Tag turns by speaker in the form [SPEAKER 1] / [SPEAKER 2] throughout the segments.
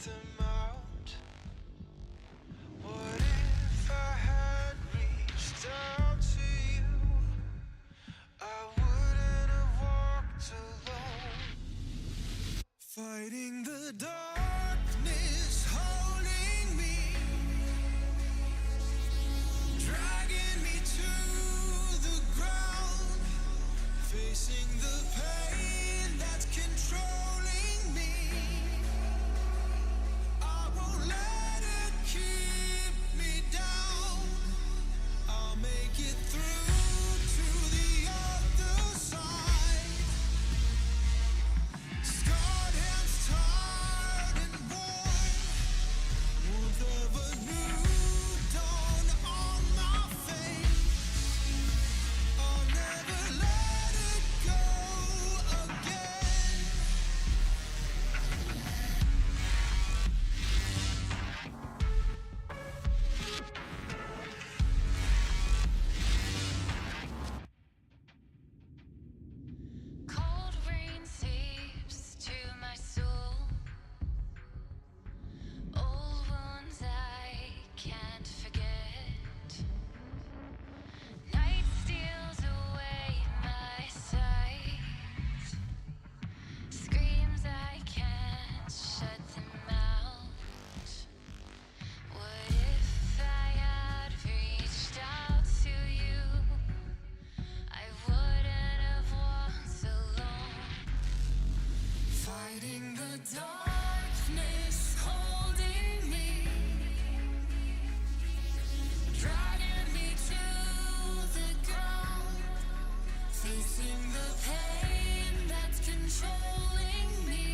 [SPEAKER 1] them out. What if I had reached out to you? I wouldn't have walked alone. Fighting the darkness, holding me, dragging me to the ground, facing the pain that's controlling me. I won't let it keep me down. I'll make it through to the other side. Scarred hands, tired and worn, warmth of a new dawn on my face. I'll never let it go again. Cold rain seeps to my soul. Old wounds I can't forget. Night steals away my sight. Screams I can't shut them out. What if I had reached out to you? I wouldn't have walked alone. Fighting the darkness, holding me, dragging me to the ground, facing the pain that's controlling me.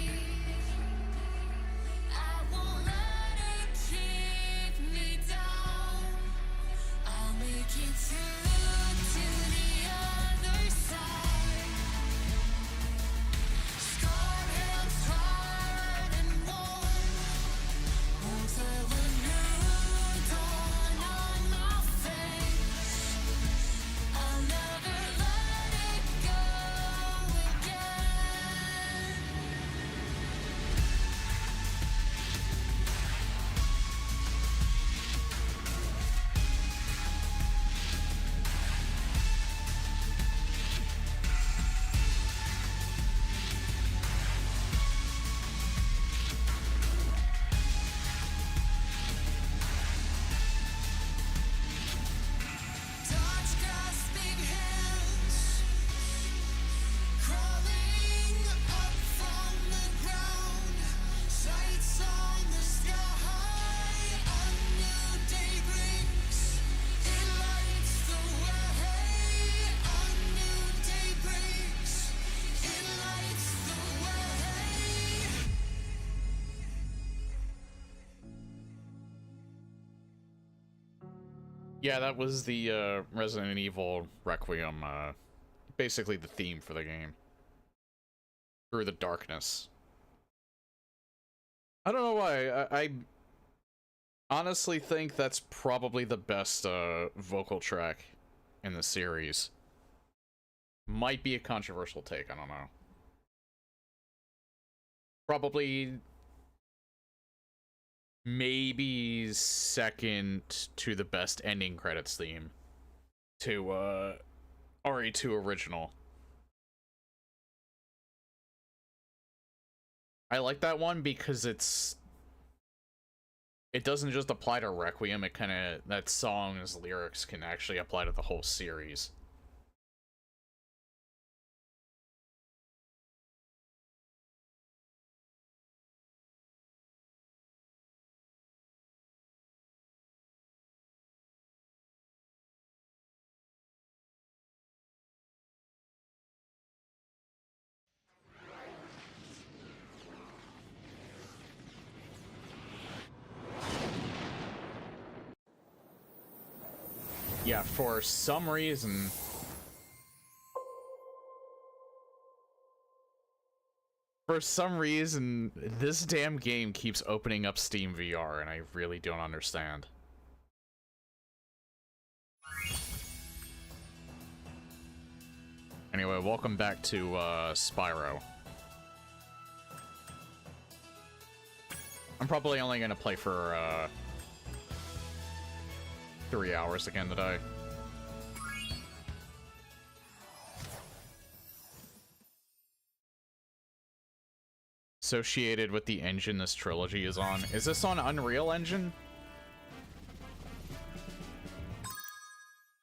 [SPEAKER 1] I won't let it keep me down. I'll make it through to the other side. Scarred hands, tired and worn, warmth of a new dawn on my face. I'll never let it go again. Touch grasping hands, crawling up from the ground, sights on the sky, a new day breaks, it lights the way, a new day breaks, it lights the way.
[SPEAKER 2] Yeah, that was the Resident Evil Requiem, basically the theme for the game. Through the darkness. I don't know why, I honestly think that's probably the best vocal track in the series. Might be a controversial take, I don't know. Probably maybe second to the best ending credits theme to RE2 original. I like that one because it doesn't just apply to Requiem, it kinda, that song's lyrics can actually apply to the whole series. Yeah, for some reason... For some reason, this damn game keeps opening up Steam VR, and I really don't understand. Anyway, welcome back to, Spyro. I'm probably only gonna play for 3 hours again today. Associated with the engine this trilogy is on. Is this on Unreal Engine?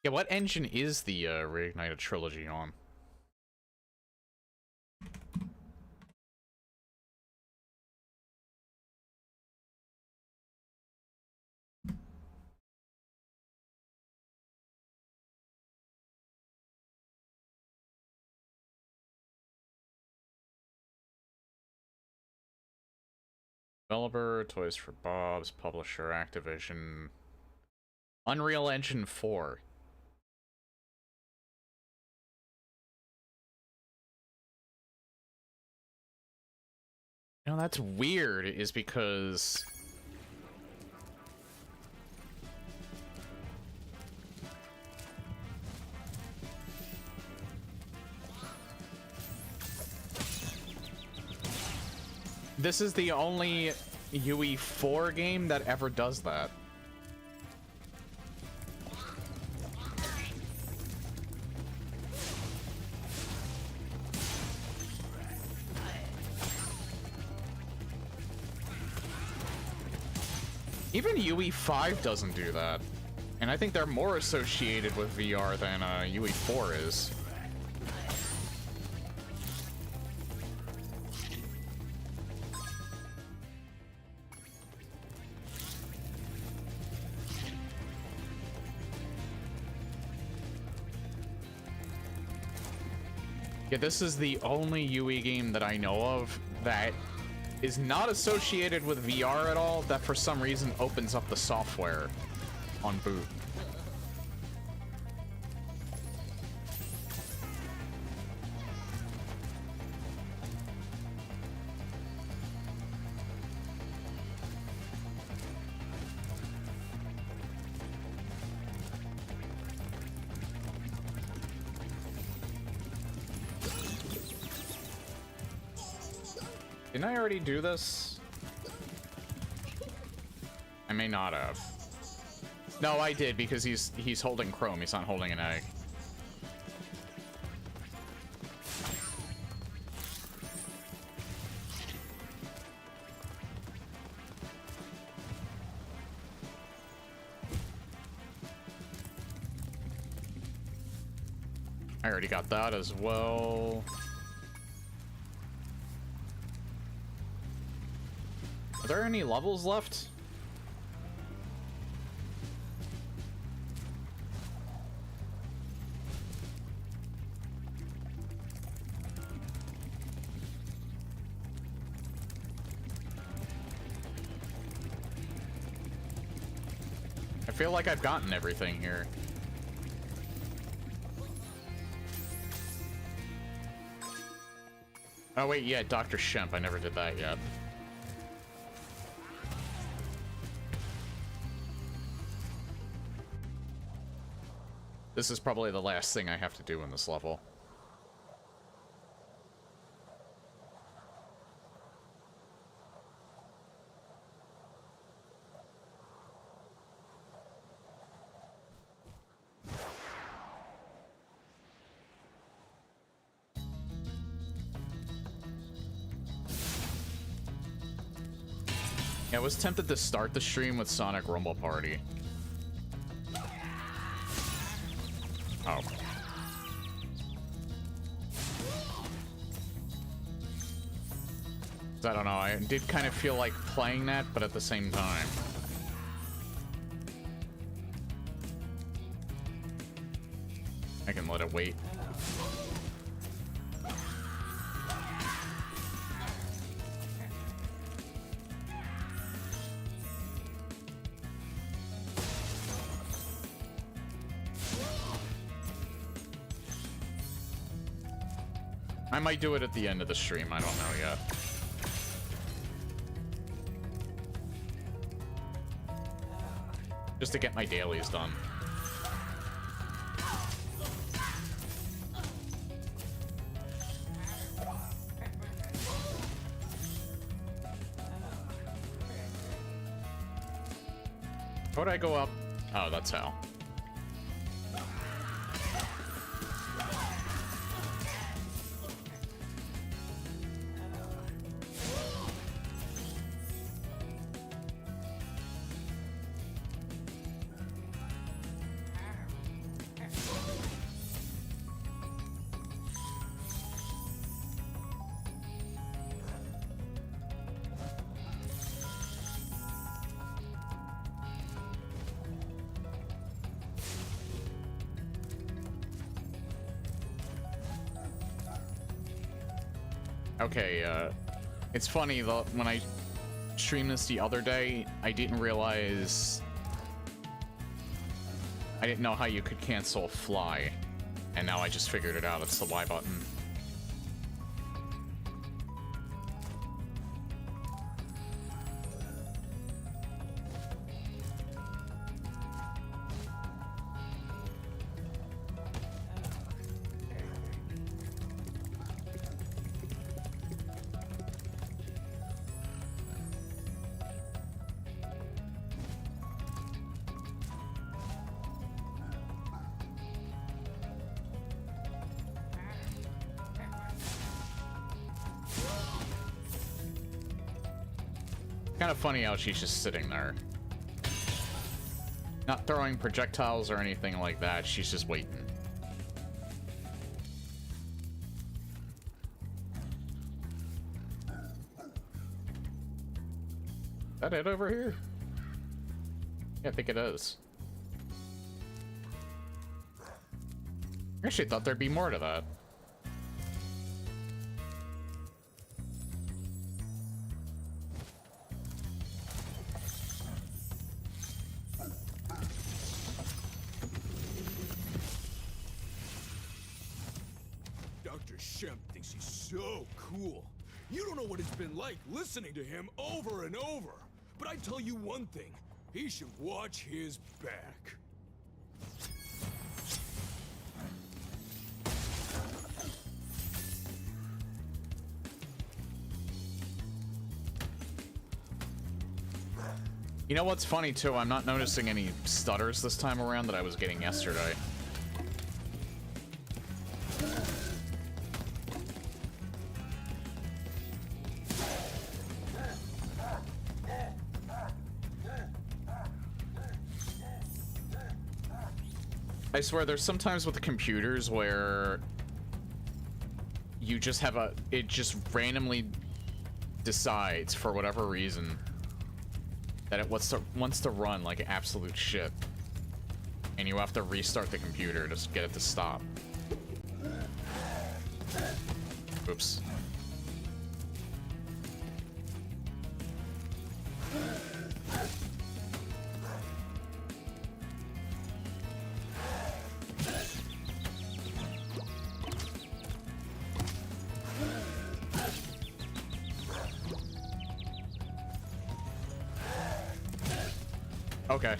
[SPEAKER 2] Yeah, what engine is the Reignited Trilogy on? Developer, Toys for Bob's, publisher, Activision. Unreal Engine 4. You know, that's weird, is because... This is the only UE4 game that ever does that. Even UE5 doesn't do that. And I think they're more associated with VR than UE4 is. Yeah, this is the only UE game that I know of that is not associated with VR at all, that for some reason opens up the software on boot. Didn't I already do this? I may not have. No, I did, because he's holding Chrome. He's not holding an egg. I already got that as well. Are there any levels left? I feel like I've gotten everything here. Oh wait, yeah, Dr. Shemp. I never did that yet. This is probably the last thing I have to do in this level. Yeah, I was tempted to start the stream with Sonic Rumble Party. Oh. I don't know, I did kind of feel like playing that, but at the same time. I can let it wait. I might do it at the end of the stream, I don't know yet. Just to get my dailies done. How would I go up? Oh, that's how. Okay, it's funny, though, when I streamed this the other day, I didn't realize... I didn't know how you could cancel fly, and now I just figured it out. It's the Y button. Kind of funny how she's just sitting there. Not throwing projectiles or anything like that, she's just waiting. Is that it over here? Yeah, I think it is. I actually thought there'd be more to that.
[SPEAKER 3] Thinks he's so cool. You don't know what it's been like listening to him over and over. But I tell you one thing, he should watch his back.
[SPEAKER 2] You know what's funny too? I'm not noticing any stutters this time around that I was getting yesterday. I swear, there's sometimes with the computers where you just have it just randomly decides for whatever reason that it wants to run like absolute shit, and you have to restart the computer to get it to stop. Oops. Okay.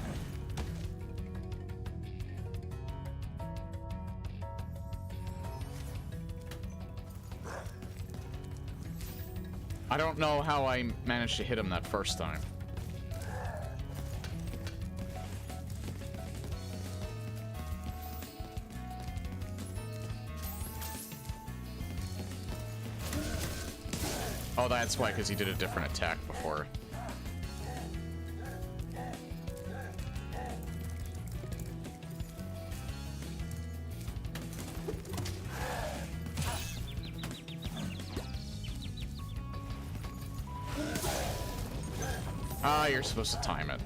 [SPEAKER 2] I don't know how I managed to hit him that first time. Oh, that's why, because he did a different attack before. Ah, you're supposed to time it.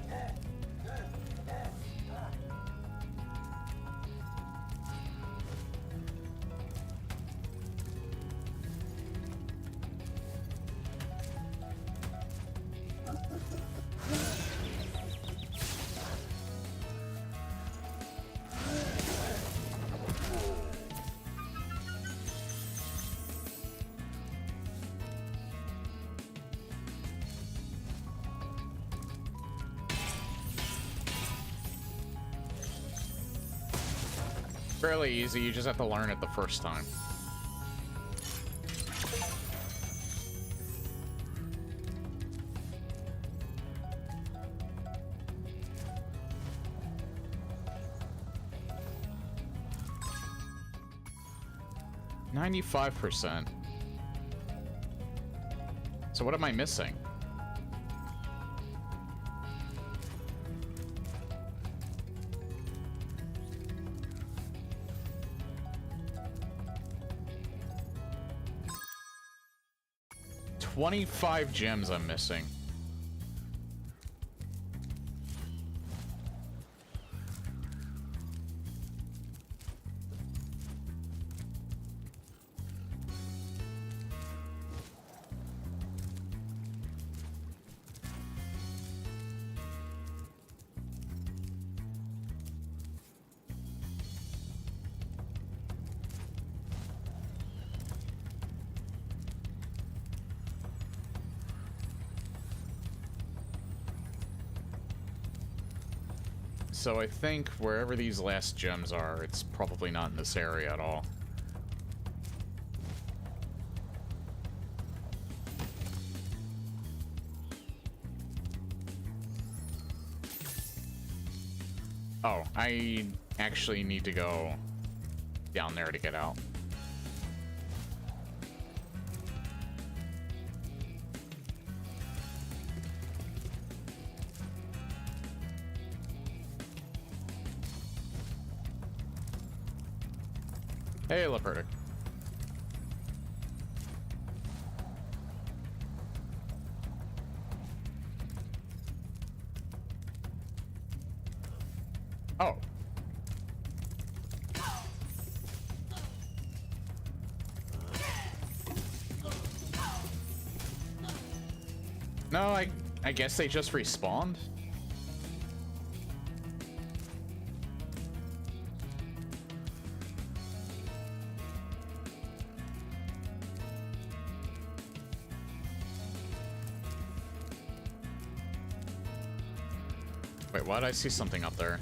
[SPEAKER 2] Fairly easy, you just have to learn it the first time. 95%. So what am I missing? $25 gems I'm missing. So I think wherever these last gems are, it's probably not in this area at all. Oh, I actually need to go down there to get out. Hey, Leopard. Oh. No, I guess they just respawned. Wait, why did I see something up there?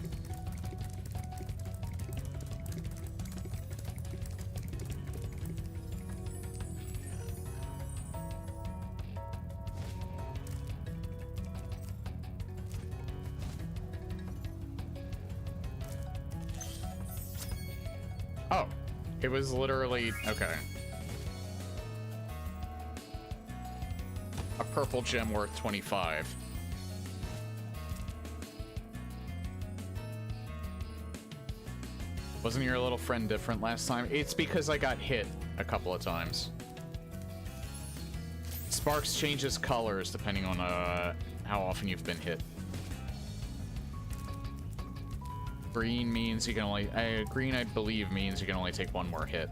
[SPEAKER 2] Oh, it was literally, okay. A purple gem worth 25. Wasn't your little friend different last time? It's because I got hit a couple of times. Sparks changes colors depending on how often you've been hit. Green means you can only... green, I believe, means you can only take one more hit.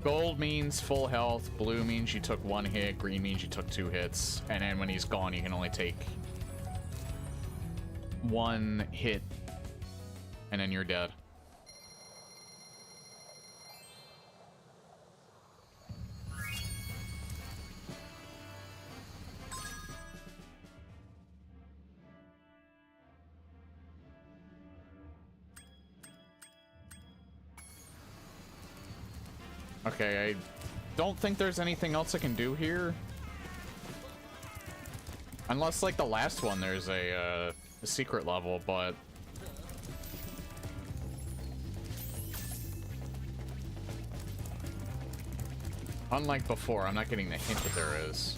[SPEAKER 2] Gold means full health. Blue means you took one hit. Green means you took 2 hits. And then when he's gone, you can only take... one hit, and then you're dead. Okay, I don't think there's anything else I can do here. Unless, like the last one, there's a secret level, but unlike before, I'm not getting the hint that there is.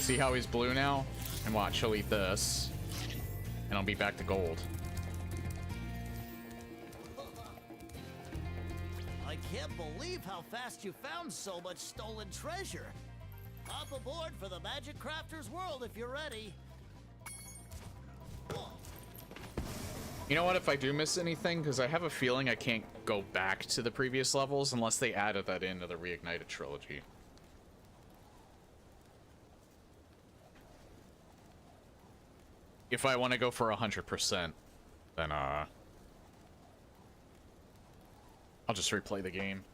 [SPEAKER 2] See how he's blue now? And watch, he'll eat this. And I'll be back to gold.
[SPEAKER 4] I can't believe how fast you found so much stolen treasure. Hop aboard for the Magic Crafter's world if you're ready.
[SPEAKER 2] You know what, if I do miss anything, because I have a feeling I can't go back to the previous levels unless they added that into the Reignited Trilogy. If I want to go for 100%, then, I'll just replay the game.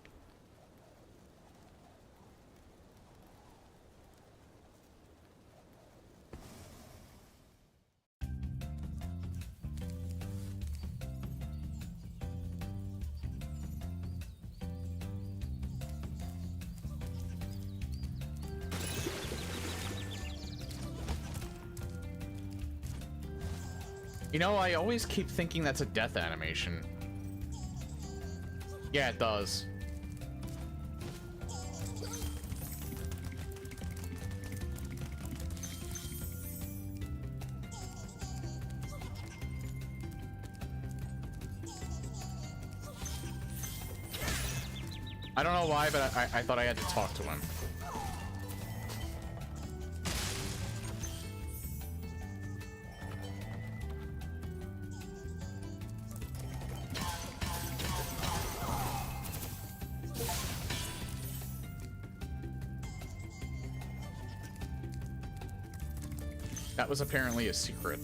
[SPEAKER 2] You know, I always keep thinking that's a death animation. Yeah, it does. I don't know why, but I thought I had to talk to him. That was apparently a secret.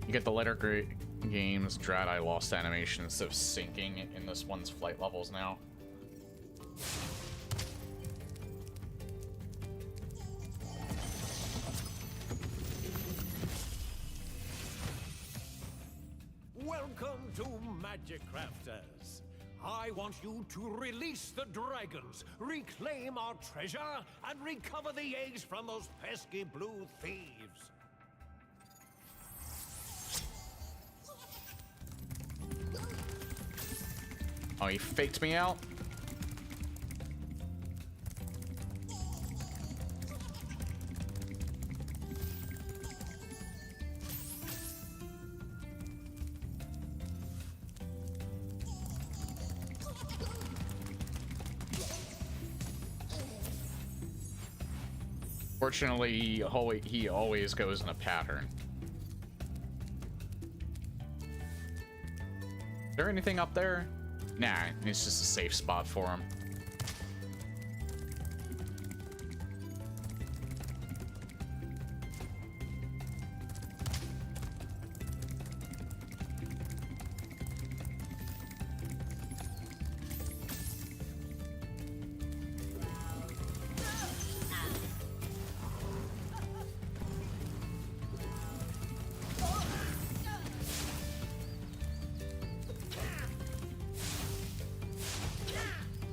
[SPEAKER 2] You get the letter games Dread I lost animation instead of sinking in this one's flight levels now.
[SPEAKER 5] Welcome to Magic Crafters. I want you to release the dragons, reclaim our treasure, and recover the eggs from those pesky blue thieves.
[SPEAKER 2] Oh, he faked me out? Fortunately, he always goes in a pattern. Is there anything up there? Nah, it's just a safe spot for him.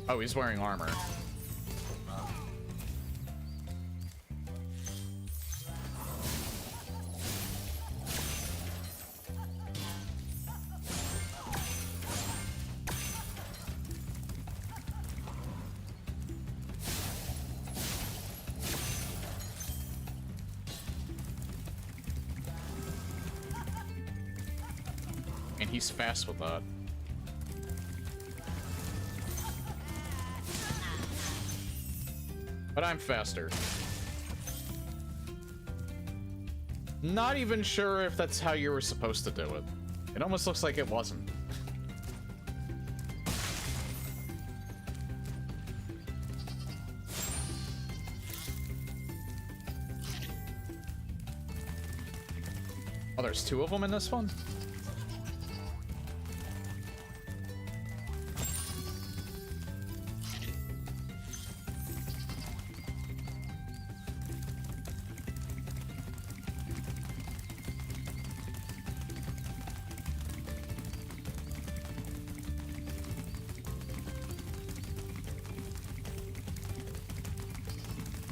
[SPEAKER 2] Oh, he's wearing armor. And he's fast with that. But I'm faster. Not even sure if that's how you were supposed to do it. It almost looks like it wasn't. Oh, there's two of them in this one?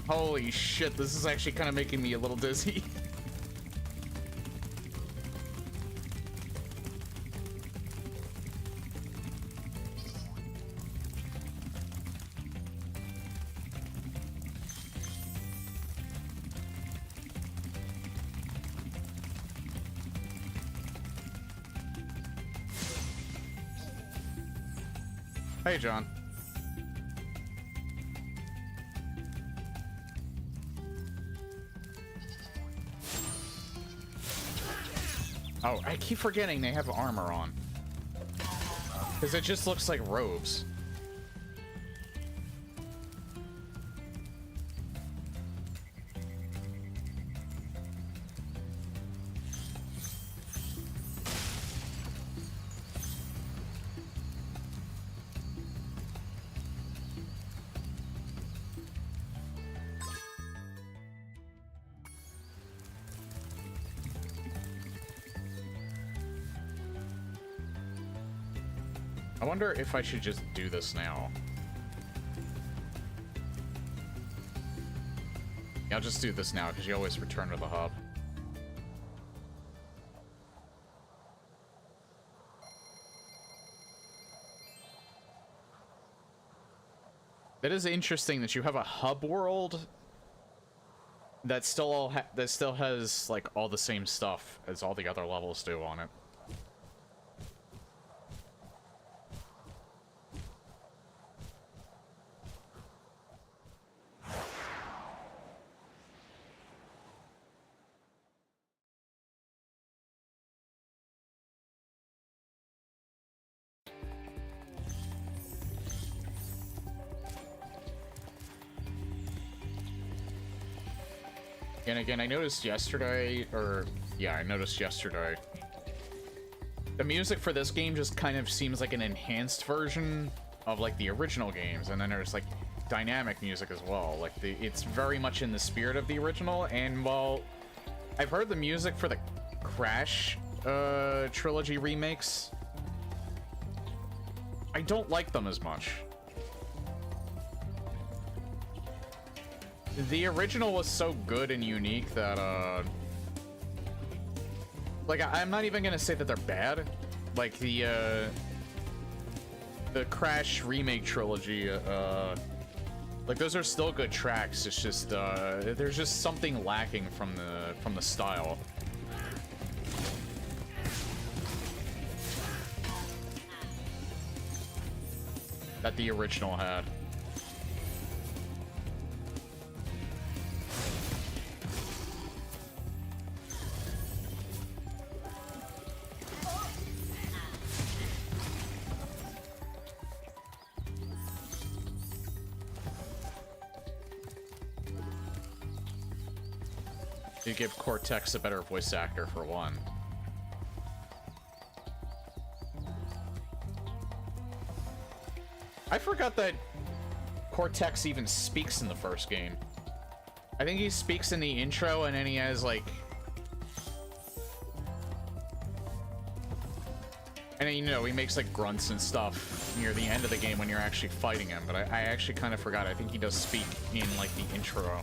[SPEAKER 2] Holy shit, this is actually kind of making me a little dizzy. Hey, John. Oh, I keep forgetting they have armor on. Because it just looks like robes. I wonder if I should just do this now. Yeah, I'll just do this now, because you always return to the hub. That is interesting that you have a hub world that still has like all the same stuff as all the other levels do on it. And again, I noticed yesterday, I noticed yesterday, the music for this game just kind of seems like an enhanced version of like the original games, and then there's like dynamic music as well. Like it's very much in the spirit of the original, and while I've heard the music for the Crash trilogy remakes, I don't like them as much. The original was so good and unique that, like, I'm not even gonna say that they're bad. Like, the Crash remake trilogy, like, those are still good tracks. It's just, there's just something lacking from the style. That the original had. You give Cortex a better voice actor for one. I forgot that Cortex even speaks in the first game. I think he speaks in the intro, and then he has like... And then, you know, he makes like grunts and stuff near the end of the game when you're actually fighting him, but I actually kind of forgot. I think he does speak in like the intro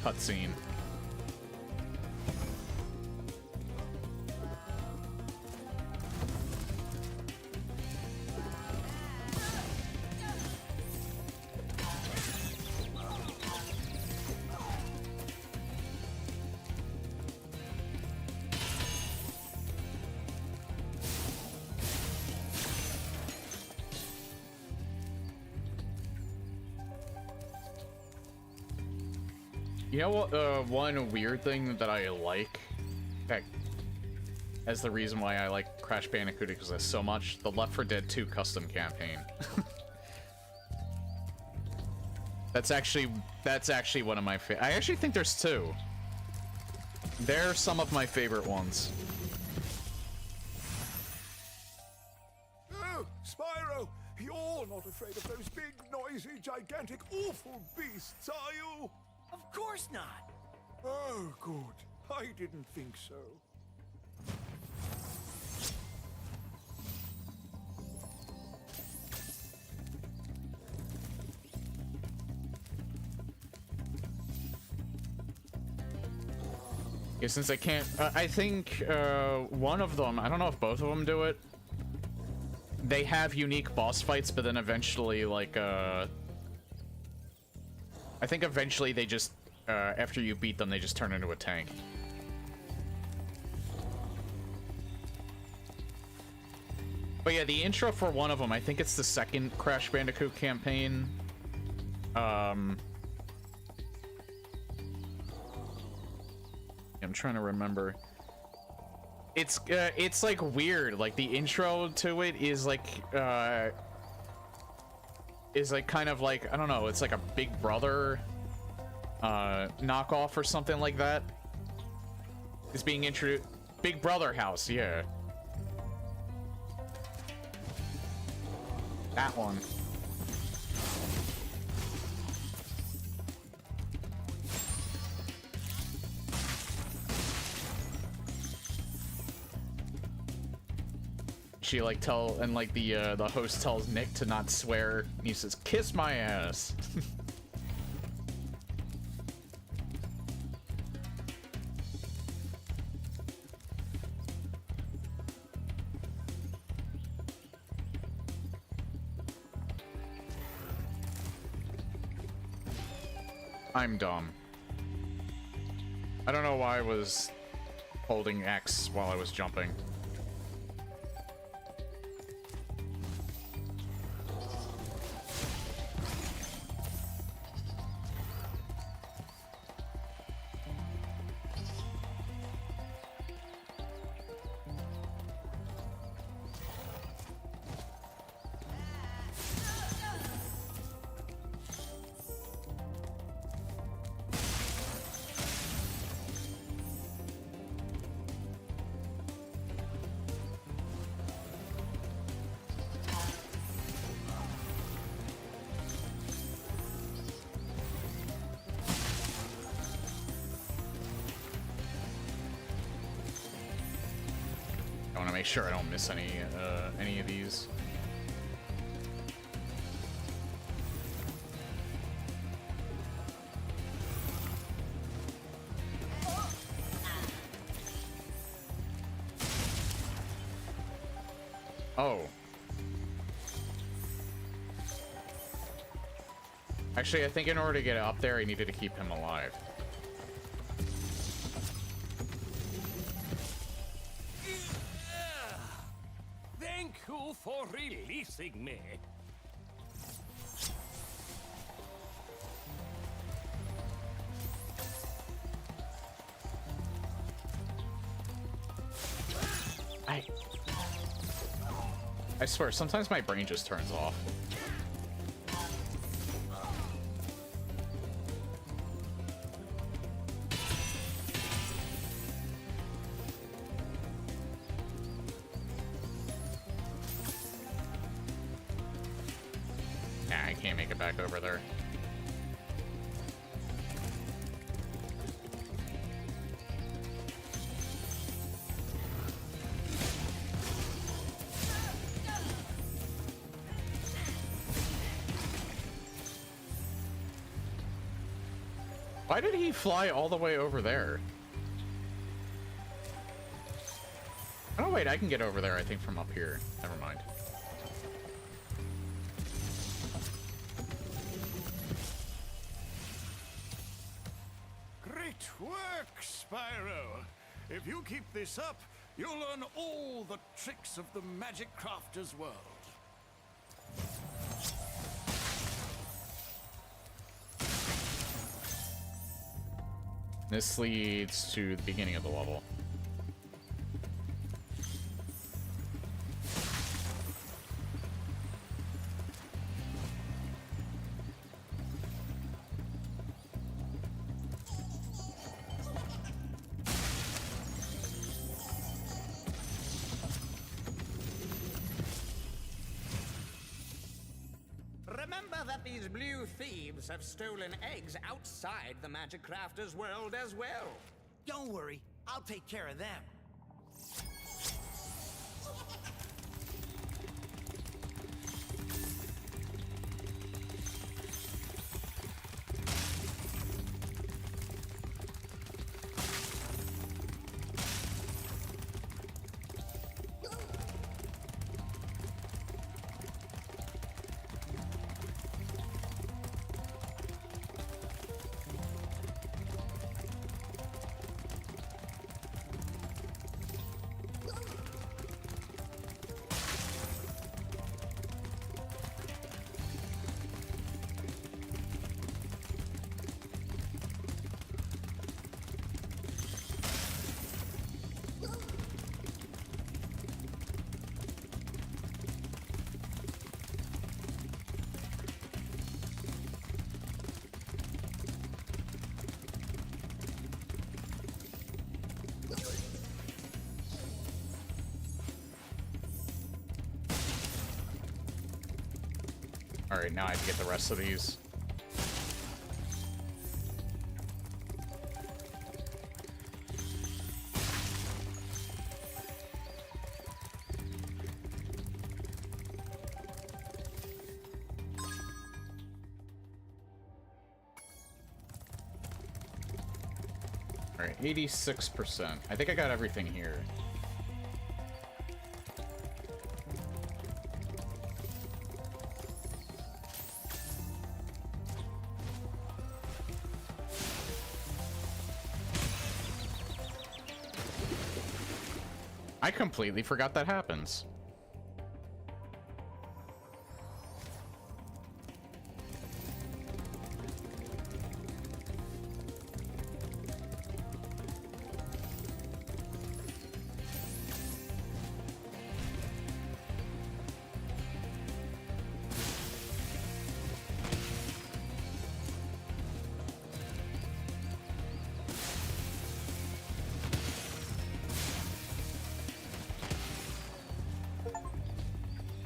[SPEAKER 2] cutscene. You know what, one weird thing that I like, heck, as the reason why I like Crash Bandicoot exists so much, the Left 4 Dead 2 custom campaign. That's actually one of my I actually think there's two. They're some of my favorite ones.
[SPEAKER 3] Oh, Spyro! You're not afraid of those big, noisy, gigantic, awful beasts, are you?
[SPEAKER 4] Of course not.
[SPEAKER 3] Oh, good. I didn't think so.
[SPEAKER 2] Yeah, since I can't, I think one of them, I don't know if both of them do it. They have unique boss fights, but then eventually, like, I think eventually they just, after you beat them, they just turn into a tank. But yeah, the intro for one of them, I think it's the second Crash Bandicoot campaign. I'm trying to remember. It's like weird. Like the intro to it is like kind of like, I don't know, it's like a Big Brother knockoff or something like that. It's being introduced. Big Brother house, yeah. That one. She like the host tells Nick to not swear. And he says, "Kiss my ass." I'm dumb. I don't know why I was holding X while I was jumping. I want to make sure I don't miss any of these. Oh. Actually, I think in order to get up there, I needed to keep him alive.
[SPEAKER 5] Thank you for releasing me.
[SPEAKER 2] I swear, sometimes my brain just turns off. Nah, I can't make it back over there. Why did he fly all the way over there? Oh, wait, I can get over there, I think, from up here. Never mind.
[SPEAKER 5] Great work, Spyro. If you keep this up, you'll learn all the tricks of the Magic Crafter's world.
[SPEAKER 2] This leads to the beginning of the level.
[SPEAKER 6] Remember that these blue thieves have stolen eggs outside the Magic Crafter's world as well.
[SPEAKER 4] Don't worry, I'll take care of them.
[SPEAKER 2] Alright, now I have to get the rest of these. Alright, 86%. I think I got everything here. I completely forgot that happens.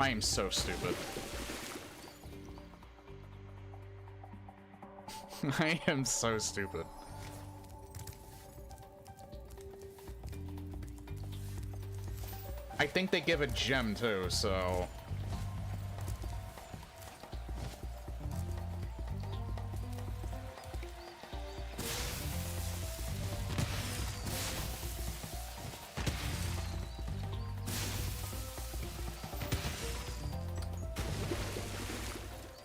[SPEAKER 2] I am so stupid. I am so stupid. I think they give a gem too, so...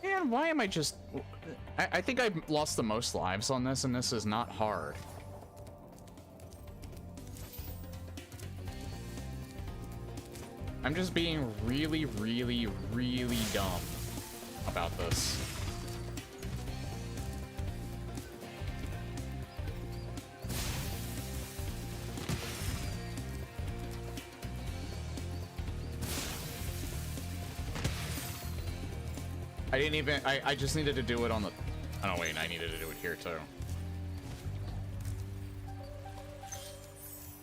[SPEAKER 2] Man, why am I just... I think I lost the most lives on this, and this is not hard. I'm just being really, really, really dumb about this. I didn't even... I just needed to do it on the... Oh, wait, I needed to do it here, too.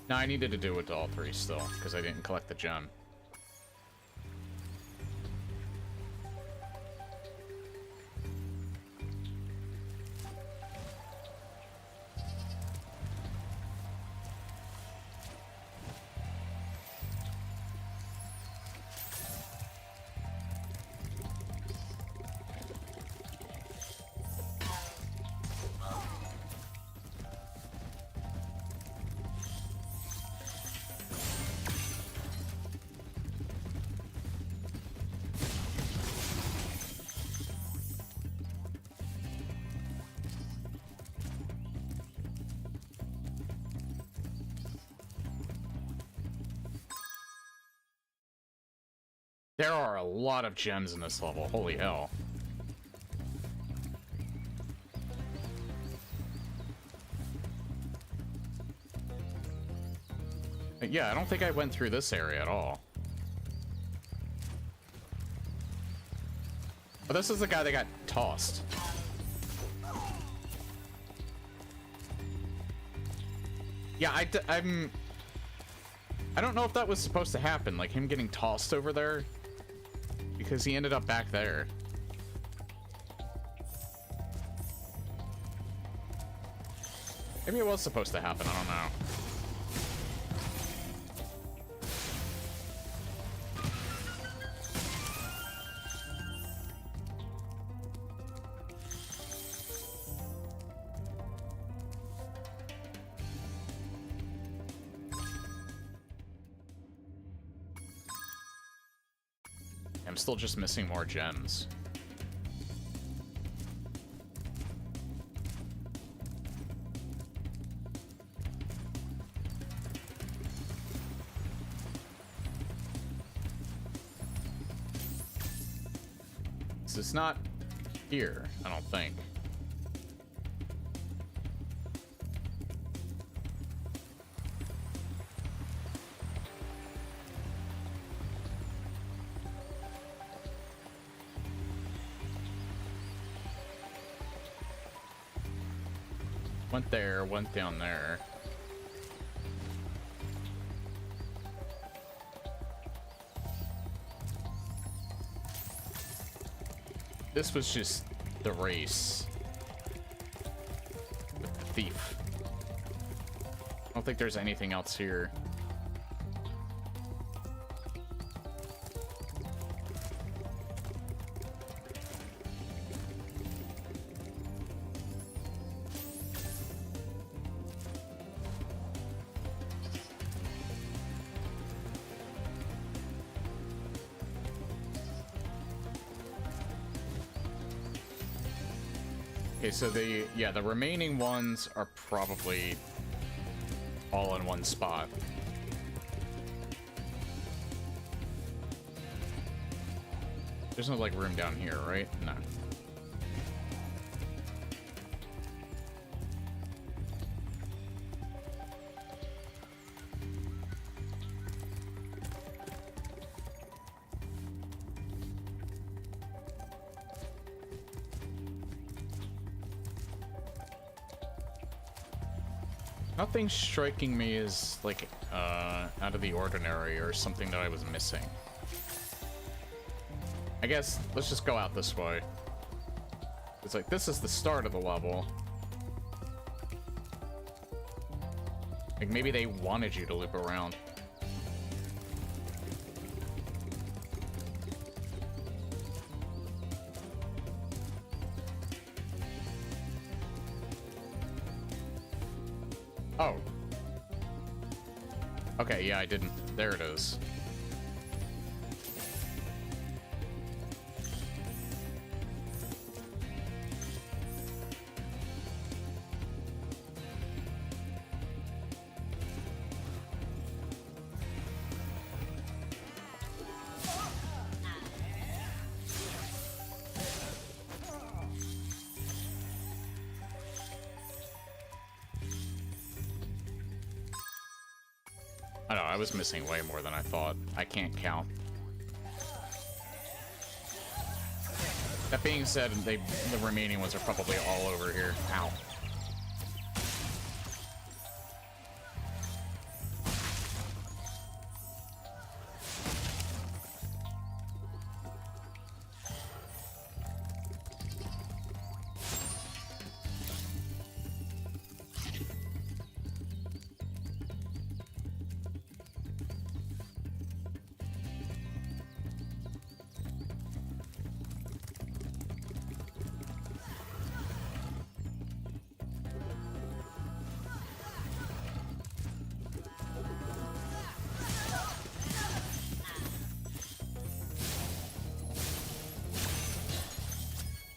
[SPEAKER 2] No, I needed to do it to all three still, because I didn't collect the gem. There are a lot of gems in this level, holy hell. Yeah, I don't think I went through this area at all. Oh, this is the guy that got tossed. Yeah, I don't know if that was supposed to happen, like him getting tossed over there. Because he ended up back there. Maybe it was supposed to happen, I don't know. I'm still just missing more gems. So it's not here, I don't think. Went there, went down there. This was just the race with the thief. I don't think there's anything else here. Okay, so the remaining ones are probably all in one spot. There's no, like, room down here, right? No. Nothing striking me as, like, out of the ordinary or something that I was missing. I guess, let's just go out this way. It's like, this is the start of the level. Like, maybe they wanted you to loop around. Oh. Okay, yeah, I didn't. There it is. I know, I was missing way more than I thought. I can't count. That being said, the remaining ones are probably all over here. Ow.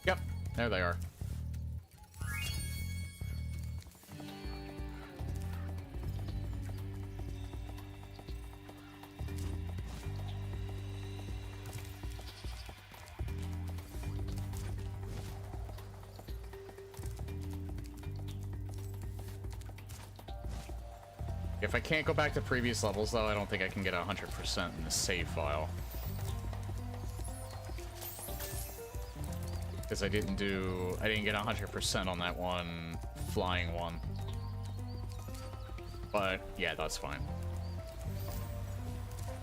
[SPEAKER 2] Yep, there they are. If I can't go back to previous levels, though, I don't think I can get 100% in the save file. Because I didn't get 100% on that one flying one. But, yeah, that's fine.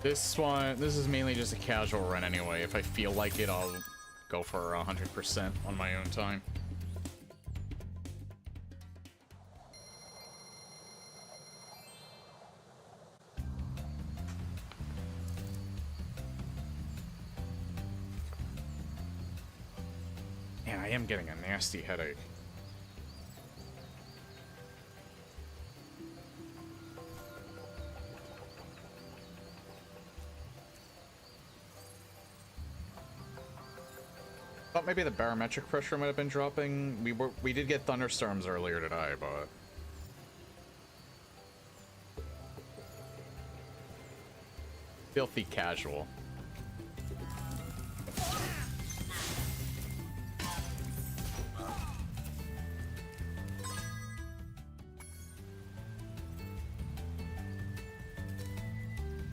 [SPEAKER 2] This is mainly just a casual run anyway. If I feel like it, I'll go for 100% on my own time. Man, I am getting a nasty headache. Thought maybe the barometric pressure might have been dropping. We did get thunderstorms earlier today, but filthy casual.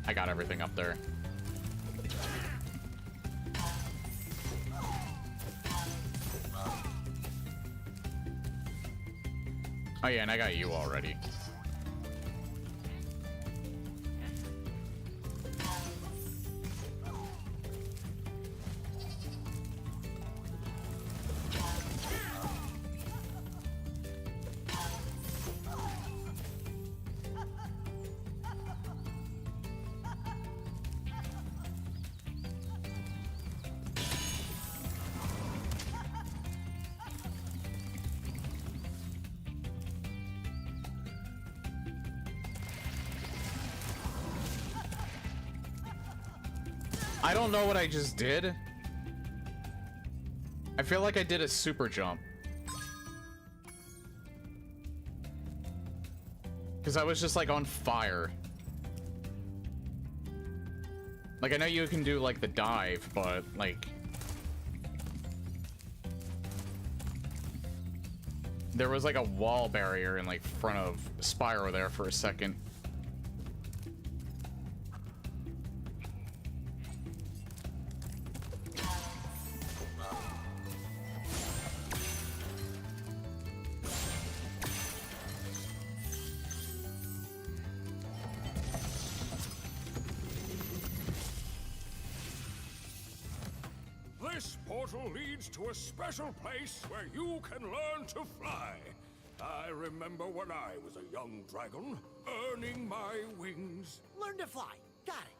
[SPEAKER 2] I got everything up there. Oh yeah, and I got you already. I don't know what I just did. I feel like I did a super jump. Because I was just like on fire. Like I know you can do like the dive, but like There was like a wall barrier in like front of Spyro there for a second.
[SPEAKER 5] This portal leads to a special place where you can learn to fly. I remember when I was a young dragon, earning my wings.
[SPEAKER 4] Learn to fly. Got it.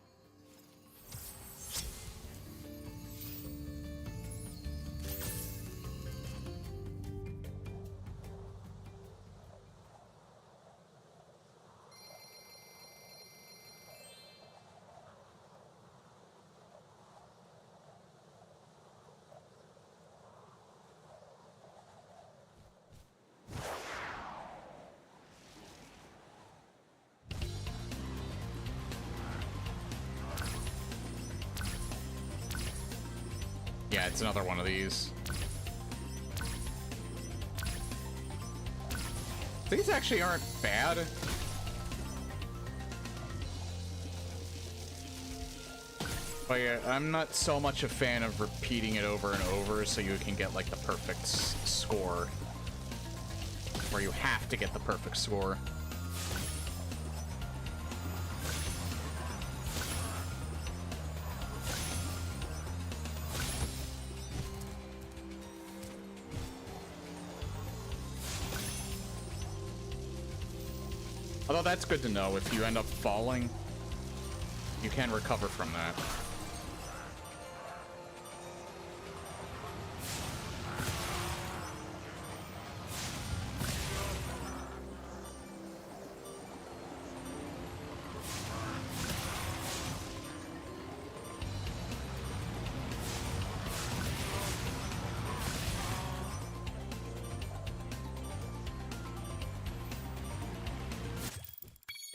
[SPEAKER 2] Yeah, it's another one of these. These actually aren't bad. But yeah, I'm not so much a fan of repeating it over and over so you can get like the perfect score. Where you have to get the perfect score. Although that's good to know. If you end up falling, you can recover from that.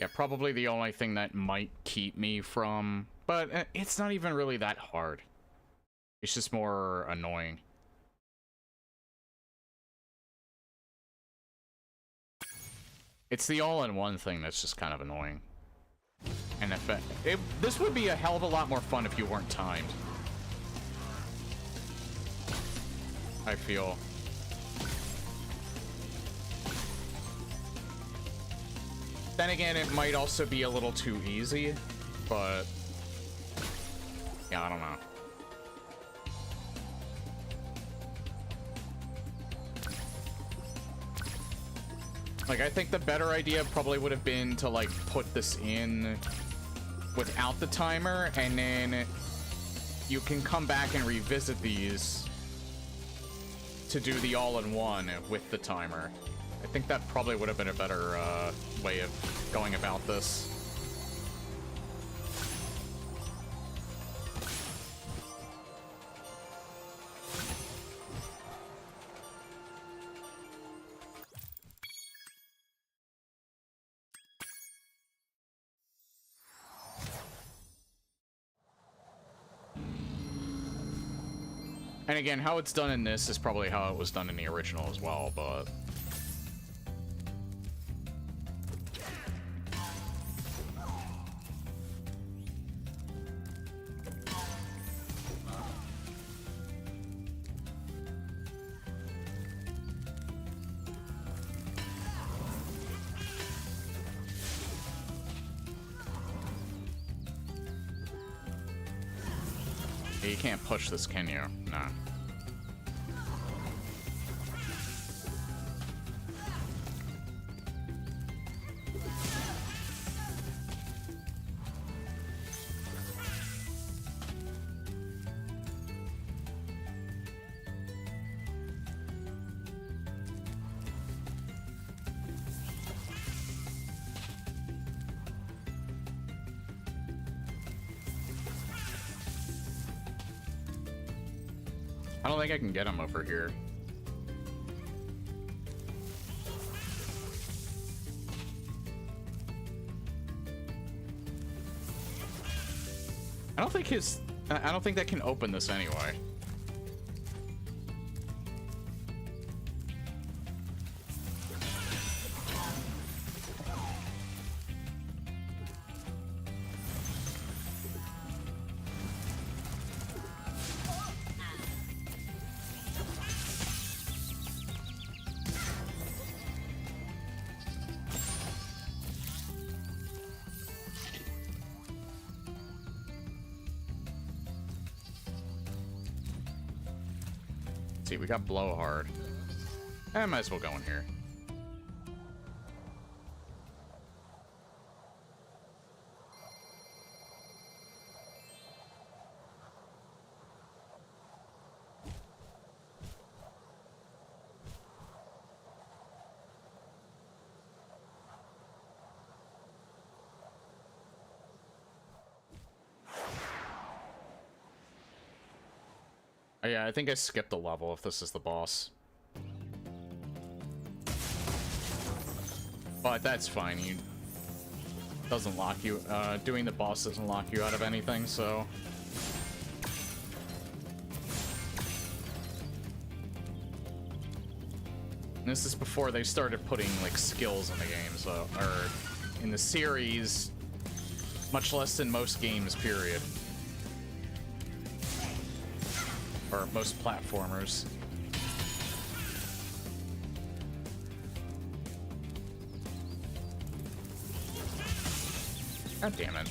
[SPEAKER 2] Yeah, probably the only thing that might keep me from... But it's not even really that hard. It's just more annoying. It's the all-in-one thing that's just kind of annoying. And this would be a hell of a lot more fun if you weren't timed. I feel... Then again, it might also be a little too easy, but yeah, I don't know. Like, I think the better idea probably would have been to, like, put this in without the timer, and then you can come back and revisit these to do the all-in-one with the timer. I think that probably would have been a better way of going about this. And again, how it's done in this is probably how it was done in the original as well, but... You can't push this, can you? Nah. I don't think I can get him over here. I don't think that can open this anyway. see, we got Blowhard. I might as well go in here. Oh, yeah, I think I skipped a level if this is the boss. But that's fine. You doesn't lock you. Doing the boss doesn't lock you out of anything, so. And this is before they started putting like skills in the game, so or in the series, much less in most games. Period. Or most platformers. God damn it.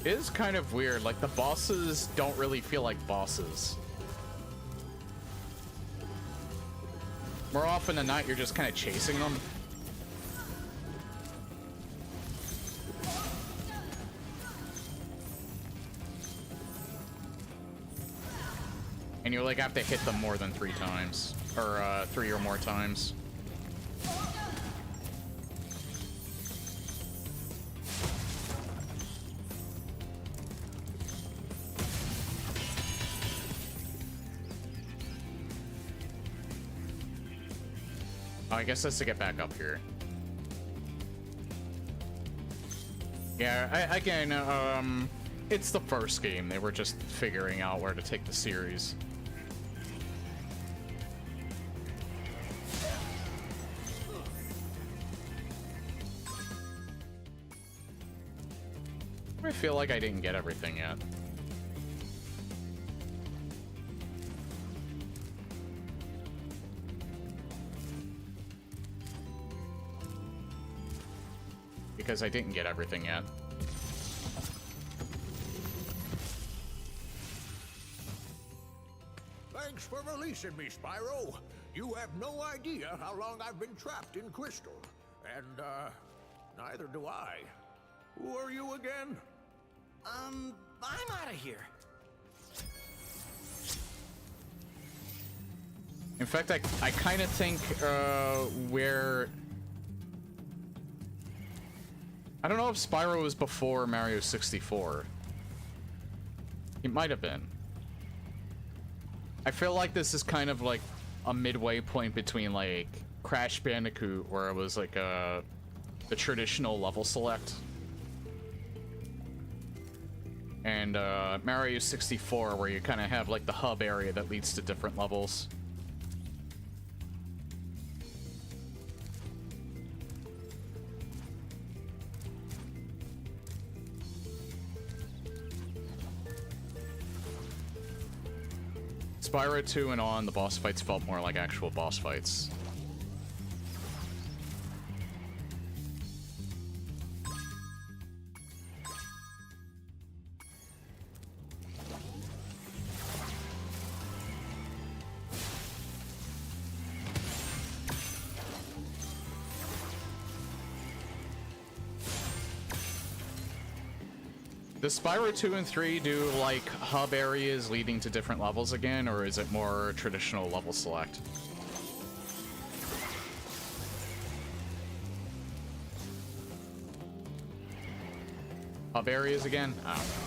[SPEAKER 2] It is kind of weird, like the bosses don't really feel like bosses. More often than not, you're just kind of chasing them. And you like have to hit them more than 3 times, or 3 or more times. I guess that's to get back up here. Yeah, again, it's the first game. They were just figuring out where to take the series. I feel like I didn't get everything yet. Because I didn't get everything yet.
[SPEAKER 5] Thanks for releasing me, Spyro. You have no idea how long I've been trapped in Crystal. And, neither do I. Who are you again?
[SPEAKER 4] I'm out of here.
[SPEAKER 2] In fact, I kind of think, where... I don't know if Spyro was before Mario 64. It might have been. I feel like this is kind of like a midway point between like Crash Bandicoot, where it was like the traditional level select, and Mario 64, where you kind of have like the hub area that leads to different levels. Spyro 2 and on, the boss fights felt more like actual boss fights. Does Spyro 2 and 3 do, like, hub areas leading to different levels again, or is it more traditional level select? Hub areas again? Oh.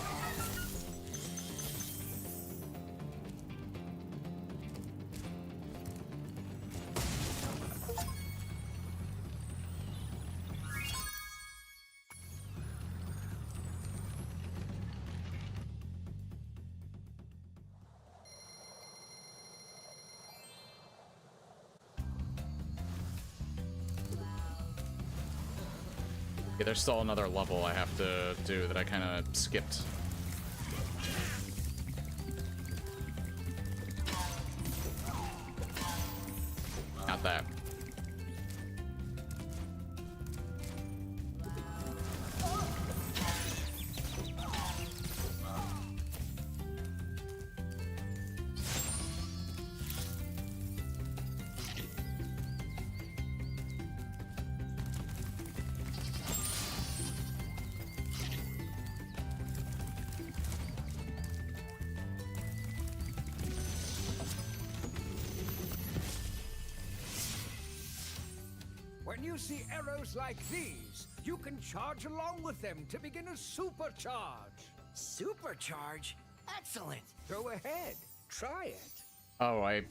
[SPEAKER 2] Yeah, there's still another level I have to do that I kind of skipped. Not that.
[SPEAKER 5] When you see arrows like these, you can charge along with them to begin a supercharge.
[SPEAKER 4] Supercharge? Excellent!
[SPEAKER 5] Go ahead, try it.
[SPEAKER 2] Oh, I...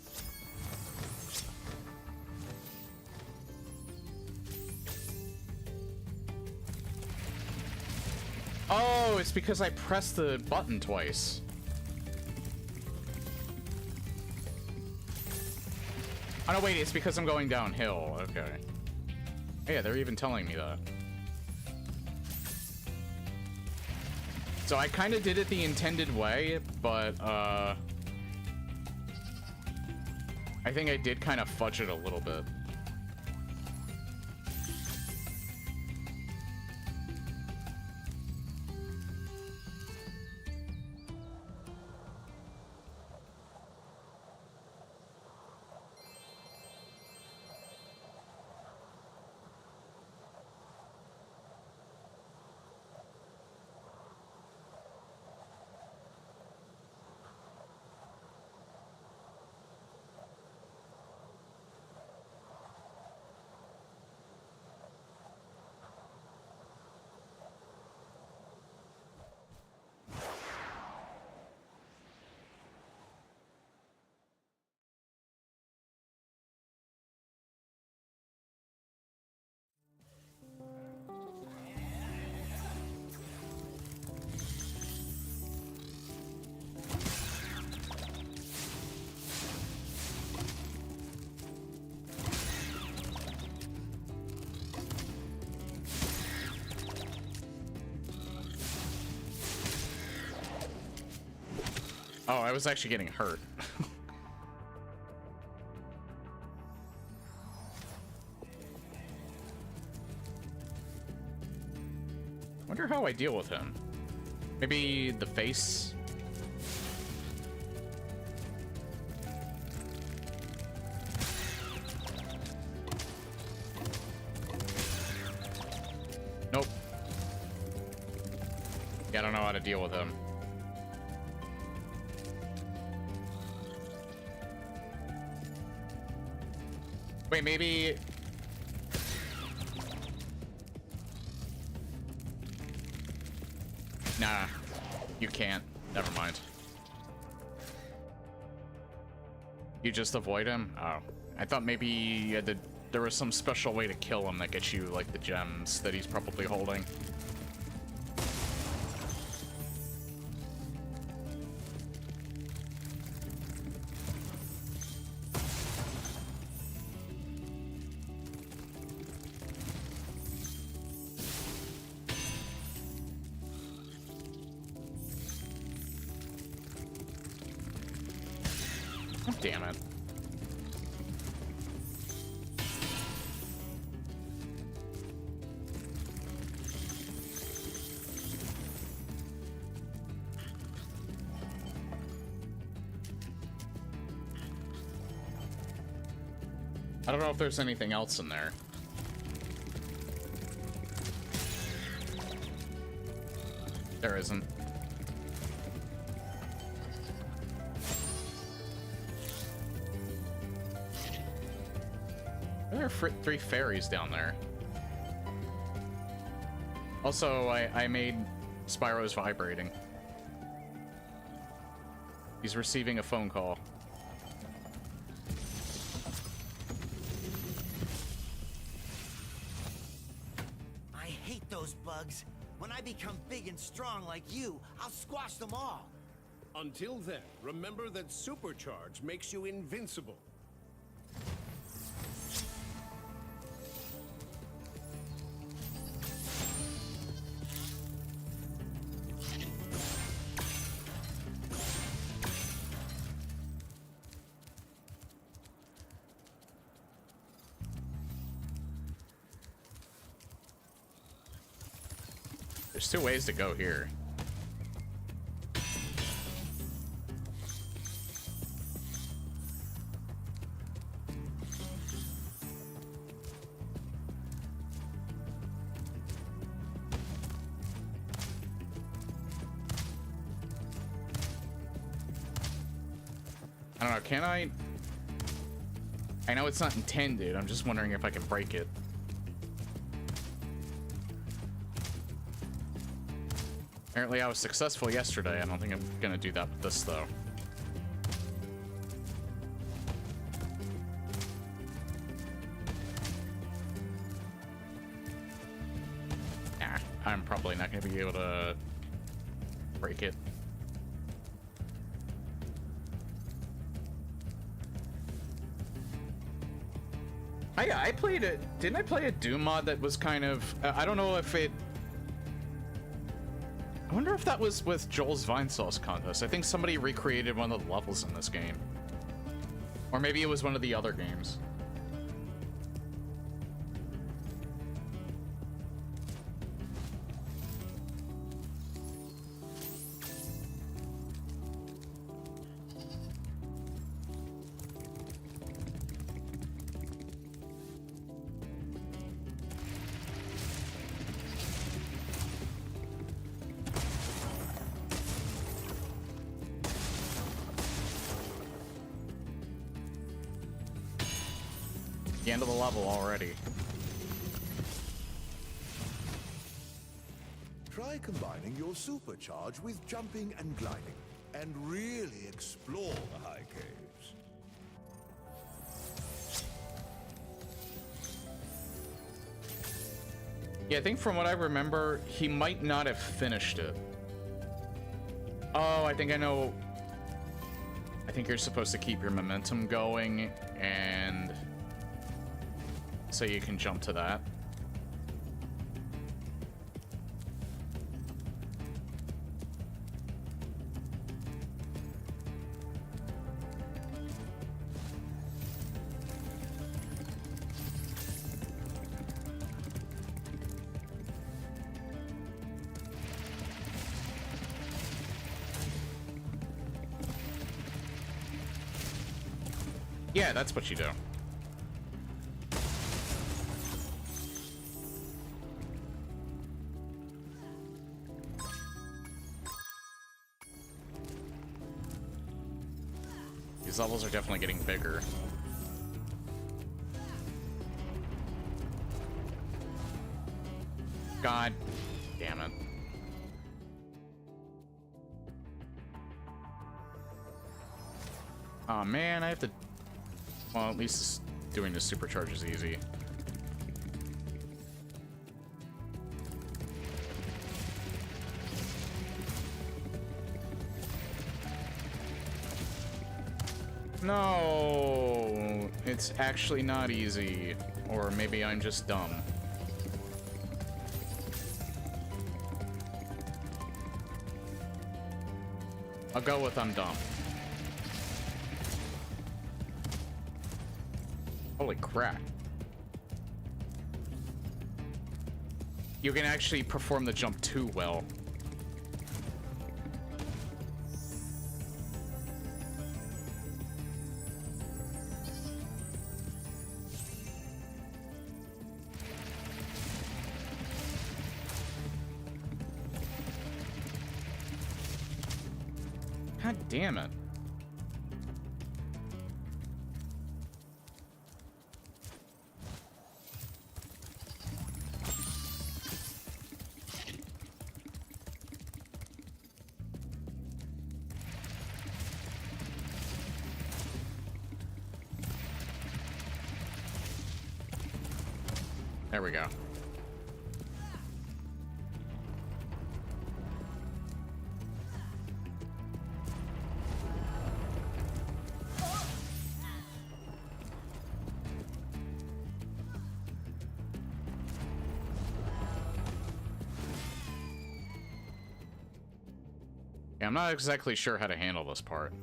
[SPEAKER 2] Oh, it's because I pressed the button twice. Oh, no, wait, it's because I'm going downhill. Okay. Yeah, they're even telling me that. So I kind of did it the intended way, but, I think I did kind of fudge it a little bit. Oh, I was actually getting hurt. Wonder how I deal with him. Maybe the face? Nope. Yeah, I don't know how to deal with him. Wait, maybe... Nah, you can't. Never mind. You just avoid him? Oh. I thought maybe you had to, there was some special way to kill him that gets you, like, the gems that he's probably holding. Damn it. I don't know if there's anything else in there. There isn't. There are three fairies down there. Also, I made Spyro's vibrating. He's receiving a phone call.
[SPEAKER 4] I hate those bugs. When I become big and strong like you, I'll squash them all.
[SPEAKER 5] Until then, remember that supercharge makes you invincible.
[SPEAKER 2] There's 2 ways to go here. I don't know, can I? I know it's not intended, I'm just wondering if I can break it. Apparently I was successful yesterday, I don't think I'm gonna do that with this though. Nah, I'm probably not gonna be able to break it. I played it. Didn't I play a Doom mod that was kind of... I don't know if it... I wonder if that was with Joel's Vine Sauce contest. I think somebody recreated one of the levels in this game. Or maybe it was one of the other games. The end of the level already.
[SPEAKER 7] Try combining your supercharge with jumping and gliding, and really explore the high caves.
[SPEAKER 2] Yeah, I think from what I remember, he might not have finished it. Oh, I think I know. I think you're supposed to keep your momentum going, and so you can jump to that. Yeah, that's what you do. These levels are definitely getting bigger. God damn it. Oh man, I have to... Well, at least doing the supercharge is easy. No, it's actually not easy. Or maybe I'm just dumb. I'll go with I'm dumb. Holy crap. You can actually perform the jump too well. God damn it. There we go. Yeah, I'm not exactly sure how to handle this part.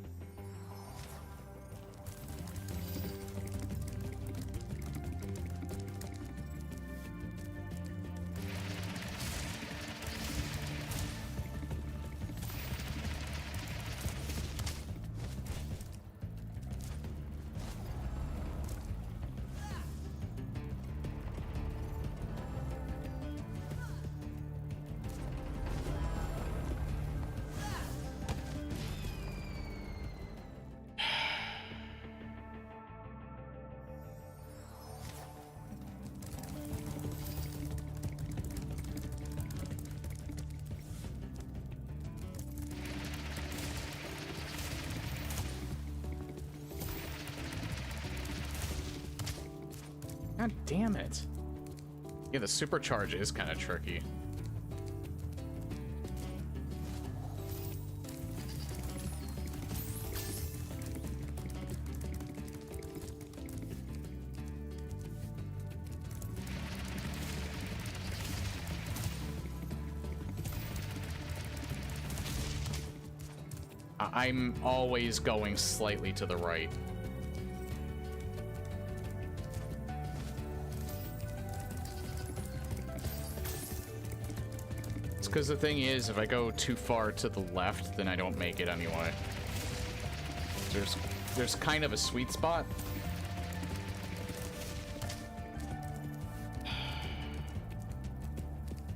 [SPEAKER 2] God damn it. Yeah, the supercharge is kind of tricky. I'm always going slightly to the right. It's because the thing is, if I go too far to the left, then I don't make it anyway. There's kind of a sweet spot.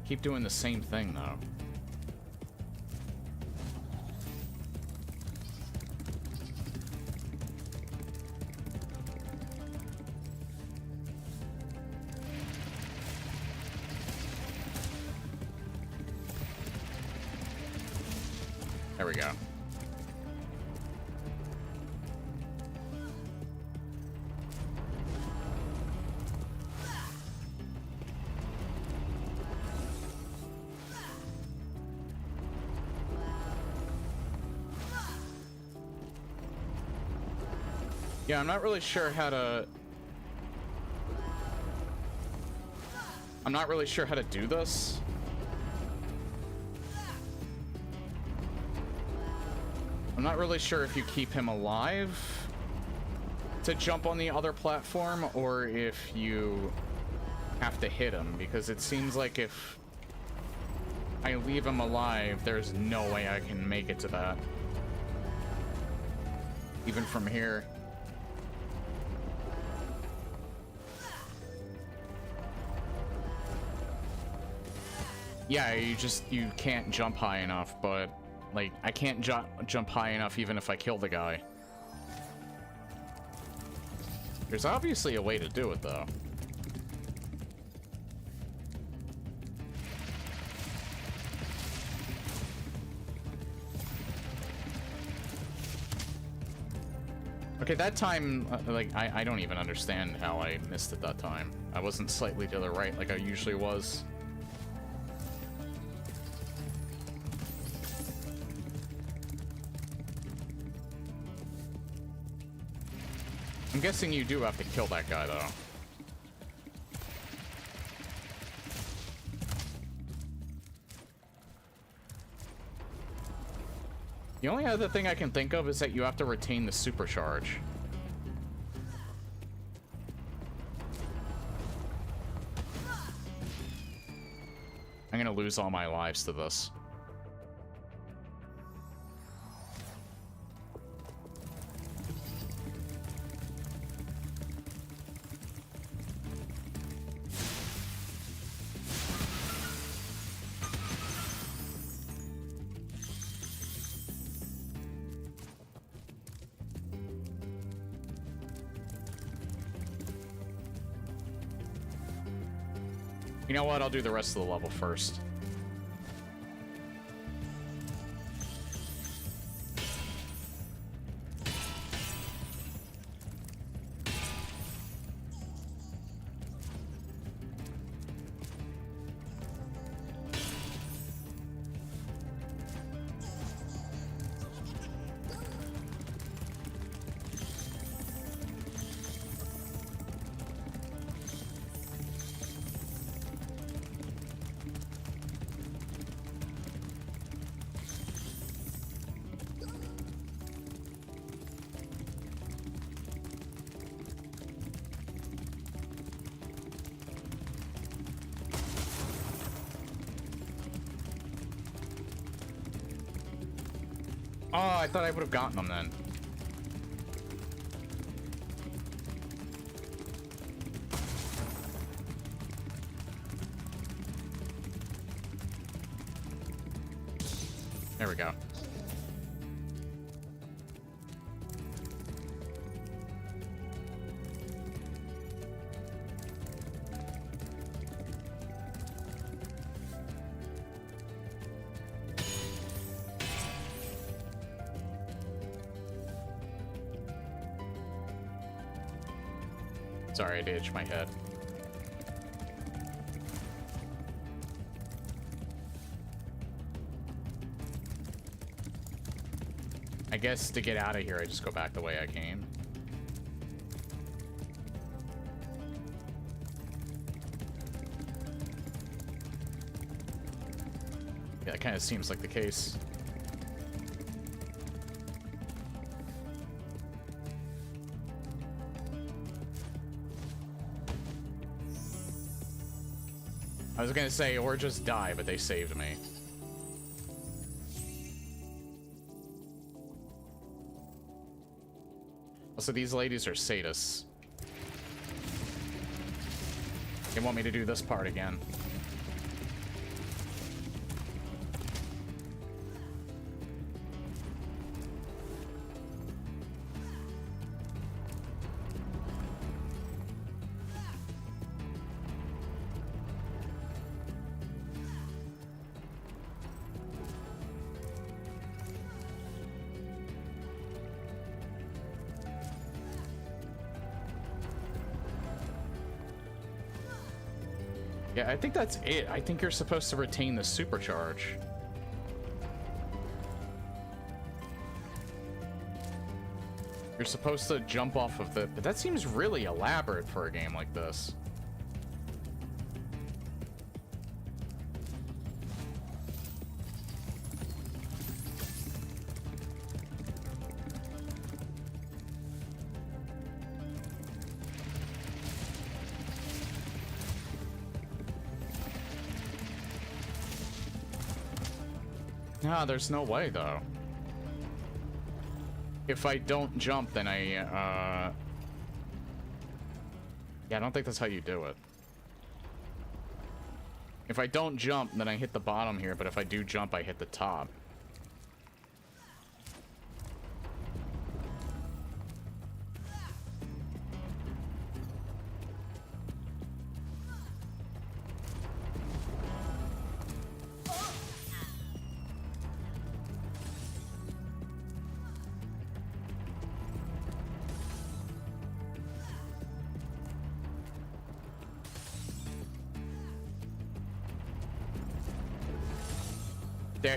[SPEAKER 2] Keep doing the same thing, though. There we go. Yeah, I'm not really sure how to... I'm not really sure how to do this. I'm not really sure if you keep him alive to jump on the other platform, or if you have to hit him, because it seems like if I leave him alive, there's no way I can make it to that. Even from here. Yeah, you can't jump high enough, but like I can't jump high enough even if I kill the guy. There's obviously a way to do it though. Okay, that time, like, I don't even understand how I missed it that time. I wasn't slightly to the right like I usually was. I'm guessing you do have to kill that guy, though. The only other thing I can think of is that you have to retain the supercharge. I'm gonna lose all my lives to this. You know what? I'll do the rest of the level first. Oh, I thought I would have gotten them then. There we go. Sorry, I did itch my head. I guess to get out of here, I just go back the way I came. Yeah, it kind of seems like the case. I was gonna say, or just die, but they saved me. Also, these ladies are sadists. They want me to do this part again. Yeah, I think that's it. I think you're supposed to retain the supercharge. You're supposed to jump off of the... But that seems really elaborate for a game like this. No, there's no way, though. If I don't jump, then yeah, I don't think that's how you do it. If I don't jump, then I hit the bottom here, but if I do jump, I hit the top.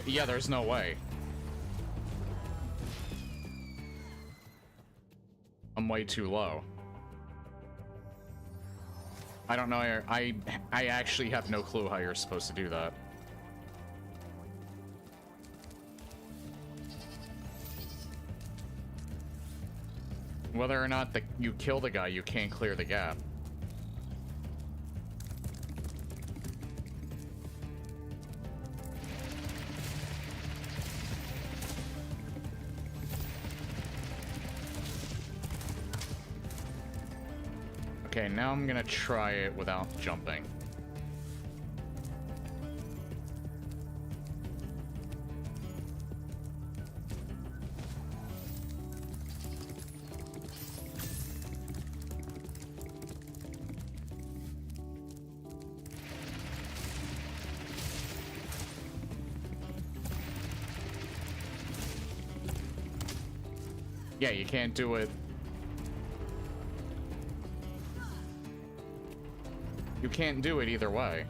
[SPEAKER 2] Yeah, there's no way. I'm way too low. I don't know. I actually have no clue how you're supposed to do that. Whether or not you kill the guy, you can't clear the gap. Okay, now I'm gonna try it without jumping. Yeah, you can't do it. You can't do it either way.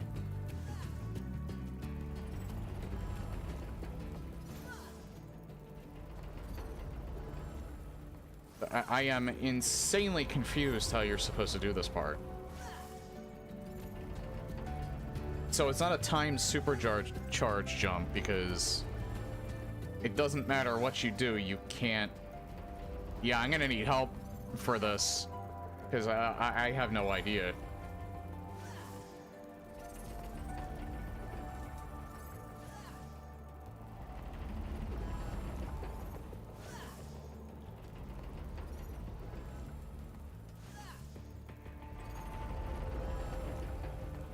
[SPEAKER 2] I am insanely confused how you're supposed to do this part. So it's not a timed supercharge jump because it doesn't matter what you do, you can't... Yeah, I'm gonna need help for this because I have no idea.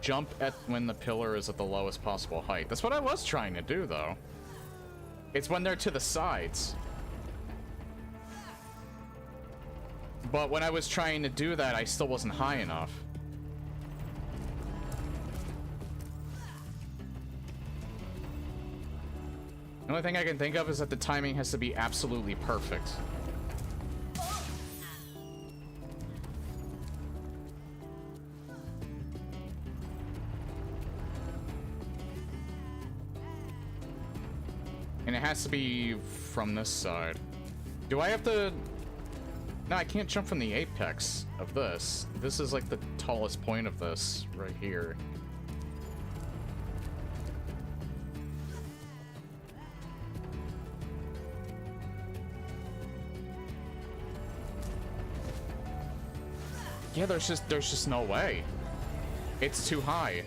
[SPEAKER 2] Jump at when the pillar is at the lowest possible height. That's what I was trying to do, though. It's when they're to the sides. But when I was trying to do that, I still wasn't high enough. The only thing I can think of is that the timing has to be absolutely perfect. And it has to be from this side. Do I have to... No, I can't jump from the apex of this. This is like the tallest point of this right here. Yeah, there's just no way. It's too high.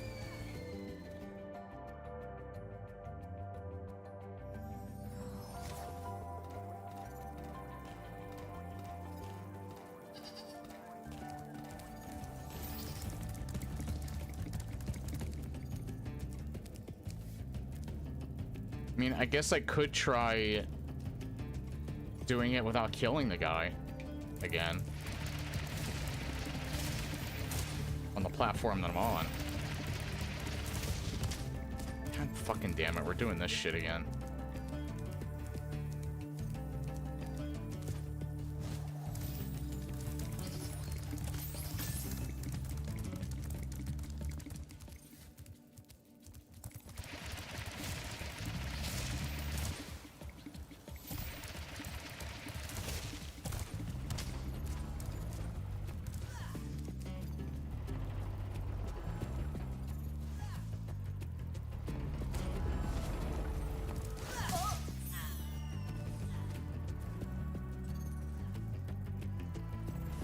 [SPEAKER 2] I mean, I guess I could try doing it without killing the guy again. On the platform that I'm on. God fucking damn it, we're doing this shit again.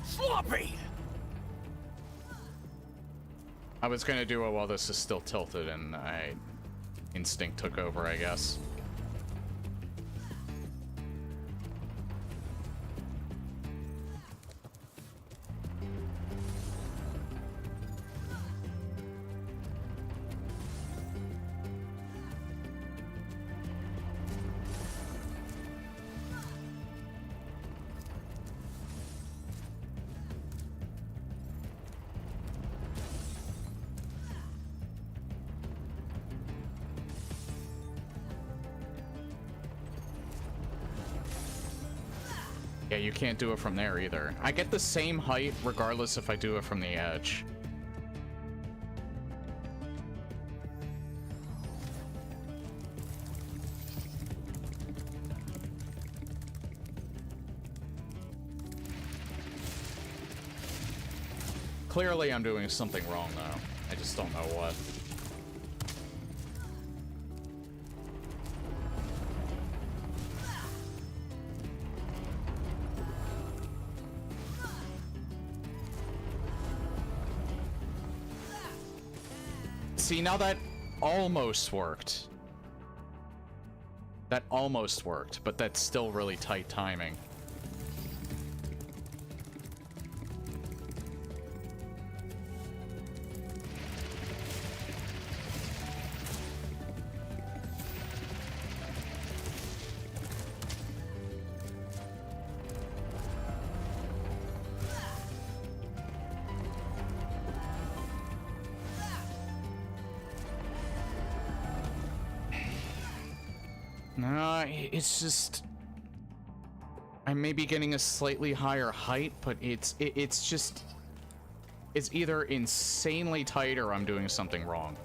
[SPEAKER 5] Sloppy!
[SPEAKER 2] I was gonna do it while this is still tilted and instinct took over, I guess. Yeah, you can't do it from there either. I get the same height regardless if I do it from the edge. Clearly I'm doing something wrong though. I just don't know what. See, now that almost worked. That almost worked, but that's still really tight timing. It's just... I may be getting a slightly higher height, but it's just... It's either insanely tight or I'm doing something wrong.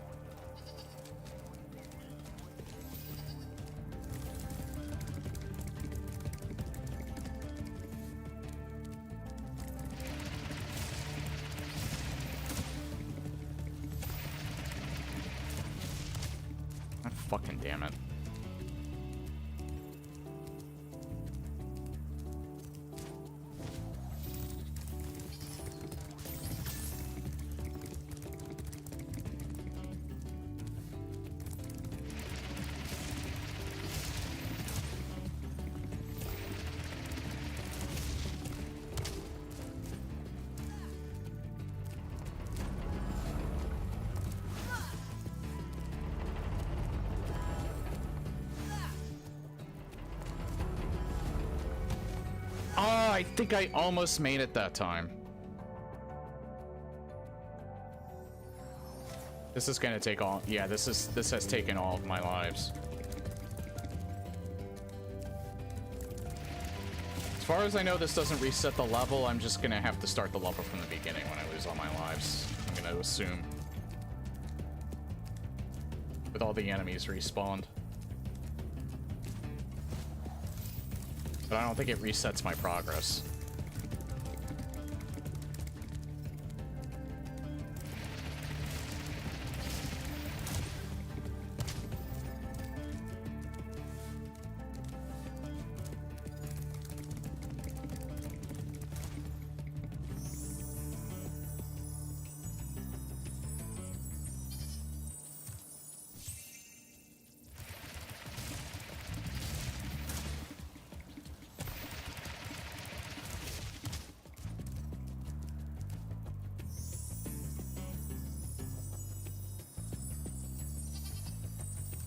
[SPEAKER 2] God fucking damn it. I think I almost made it that time. This is gonna take all... Yeah, this has taken all of my lives. As far as I know, this doesn't reset the level. I'm just gonna have to start the level from the beginning when I lose all my lives. I'm gonna assume. With all the enemies respawned. But I don't think it resets my progress.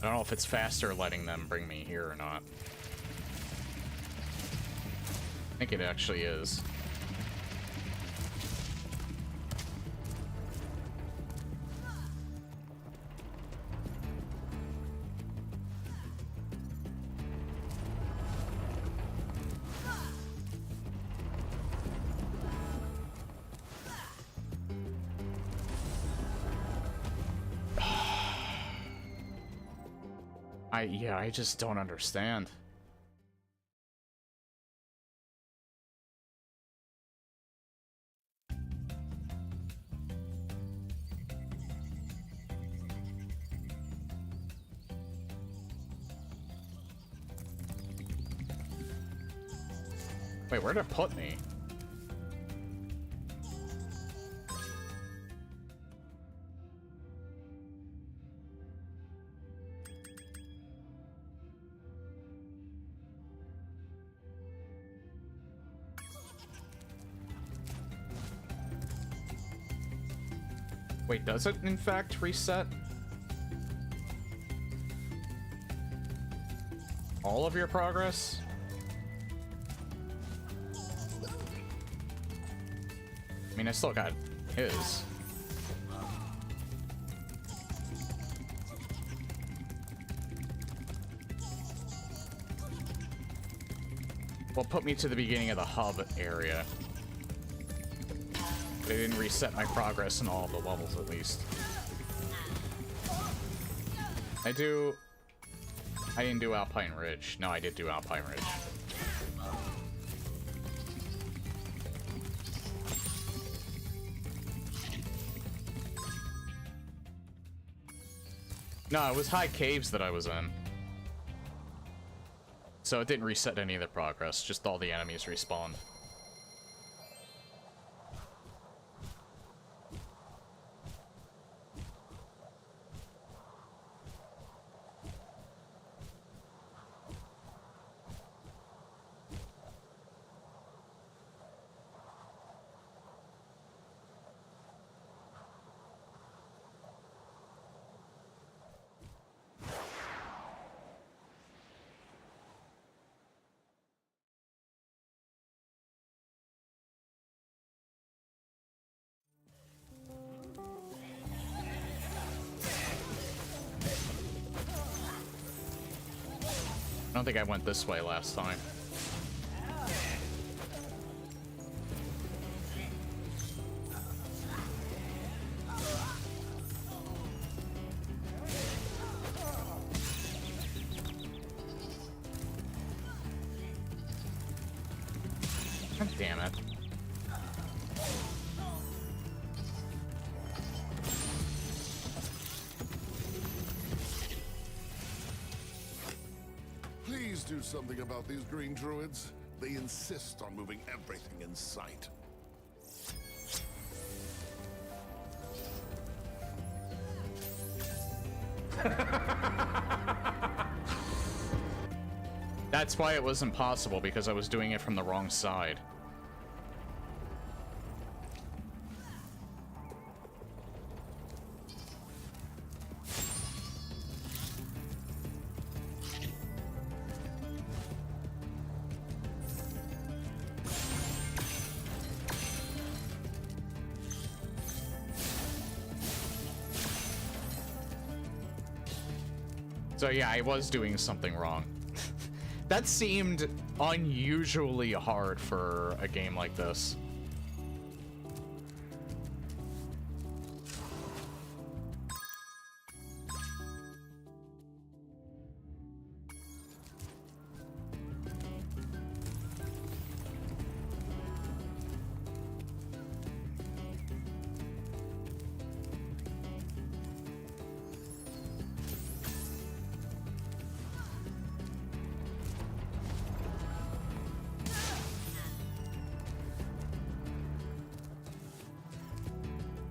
[SPEAKER 2] I don't know if it's faster letting them bring me here or not. I think it actually is. Yeah, I just don't understand. Wait, where'd it put me? Wait, does it in fact reset all of your progress? I mean, I still got his. Well, put me to the beginning of the hub area. They didn't reset my progress in all of the levels, at least. I didn't do Alpine Ridge. No, I did do Alpine Ridge. No, it was High Caves that I was in. So it didn't reset any of the progress, just all the enemies respawned. I don't think I went this way last time. God damn it.
[SPEAKER 7] Please do something about these green druids. They insist on moving everything in sight.
[SPEAKER 2] That's why it was impossible, because I was doing it from the wrong side. So yeah, I was doing something wrong. That seemed unusually hard for a game like this.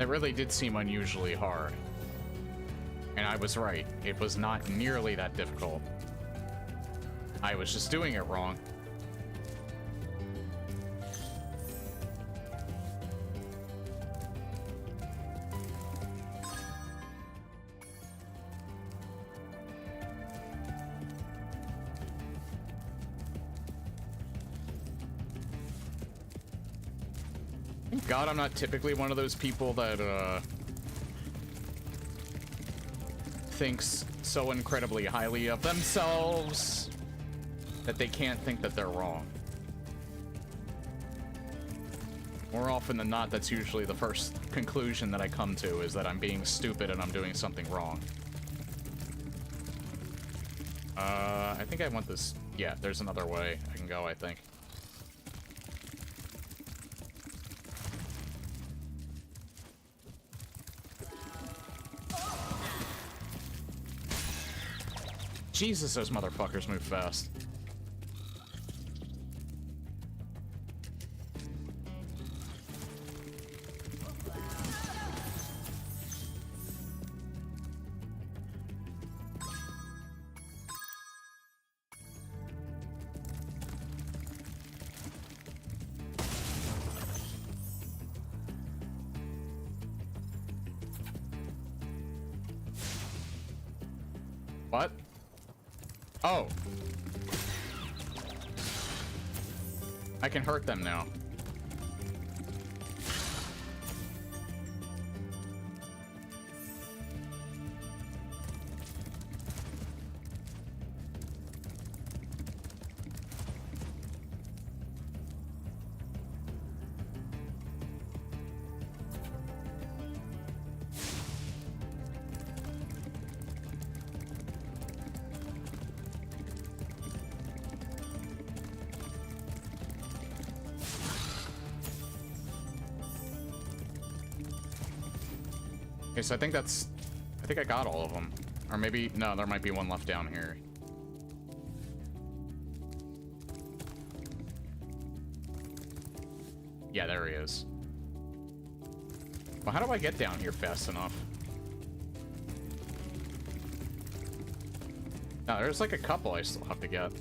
[SPEAKER 2] It really did seem unusually hard. And I was right. It was not nearly that difficult. I was just doing it wrong. Thank God I'm not typically one of those people that, thinks so incredibly highly of themselves that they can't think that they're wrong. More often than not, that's usually the first conclusion that I come to, is that I'm being stupid and I'm doing something wrong. I think I want this... Yeah, there's another way I can go, I think. Jesus, those motherfuckers move fast. What? Oh. I can hurt them now. Okay, so I think I got all of them. Or maybe, no, there might be one left down here. Yeah, there he is. Well, how do I get down here fast enough? No, there's like a couple I still have to get.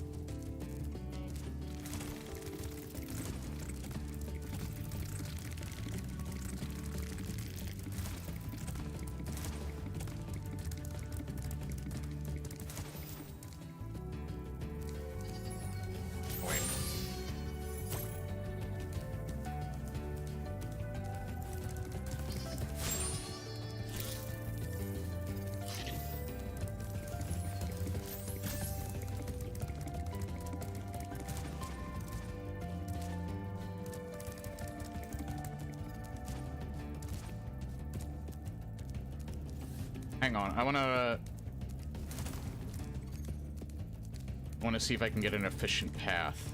[SPEAKER 2] Hang on, I wanna see if I can get an efficient path.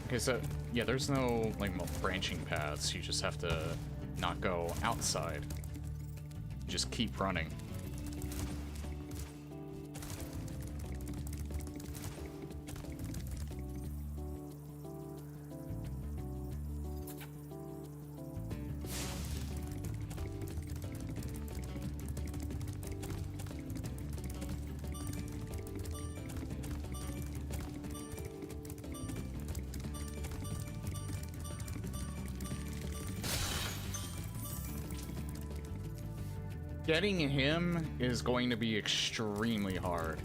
[SPEAKER 2] Okay, so yeah, there's no like branching paths. You just have to not go outside. Just keep running. Getting him is going to be extremely hard.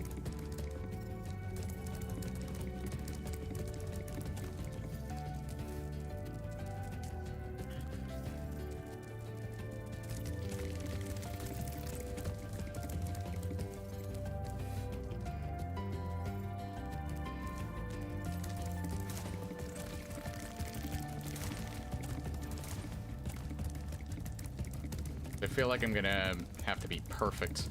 [SPEAKER 2] I feel like I'm gonna have to be perfect.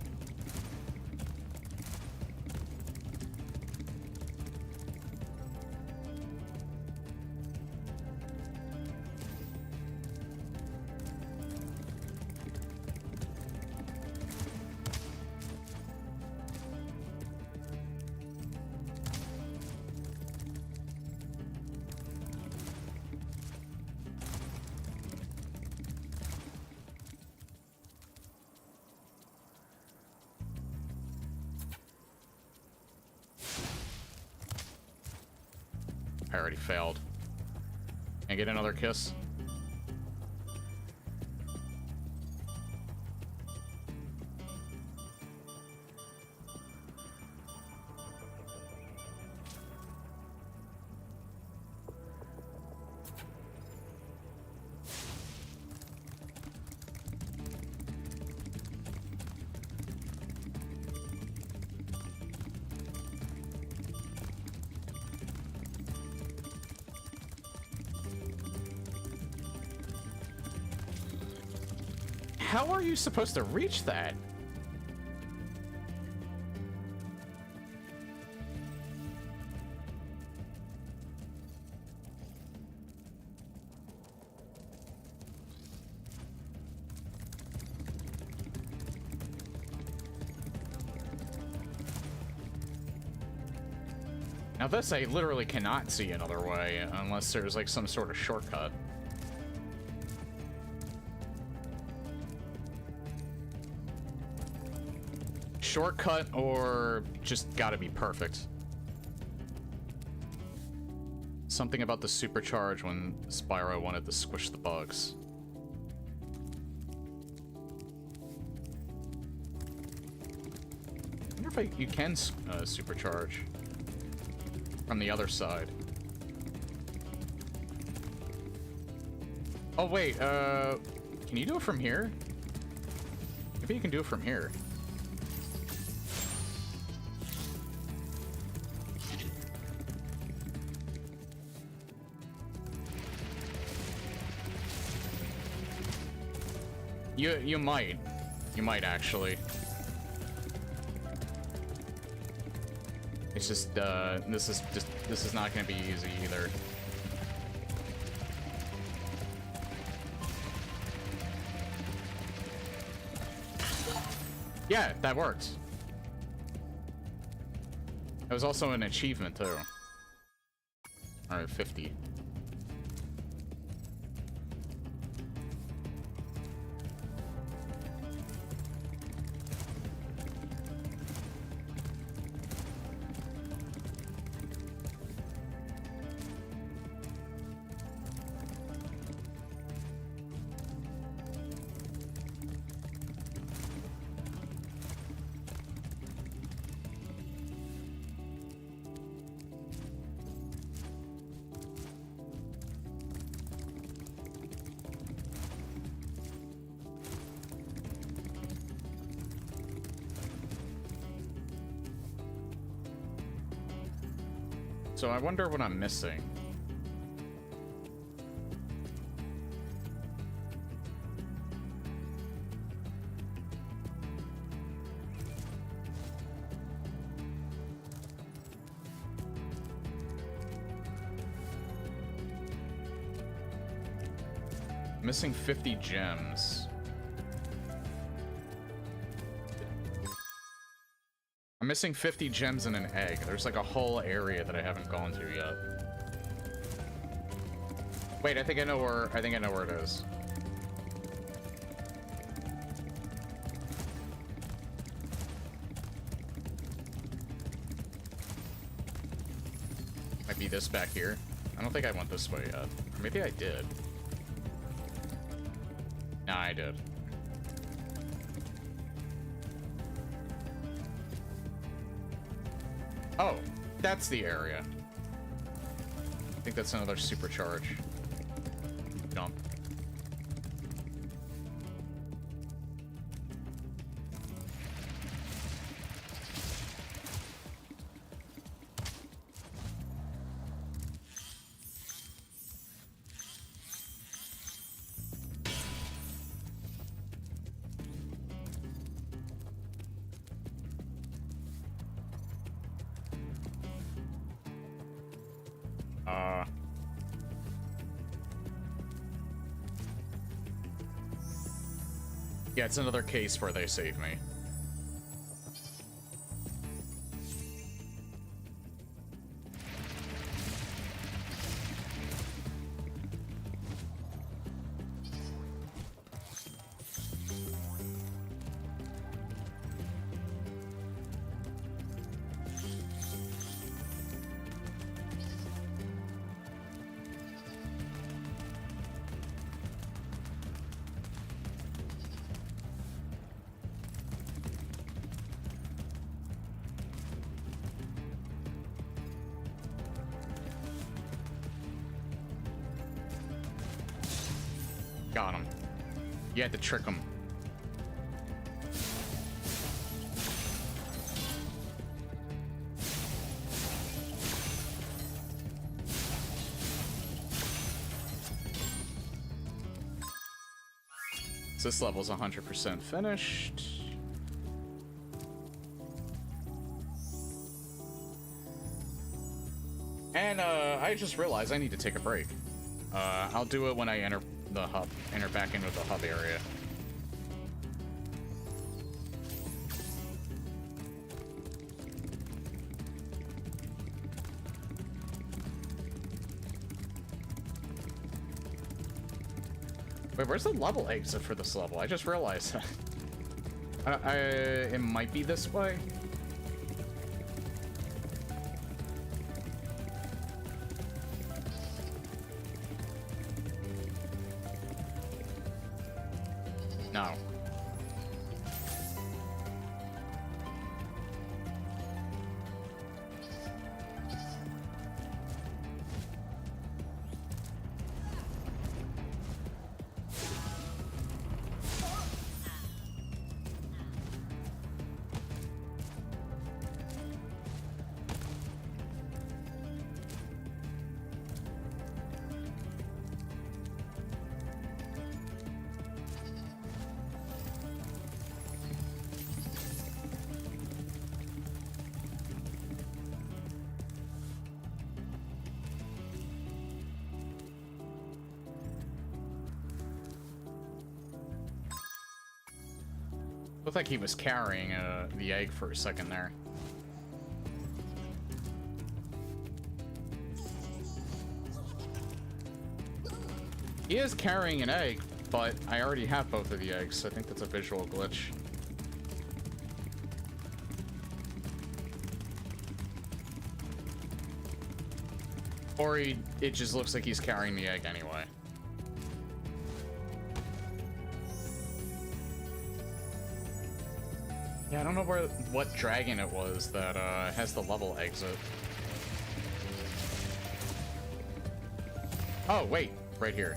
[SPEAKER 2] already failed. Can I get another kiss? How are you supposed to reach that? Now this I literally cannot see another way unless there's like some sort of shortcut. Shortcut or just gotta be perfect. Something about the supercharge when Spyro wanted to squish the bugs. I wonder if you can supercharge from the other side. Oh wait, can you do it from here? Maybe you can do it from here. You might. You might actually. It's just this is not gonna be easy either. Yeah, that worked. It was also an achievement too. Alright, 50. So I wonder what I'm missing. Missing 50 gems. I'm missing 50 gems and an egg. There's like a whole area that I haven't gone to yet. Wait, I think I know where it is. Might be this back here. I don't think I went this way yet. Or maybe I did. Nah, I did. Oh, that's the area. I think that's another supercharge. Jump. Yeah, it's another case where they save me. Got him. You had to trick him. So this level's 100% finished. And I just realized I need to take a break. I'll do it when I enter the hub, enter back into the hub area. Wait, where's the level exit for this level? I just realized. It might be this way. No. Looked like he was carrying the egg for a second there. He is carrying an egg, but I already have both of the eggs, so I think that's a visual glitch. Or it just looks like he's carrying the egg anyway. Yeah, I don't know what dragon it was that has the level exit. Oh, wait, right here.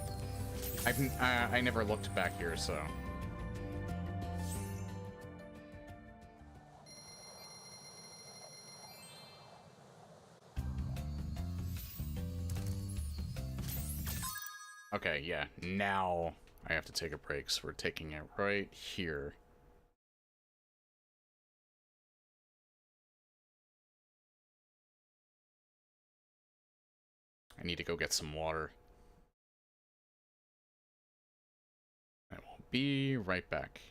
[SPEAKER 2] I never looked back here, so. Okay, yeah, now I have to take a break, so we're taking it right here. I need to go get some water. I will be right back.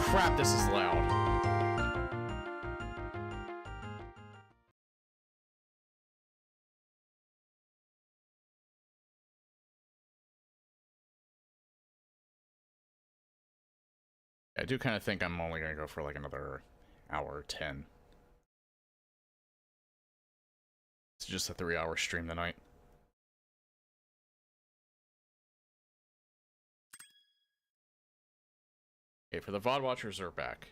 [SPEAKER 2] Crap, this is loud. I do kind of think I'm only going to go for like another hour or 10. It's just a 3-hour stream tonight. Okay, for the VOD watchers are back.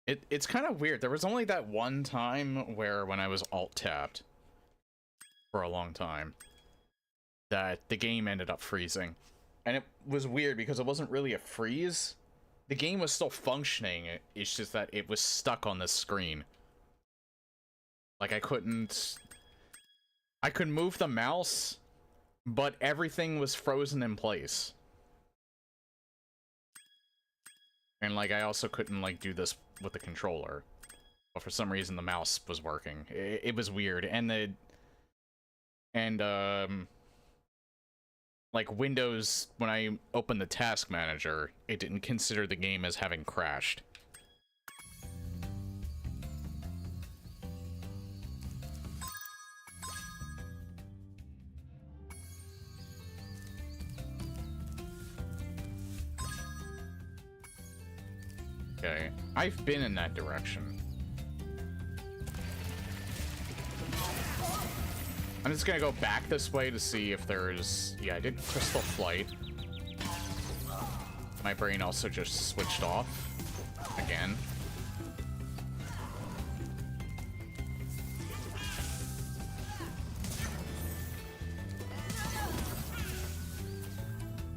[SPEAKER 2] It's kind of weird. There was only that one time where when I was alt-tabbed for a long time that the game ended up freezing. And it was weird because it wasn't really a freeze. The game was still functioning. It's just that it was stuck on the screen. Like I couldn't move the mouse, but everything was frozen in place. And like I also couldn't like do this with the controller. But for some reason the mouse was working. It was weird. And like Windows, when I opened the task manager, it didn't consider the game as having crashed. Okay, I've been in that direction. I'm just gonna go back this way to see if there's... Yeah, I did Crystal Flight. My brain also just switched off. Again.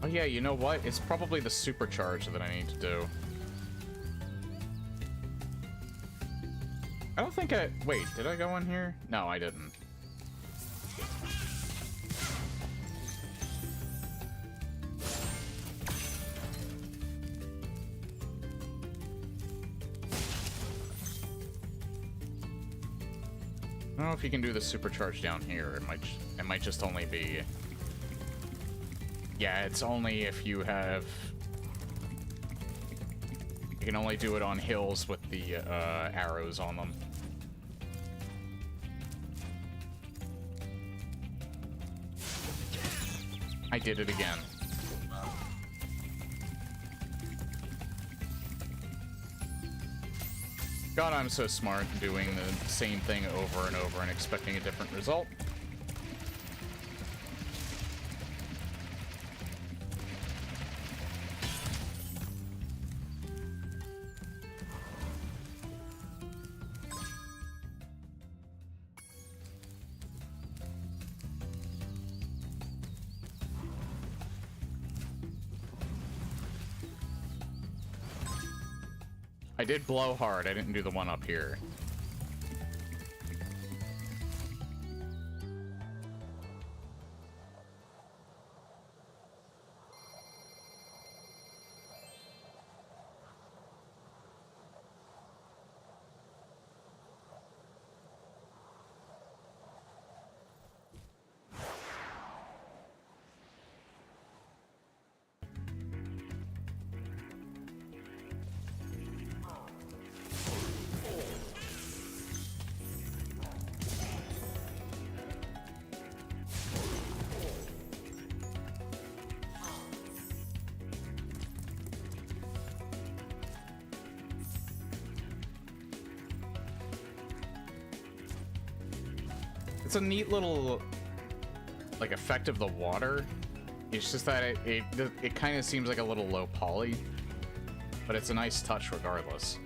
[SPEAKER 2] Oh yeah, you know what? It's probably the supercharge that I need to do. I don't think I... Wait, did I go in here? No, I didn't. I don't know if you can do the supercharge down here. It might just only be... Yeah, it's only if you have... You can only do it on hills with the arrows on them. I did it again. God, I'm so smart doing the same thing over and over and expecting a different result. I did blow hard. I didn't do the one up here. It's a neat little, like, effect of the water. It's just that it kind of seems like a little low poly, but it's a nice touch regardless.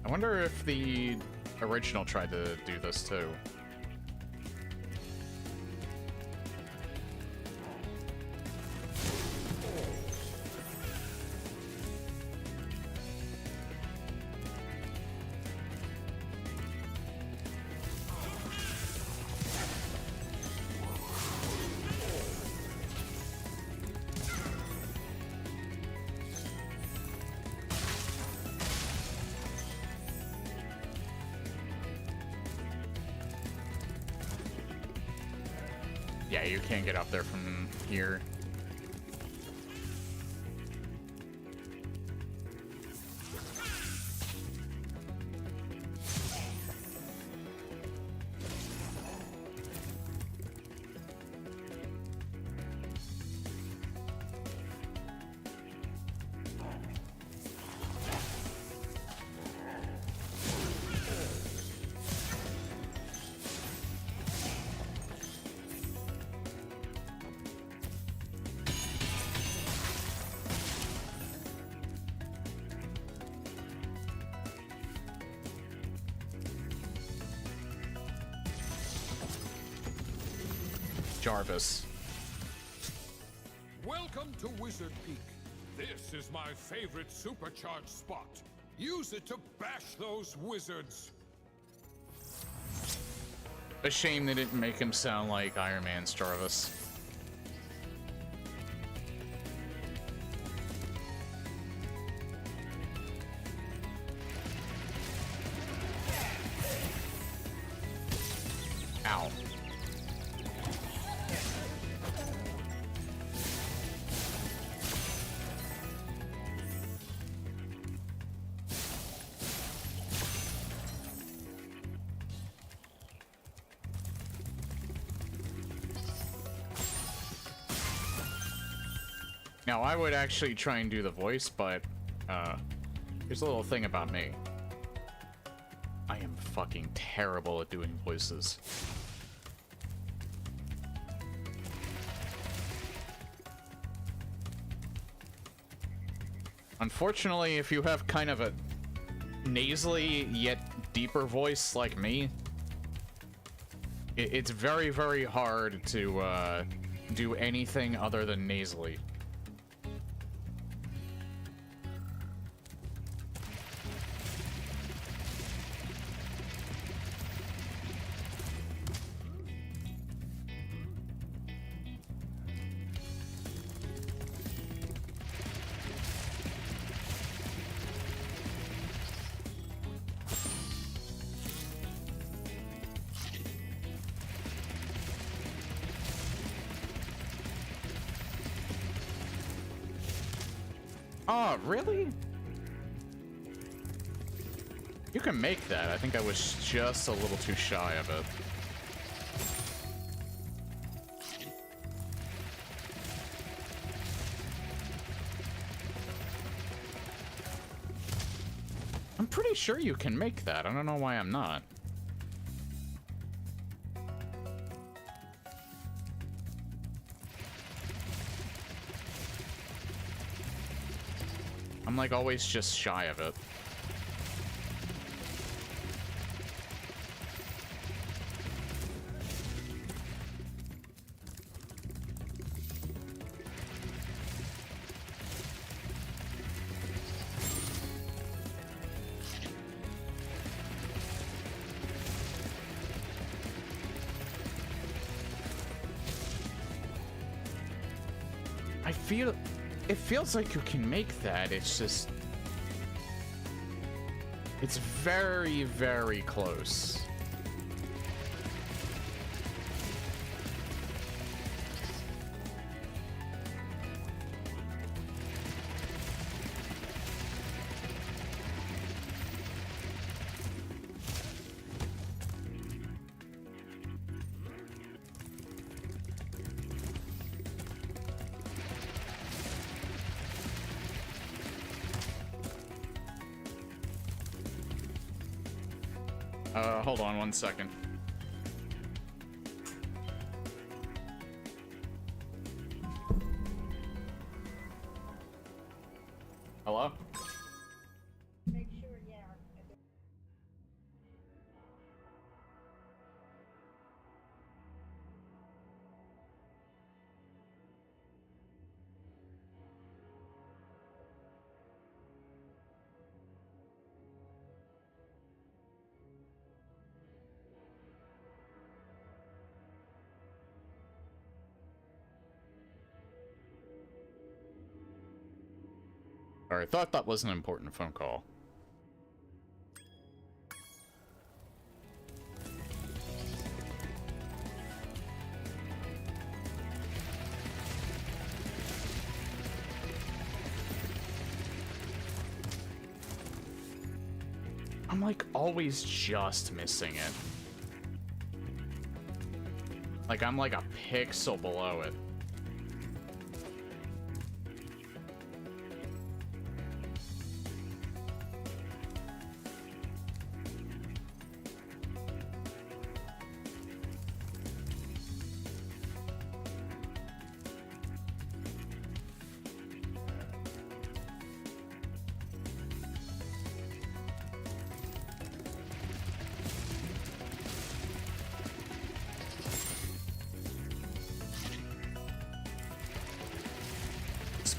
[SPEAKER 2] I wonder if the original tried to do this too. Yeah, you can't get up there from here. Jarvis.
[SPEAKER 3] Welcome to Wizard Peak. This is my favorite supercharged spot. Use it to bash those wizards.
[SPEAKER 2] A shame they didn't make him sound like Iron Man's Jarvis. Ow. Now, I would actually try and do the voice, but, here's a little thing about me. I am fucking terrible at doing voices. Unfortunately, if you have kind of a nasally yet deeper voice like me, it's very, very hard to, do anything other than nasally. Oh, really? You can make that. I think I was just a little too shy of it. I'm pretty sure you can make that. I don't know why I'm not. I'm like always just shy of it. It feels like you can make that, it's just... It's very, very close. Hold on 1 second. Hello?
[SPEAKER 8] Make sure, yeah.
[SPEAKER 2] Alright, thought that was an important phone call. I'm like always just missing it. Like I'm like a pixel below it.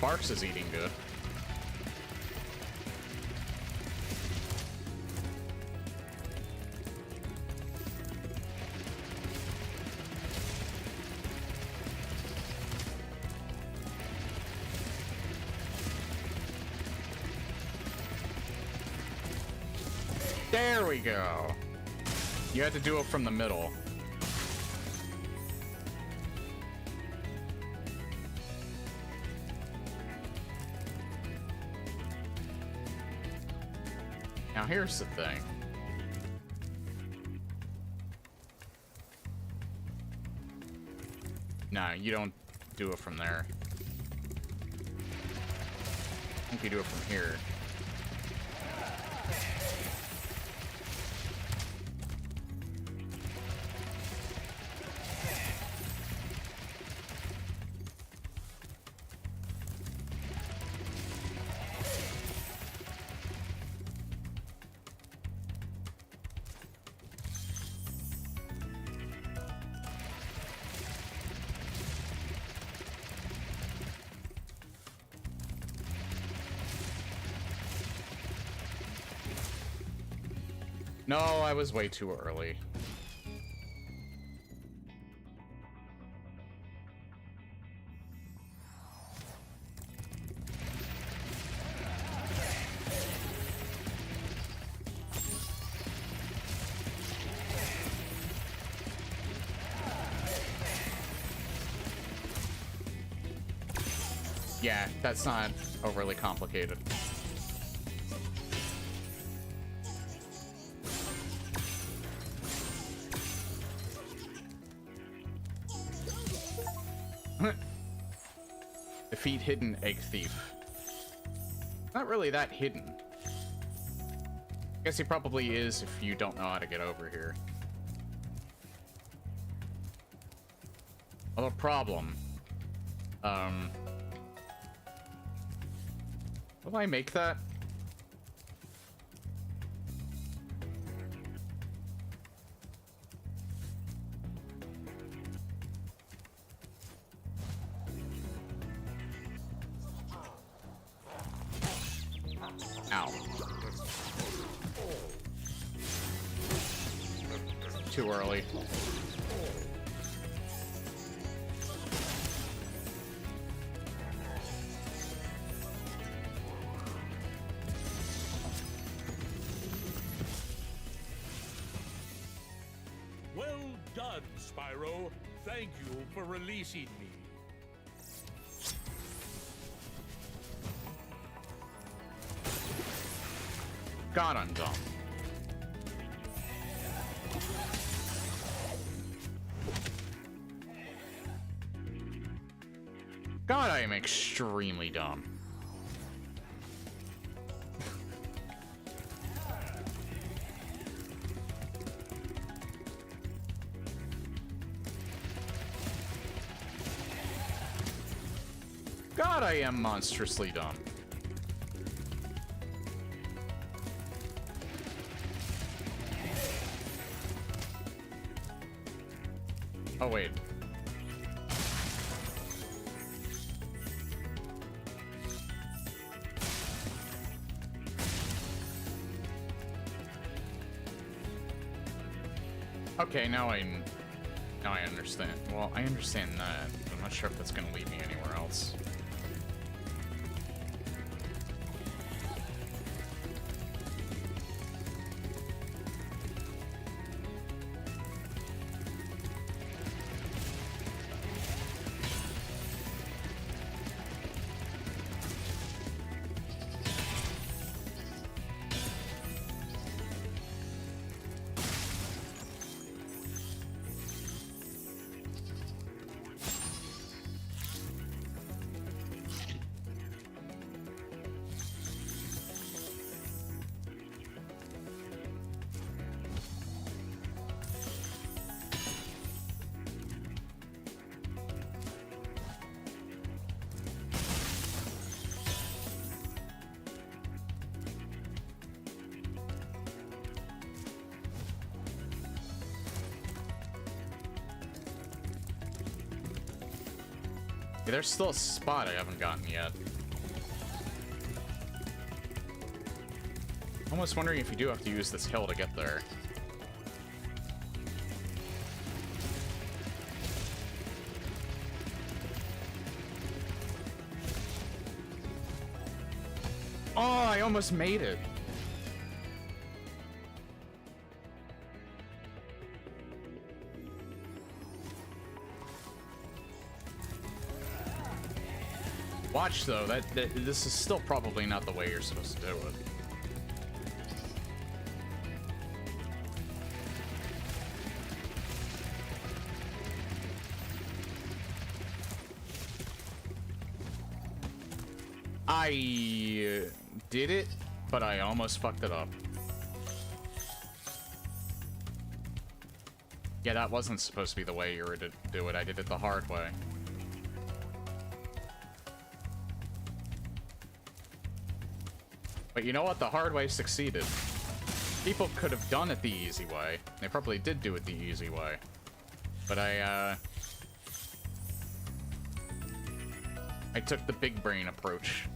[SPEAKER 2] Sparks is eating good. There we go. You had to do it from the middle. Now here's the thing. No, you don't do it from there. I think you do it from here. No, I was way too early. Yeah, that's not overly complicated. Defeat hidden egg thief. Not really that hidden. Guess he probably is if you don't know how to get over here. Well, the problem. Will I make that? Ow. Too early.
[SPEAKER 5] Well done, Spyro. Thank you for releasing me.
[SPEAKER 2] God, I'm dumb. God, I am extremely dumb. God, I am monstrously dumb. Oh, wait. Okay, now I understand. Well, I understand that, but I'm not sure if that's gonna lead me anywhere else. Yeah, there's still a spot I haven't gotten yet. I'm almost wondering if you do have to use this hill to get there. Oh, I almost made it. Watch though, this is still probably not the way you're supposed to do it. I did it, but I almost fucked it up. Yeah, that wasn't supposed to be the way you were to do it. I did it the hard way. But you know what? The hard way succeeded. People could have done it the easy way. They probably did do it the easy way. But I took the big brain approach.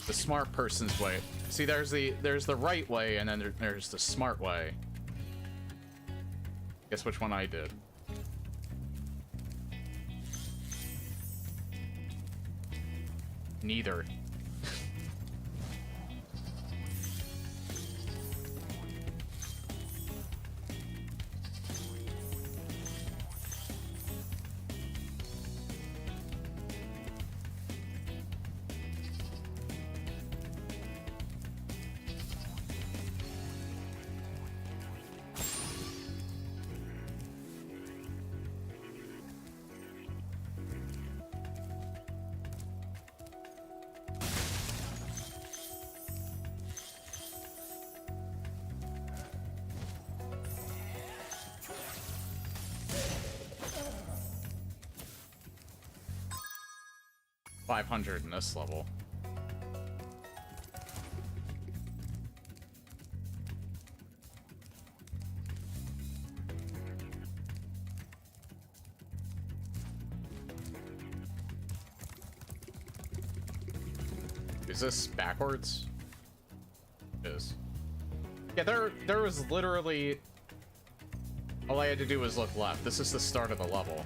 [SPEAKER 2] The smart person's way. See, there's the right way, and then there's the smart way. Guess which one I did. Neither. $500 in this level. Is this backwards? It is. Yeah, there was literally... all I had to do was look left. This is the start of the level.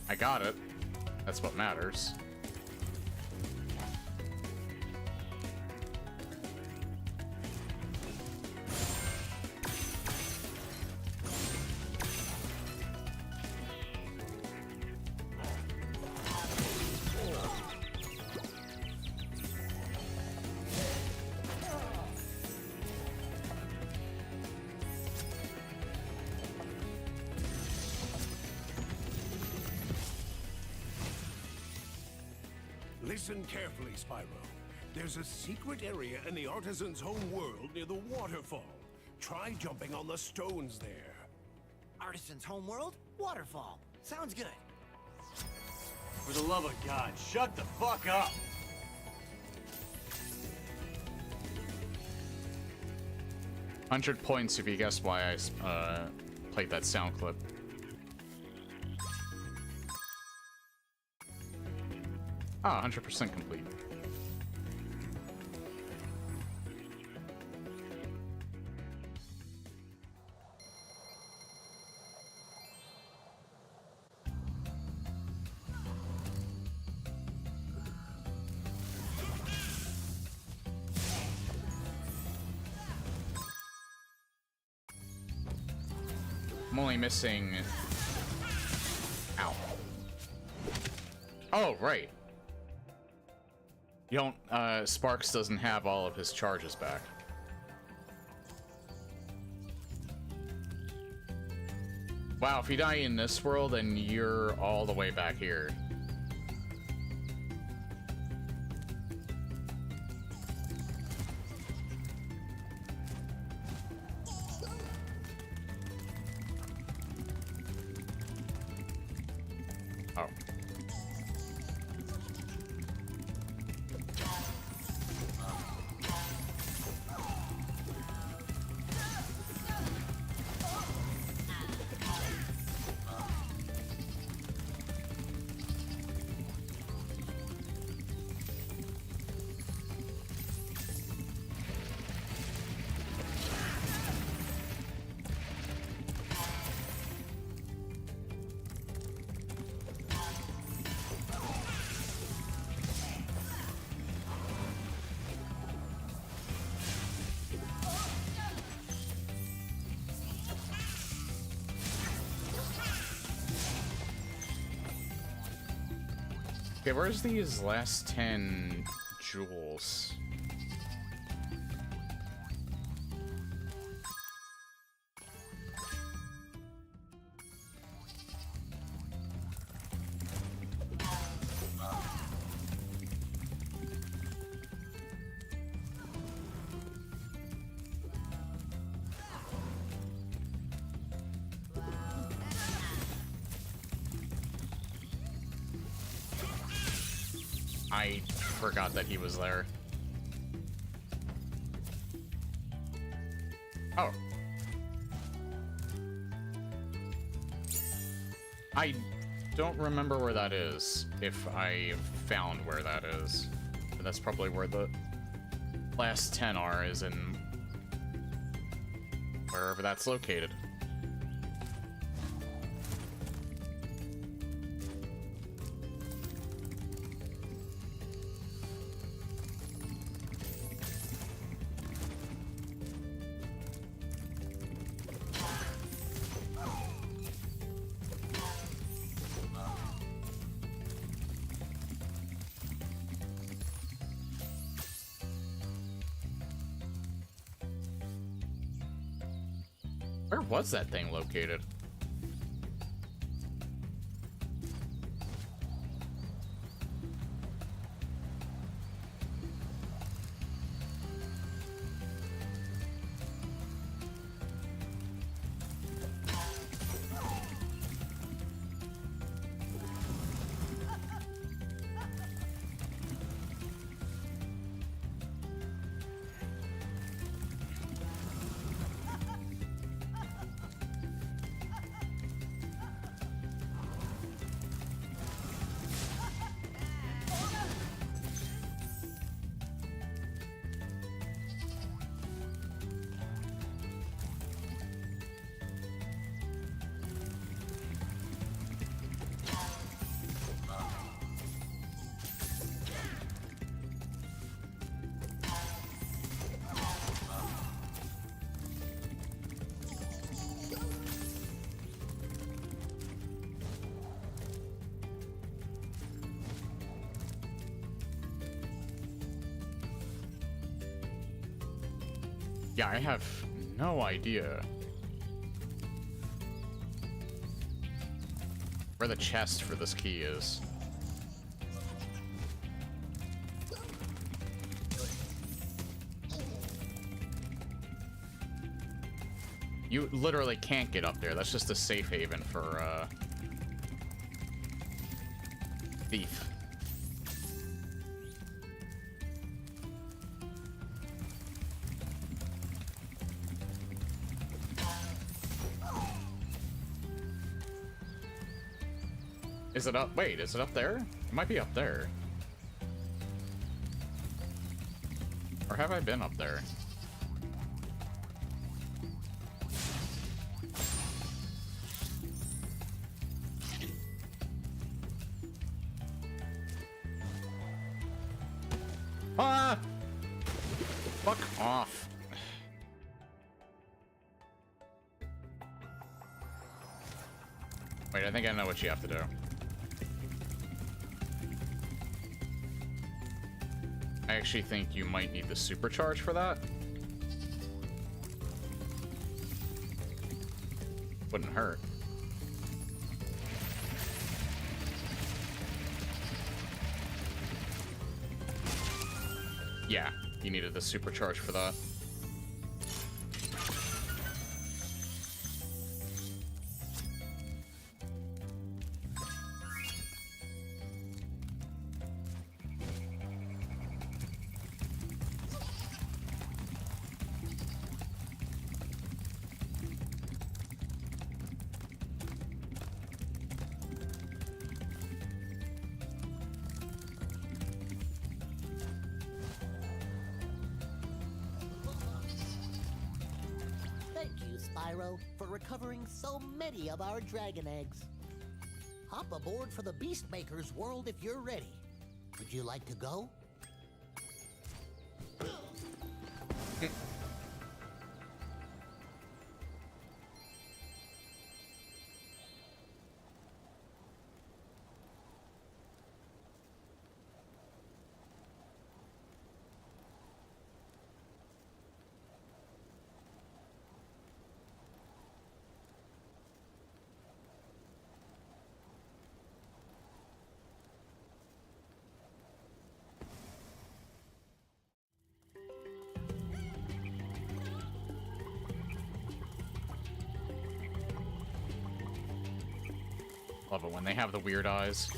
[SPEAKER 2] I got it. That's what matters.
[SPEAKER 5] Listen carefully, Spyro. There's a secret area in the artisan's home world near the waterfall. Try jumping on the stones there.
[SPEAKER 4] Artisan's homeworld? Waterfall. Sounds good.
[SPEAKER 9] For the love of God, shut the fuck up!
[SPEAKER 2] £100 if you guess why I played that sound clip. Ah, 100% complete. I'm only missing... Ow. Oh, right. You don't, Sparks doesn't have all of his charges back. Wow, if you die in this world, then you're all the way back here. Oh. Okay, where's these last 10 jewels? I forgot that he was there. Oh. I don't remember where that is, if I found where that is. But that's probably where the last 10 are, is in wherever that's located. Where was that thing located? Yeah, I have no idea where the chest for this key is. You literally can't get up there. That's just a safe haven for, thief. Is it up? Wait, is it up there? It might be up there. Or have I been up there? Ah! Fuck off. Wait, I think I know what you have to do. I actually think you might need the supercharge for that. Wouldn't hurt. Yeah, you needed the supercharge for that.
[SPEAKER 4] Thank you, Spyro, for recovering so many of our dragon eggs. Hop aboard for the Beastmaker's world if you're ready. Would you like to go?
[SPEAKER 2] Love it when they have the weird eyes.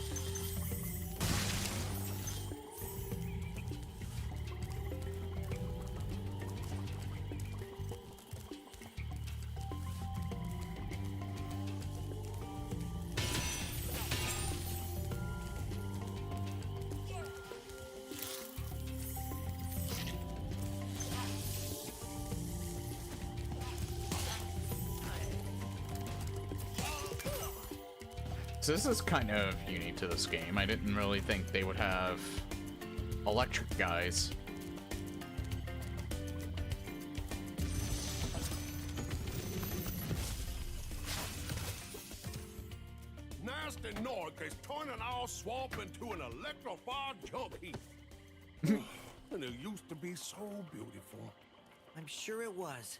[SPEAKER 2] So this is kind of unique to this game. I didn't really think they would have electric guys.
[SPEAKER 3] Nasty Nork is turning our swamp into an electrified junk heap. And it used to be so beautiful.
[SPEAKER 6] I'm sure it was.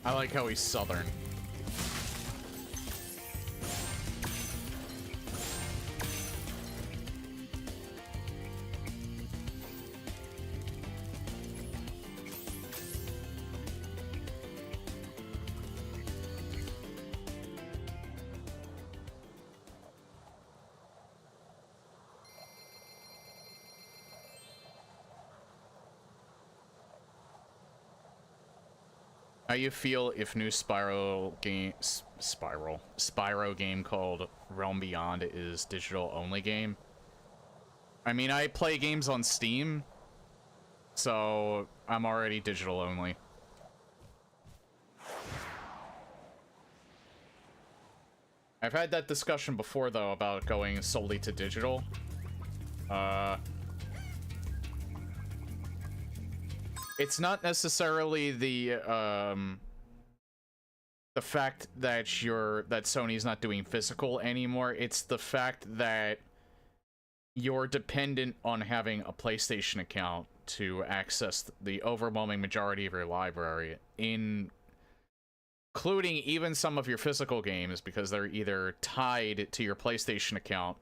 [SPEAKER 2] I like how he's southern. How you feel if new Spyro game called Realm Beyond is digital only game? I mean, I play games on Steam, so I'm already digital only. I've had that discussion before though about going solely to digital. It's not necessarily the fact that Sony's not doing physical anymore. It's the fact that you're dependent on having a PlayStation account to access the overwhelming majority of your library, including even some of your physical games, because they're either tied to your PlayStation account,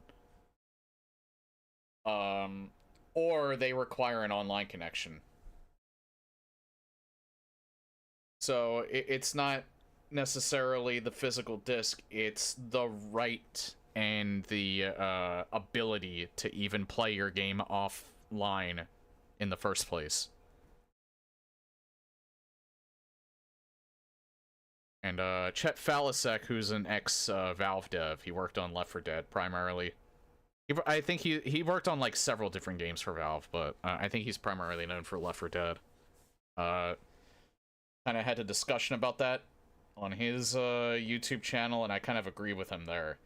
[SPEAKER 2] or they require an online connection. So it's not necessarily the physical disc, it's the right and the ability to even play your game offline in the first place. And Chet Falasek, who's an ex-Valve dev, he worked on Left 4 Dead primarily. I think he worked on like several different games for Valve, but I think he's primarily known for Left 4 Dead. Kind of had a discussion about that on his YouTube channel, and I kind of agree with him there.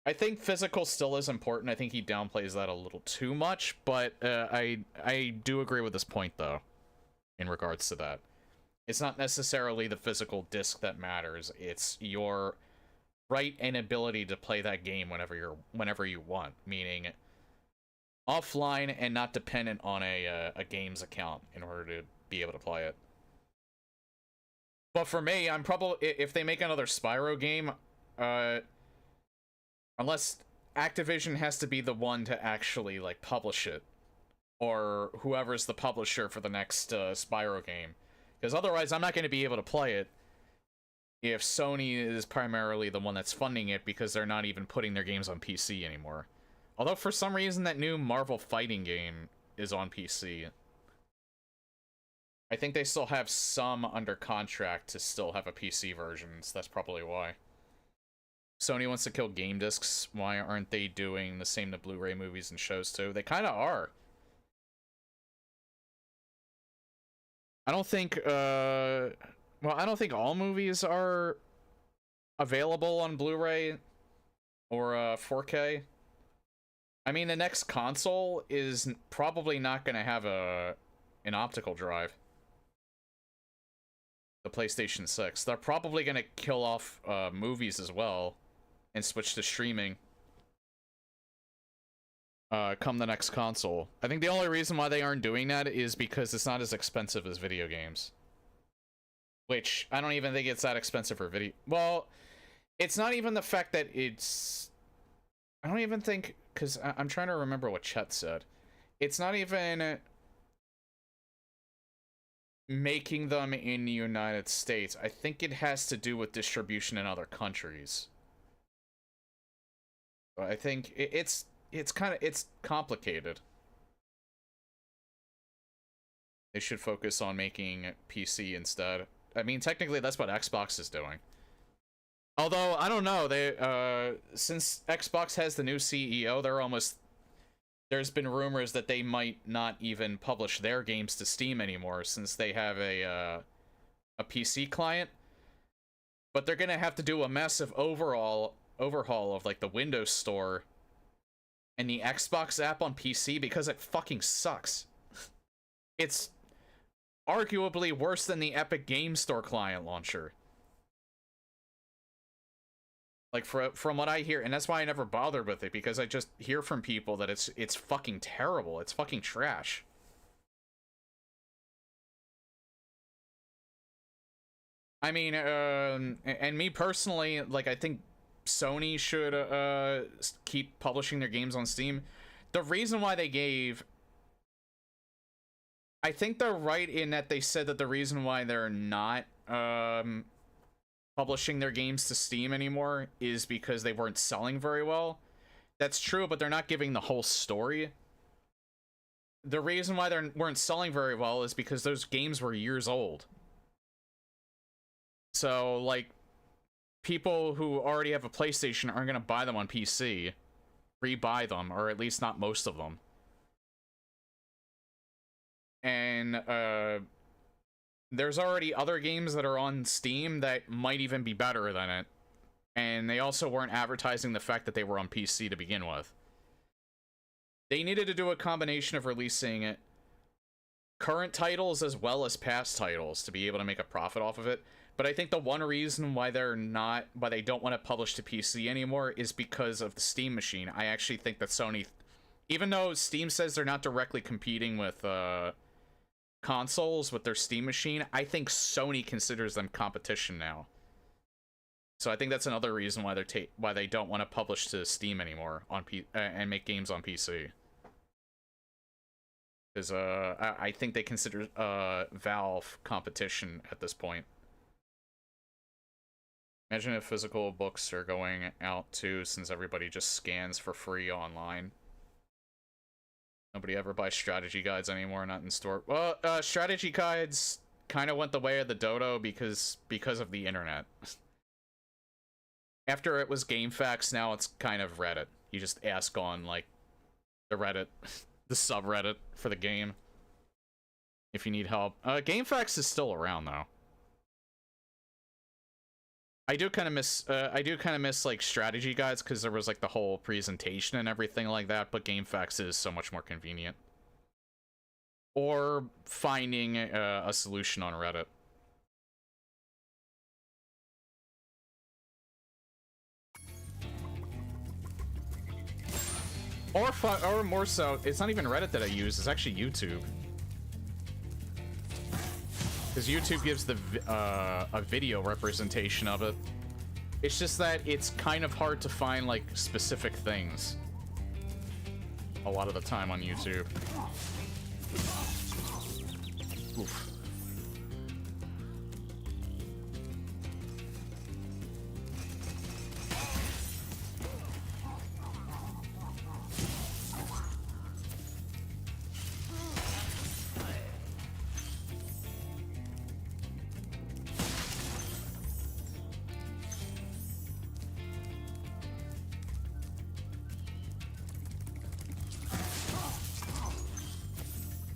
[SPEAKER 2] I think physical still is important. I think he downplays that a little too much, but I do agree with this point, though, in regards to that. It's not necessarily the physical disc that matters. It's your right and ability to play that game whenever you want, meaning offline and not dependent on a games account in order to be able to play it. But for me, I'm probably, if they make another Spyro game, unless Activision has to be the one to actually like publish it, or whoever's the publisher for the next Spyro game, because otherwise I'm not going to be able to play it if Sony is primarily the one that's funding it, because they're not even putting their games on PC anymore. Although for some reason that new Marvel fighting game is on PC. I think they still have some under contract to still have a PC version, so that's probably why. Sony wants to kill game discs. Why aren't they doing the same to Blu-ray movies and shows too? They kind of are. I don't think, well, I don't think all movies are available on Blu-ray or 4K. I mean, the next console is probably not going to have an optical drive. The PlayStation 6. They're probably going to kill off movies as well and switch to streaming come the next console. I think the only reason why they aren't doing that is because it's not as expensive as video games. Which, I don't even think it's that expensive for video... Well, it's not even the fact that it's... I don't even think... Because I'm trying to remember what Chet said. It's not even making them in the United States. I think it has to do with distribution in other countries. I think it's complicated. They should focus on making PC instead. I mean, technically that's what Xbox is doing. Although, I don't know, they, since Xbox has the new CEO, there's been rumors that they might not even publish their games to Steam anymore, since they have a PC client. But they're gonna have to do a massive overhaul of, like, the Windows Store and the Xbox app on PC, because it fucking sucks. It's arguably worse than the Epic Game Store client launcher. Like, from what I hear, and that's why I never bothered with it, because I just hear from people that it's fucking terrible. It's fucking trash. I mean, and me personally, like, I think Sony should keep publishing their games on Steam. The reason why they gave... I think they're right in that they said that the reason why they're not publishing their games to Steam anymore is because they weren't selling very well. That's true, but they're not giving the whole story. The reason why they weren't selling very well is because those games were years old. So, like, people who already have a PlayStation aren't going to buy them on PC. Rebuy them, or at least not most of them. And, there's already other games that are on Steam that might even be better than it. And they also weren't advertising the fact that they were on PC to begin with. They needed to do a combination of releasing current titles as well as past titles to be able to make a profit off of it. But I think the one reason why they don't want to publish to PC anymore is because of the Steam machine. I actually think that Sony, even though Steam says they're not directly competing with consoles with their Steam machine, I think Sony considers them competition now. So I think that's another reason why they don't want to publish to Steam anymore on and make games on PC. Because I think they consider Valve competition at this point. Imagine if physical books are going out too, since everybody just scans for free online. Nobody ever buys strategy guides anymore, not in store. Well, strategy guides kind of went the way of the dodo because of the internet. After it was GameFAQs, now it's kind of Reddit. You just ask on, like, the Reddit, the subreddit for the game, if you need help. GameFAQs is still around, though. I do kind of miss like strategy guides, because there was like the whole presentation and everything like that, but GameFAQs is so much more convenient. Or finding a solution on Reddit. Or more so, it's not even Reddit that I use, it's actually YouTube. Because YouTube gives the a video representation of it. It's just that it's kind of hard to find, like, specific things a lot of the time on YouTube. Oof.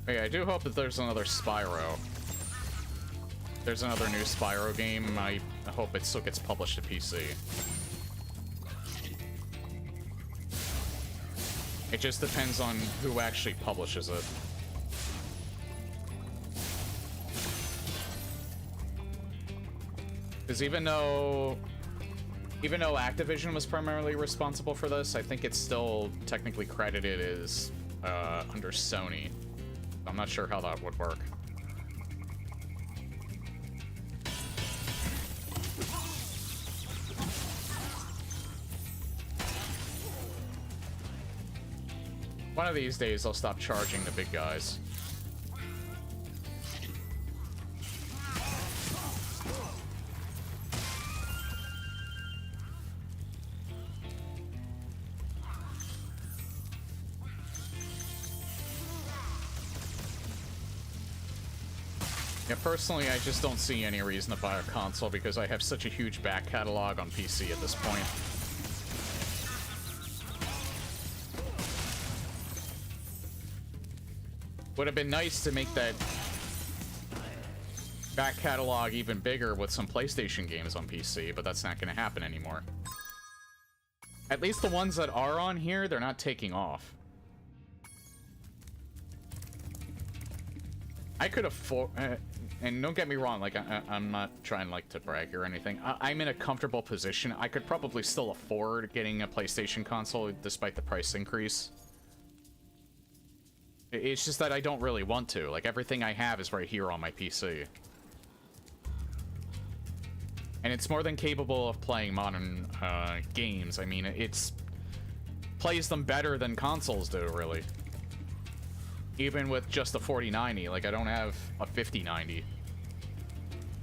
[SPEAKER 2] Okay, I do hope that there's another Spyro. There's another new Spyro game. I hope it still gets published to PC. It just depends on who actually publishes it. Because even though Activision was primarily responsible for this, I think it's still technically credited as under Sony. I'm not sure how that would work. One of these days, I'll stop charging the big guys. Yeah, personally, I just don't see any reason to buy a console because I have such a huge back catalog on PC at this point. Would have been nice to make that back catalog even bigger with some PlayStation games on PC, but that's not going to happen anymore. At least the ones that are on here, they're not taking off. I could afford, and don't get me wrong, like, I'm not trying, like, to brag or anything. I'm in a comfortable position. I could probably still afford getting a PlayStation console despite the price increase. It's just that I don't really want to. Like, everything I have is right here on my PC. And it's more than capable of playing modern games. I mean, it's plays them better than consoles do, really. Even with just a 4090, like, I don't have a 5090.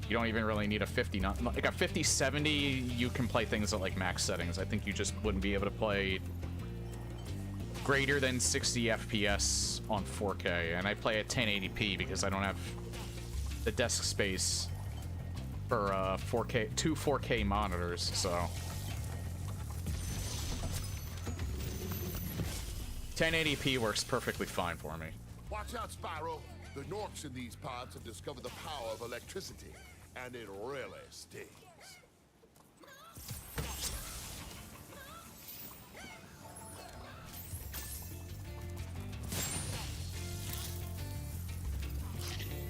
[SPEAKER 2] You don't even really need a 5090. Like, a 5070, you can play things at, like, max settings. I think you just wouldn't be able to play greater than 60 FPS on 4K. And I play at 1080p because I don't have the desk space for 4K, two 4K monitors, so 1080p works perfectly fine for me.
[SPEAKER 7] Watch out, Spyro. The Norks in these pods have discovered the power of electricity, and it really stings.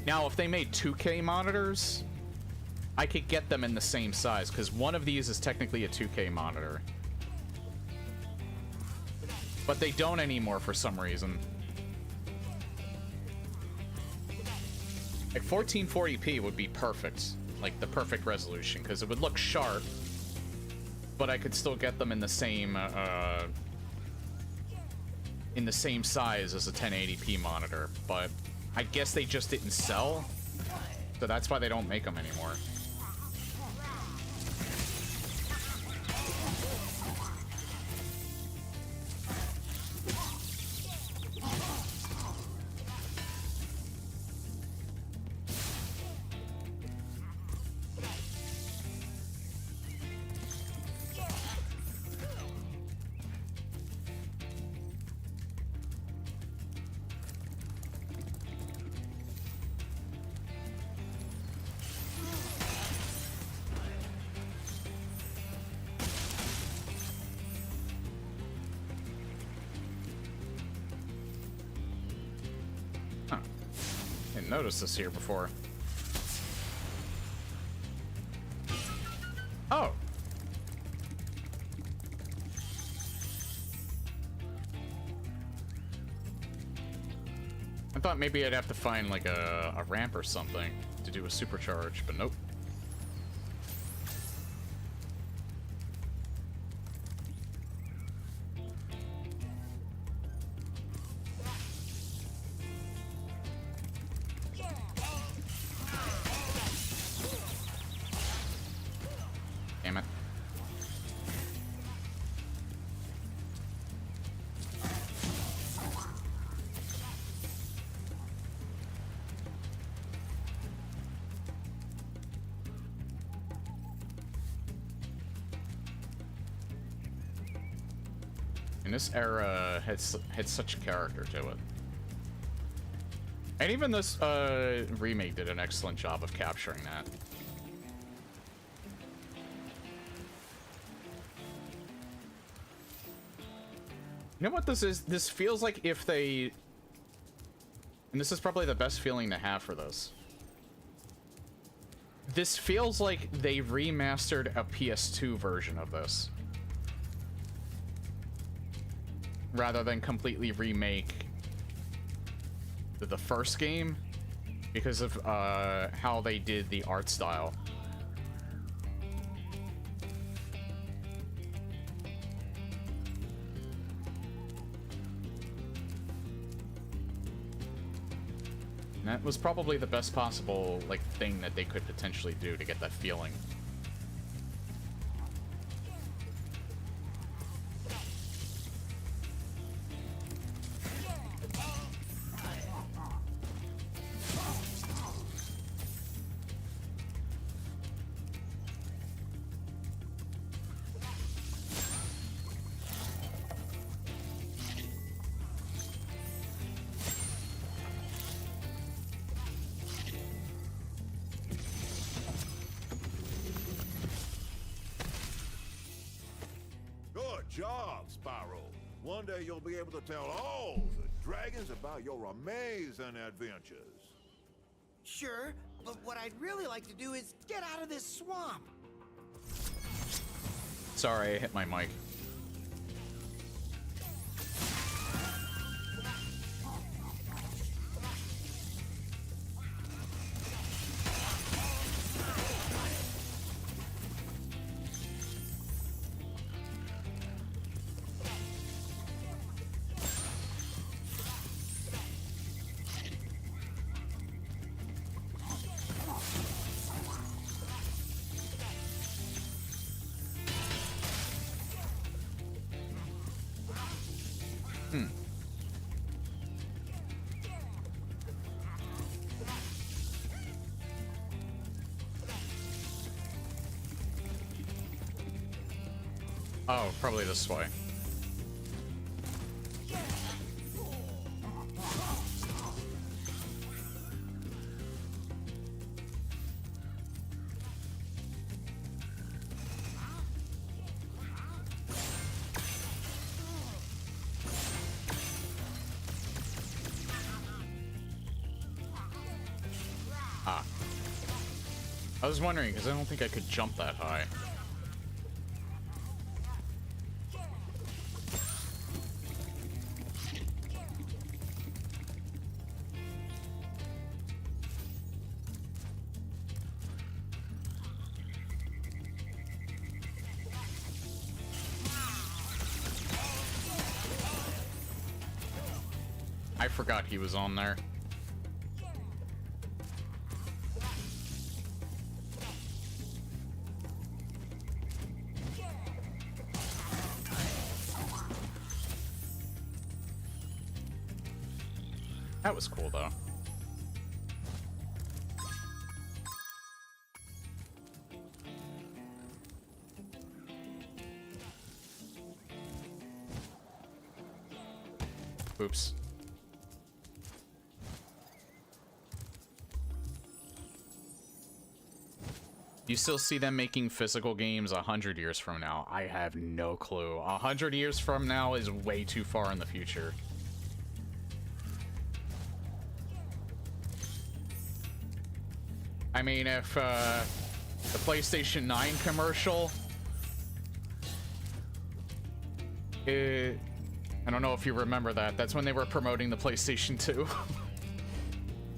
[SPEAKER 2] Now, if they made 2K monitors, I could get them in the same size, because one of these is technically a 2K monitor. But they don't anymore for some reason. Like, 1440p would be perfect. Like, the perfect resolution, because it would look sharp, but I could still get them in the same size as a 1080p monitor. But I guess they just didn't sell, so that's why they don't make them anymore. Noticed this here before. Oh. thought maybe I'd have to find like a ramp or something to do a supercharge, but nope. Damn it. And this era had such a character to it. And even this remake did an excellent job of capturing that. You know what this is? This feels like if they... And this is probably the best feeling to have for this. This feels like they remastered a PS2 version of this, rather than completely remake the first game, because of how they did the art style. And that was probably the best possible like thing that they could potentially do to get that feeling.
[SPEAKER 7] Good job, Spyro. One day you'll be able to tell all the dragons about your amazing adventures.
[SPEAKER 10] Sure, but what I'd really like to do is get out of this swamp.
[SPEAKER 2] Sorry, I hit my mic. Oh, probably this way. Ah. I was wondering, because I don't think I could jump that high. I forgot he was on there. That was cool, though. Oops. You still see them making physical games 100 years from now? I have no clue. 100 years from now is way too far in the future. I mean, if the PlayStation 9 commercial, I don't know if you remember that. That's when they were promoting the PlayStation 2.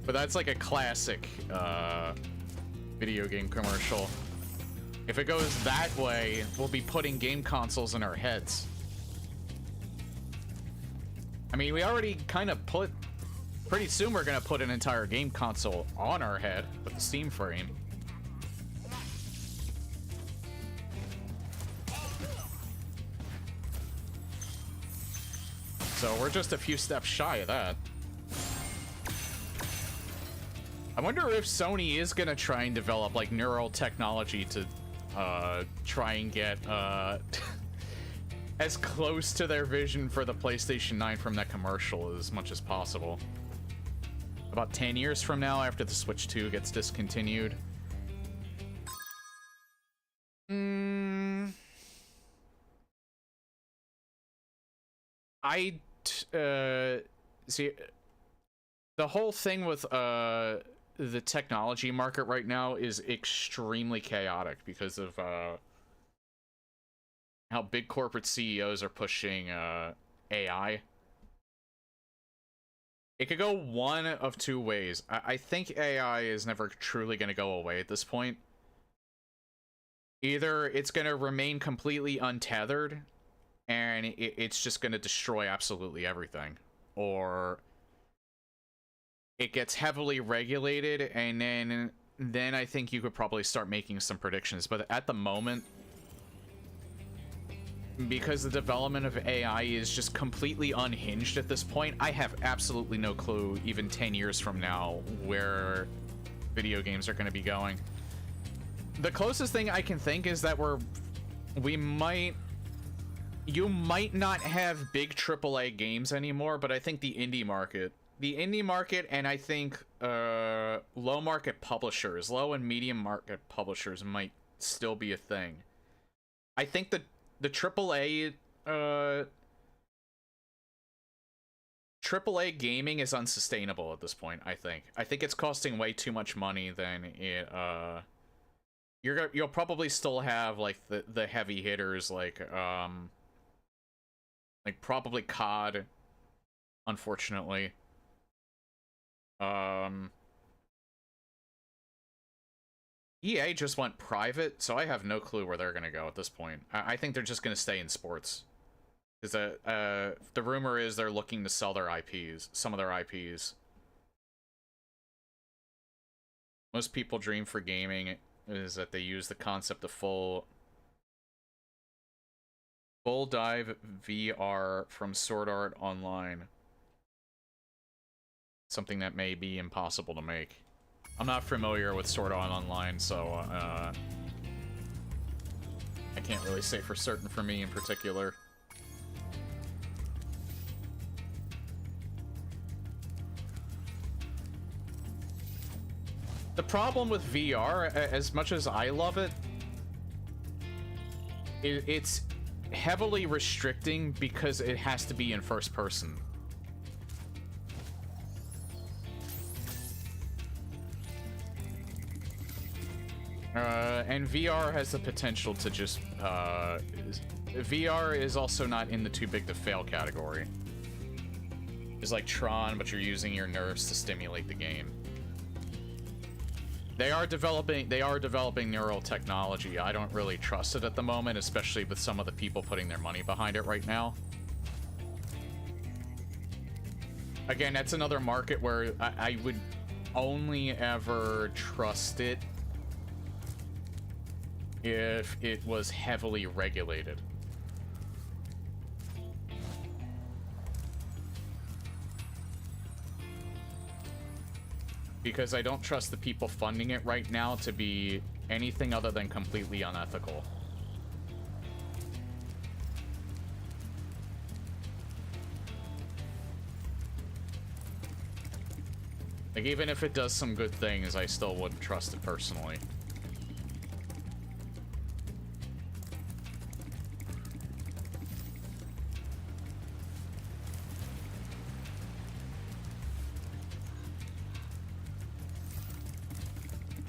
[SPEAKER 2] But that's like a classic video game commercial. If it goes that way, we'll be putting game consoles in our heads. I mean, we already kind of put... Pretty soon we're gonna put an entire game console on our head with the Steam frame. So we're just a few steps shy of that. I wonder if Sony is gonna try and develop like neural technology to try and get as close to their vision for the PlayStation 9 from that commercial as much as possible. About 10 years from now, after the Switch 2 gets discontinued. See, the whole thing with the technology market right now is extremely chaotic because of how big corporate CEOs are pushing AI. It could go one of two ways. I think AI is never truly going to go away at this point. Either it's going to remain completely untethered, and it's just going to destroy absolutely everything. Or it gets heavily regulated, and then I think you could probably start making some predictions. But at the moment, because the development of AI is just completely unhinged at this point, I have absolutely no clue, even 10 years from now, where video games are going to be going. The closest thing I can think is that you might not have big AAA games anymore, but I think the indie market, and I think low market publishers, low and medium market publishers might still be a thing. I think the AAA gaming is unsustainable at this point. I think it's costing way too much money than it. You'll probably still have like the heavy hitters like probably COD, unfortunately. EA just went private, so I have no clue where they're gonna go at this point. I think they're just gonna stay in sports. Because the rumor is they're looking to sell their IPs, some of their IPs. Most people dream for gaming is that they use the concept of full dive VR from Sword Art Online. Something that may be impossible to make. I'm not familiar with Sword Art Online, so I can't really say for certain for me in particular. The problem with VR, as much as I love it, it's heavily restricting because it has to be in first person. And VR has the potential to just, VR is also not in the too big to fail category. It's like Tron, but you're using your nerves to stimulate the game. They are developing neural technology. I don't really trust it at the moment, especially with some of the people putting their money behind it right now. Again, that's another market where I would only ever trust it if it was heavily regulated. Because I don't trust the people funding it right now to be anything other than completely unethical. Like, even if it does some good things, I still wouldn't trust it personally.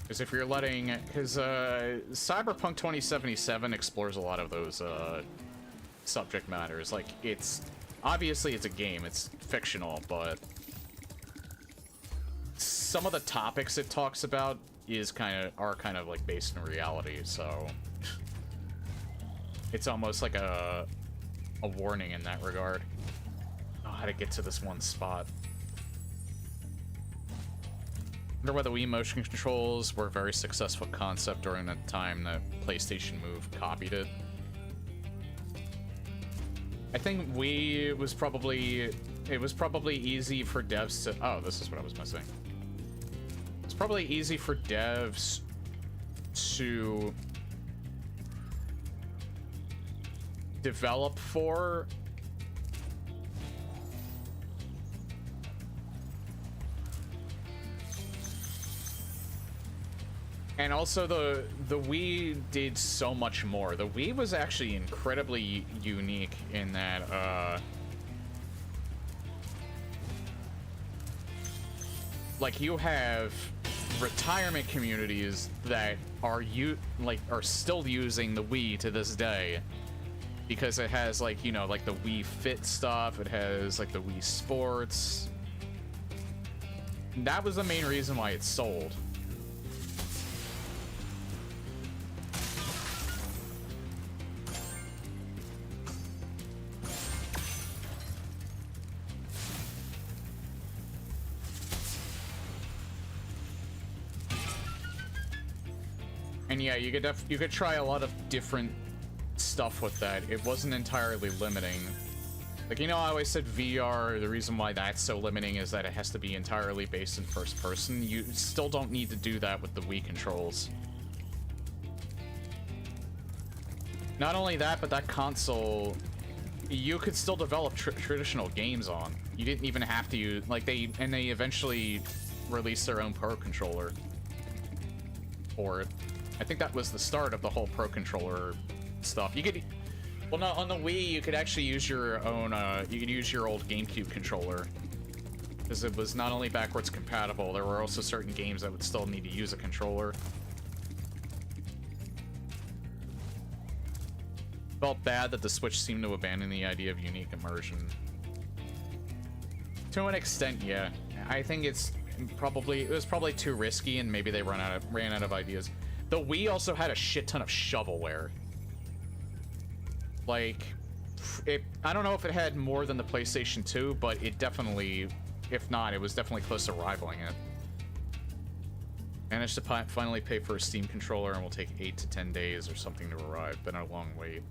[SPEAKER 2] Because if you're letting... Because Cyberpunk 2077 explores a lot of those subject matters. Like, it's... Obviously, it's a game. It's fictional, but... some of the topics it talks about are kind of like based in reality, so it's almost like a warning in that regard. Oh, how to get to this one spot. Wonder why the Wii motion controls were a very successful concept during the time that PlayStation Move copied it. I think Wii was probably... It was probably easy for devs to... Oh, this is what I was missing. It's probably easy for devs to develop for... And also, the Wii did so much more. The Wii was actually incredibly unique in that, like, you have retirement communities that are still using the Wii to this day. Because it has, like, you know, like the Wii Fit stuff, it has, like, the Wii Sports. That was the main reason why it sold. And yeah, you could try a lot of different stuff with that. It wasn't entirely limiting. Like, you know, I always said VR, the reason why that's so limiting is that it has to be entirely based in first person. You still don't need to do that with the Wii controls. Not only that, but that console, you could still develop traditional games on. You didn't even have to use, like, they eventually released their own Pro Controller for it. I think that was the start of the whole Pro Controller stuff. You could, well, no, on the Wii, you could actually use your own, you could use your old GameCube controller. Because it was not only backwards compatible, there were also certain games that would still need to use a controller. Felt bad that the Switch seemed to abandon the idea of unique immersion. To an extent, yeah. I think it was probably too risky, and maybe they ran out of ideas. The Wii also had a shit ton of shovelware. Like, I don't know if it had more than the PlayStation 2, but it definitely, if not, it was definitely close to rivaling it. Managed to finally pay for a Steam controller, and will take 8 to 10 days or something to arrive. Been a long wait.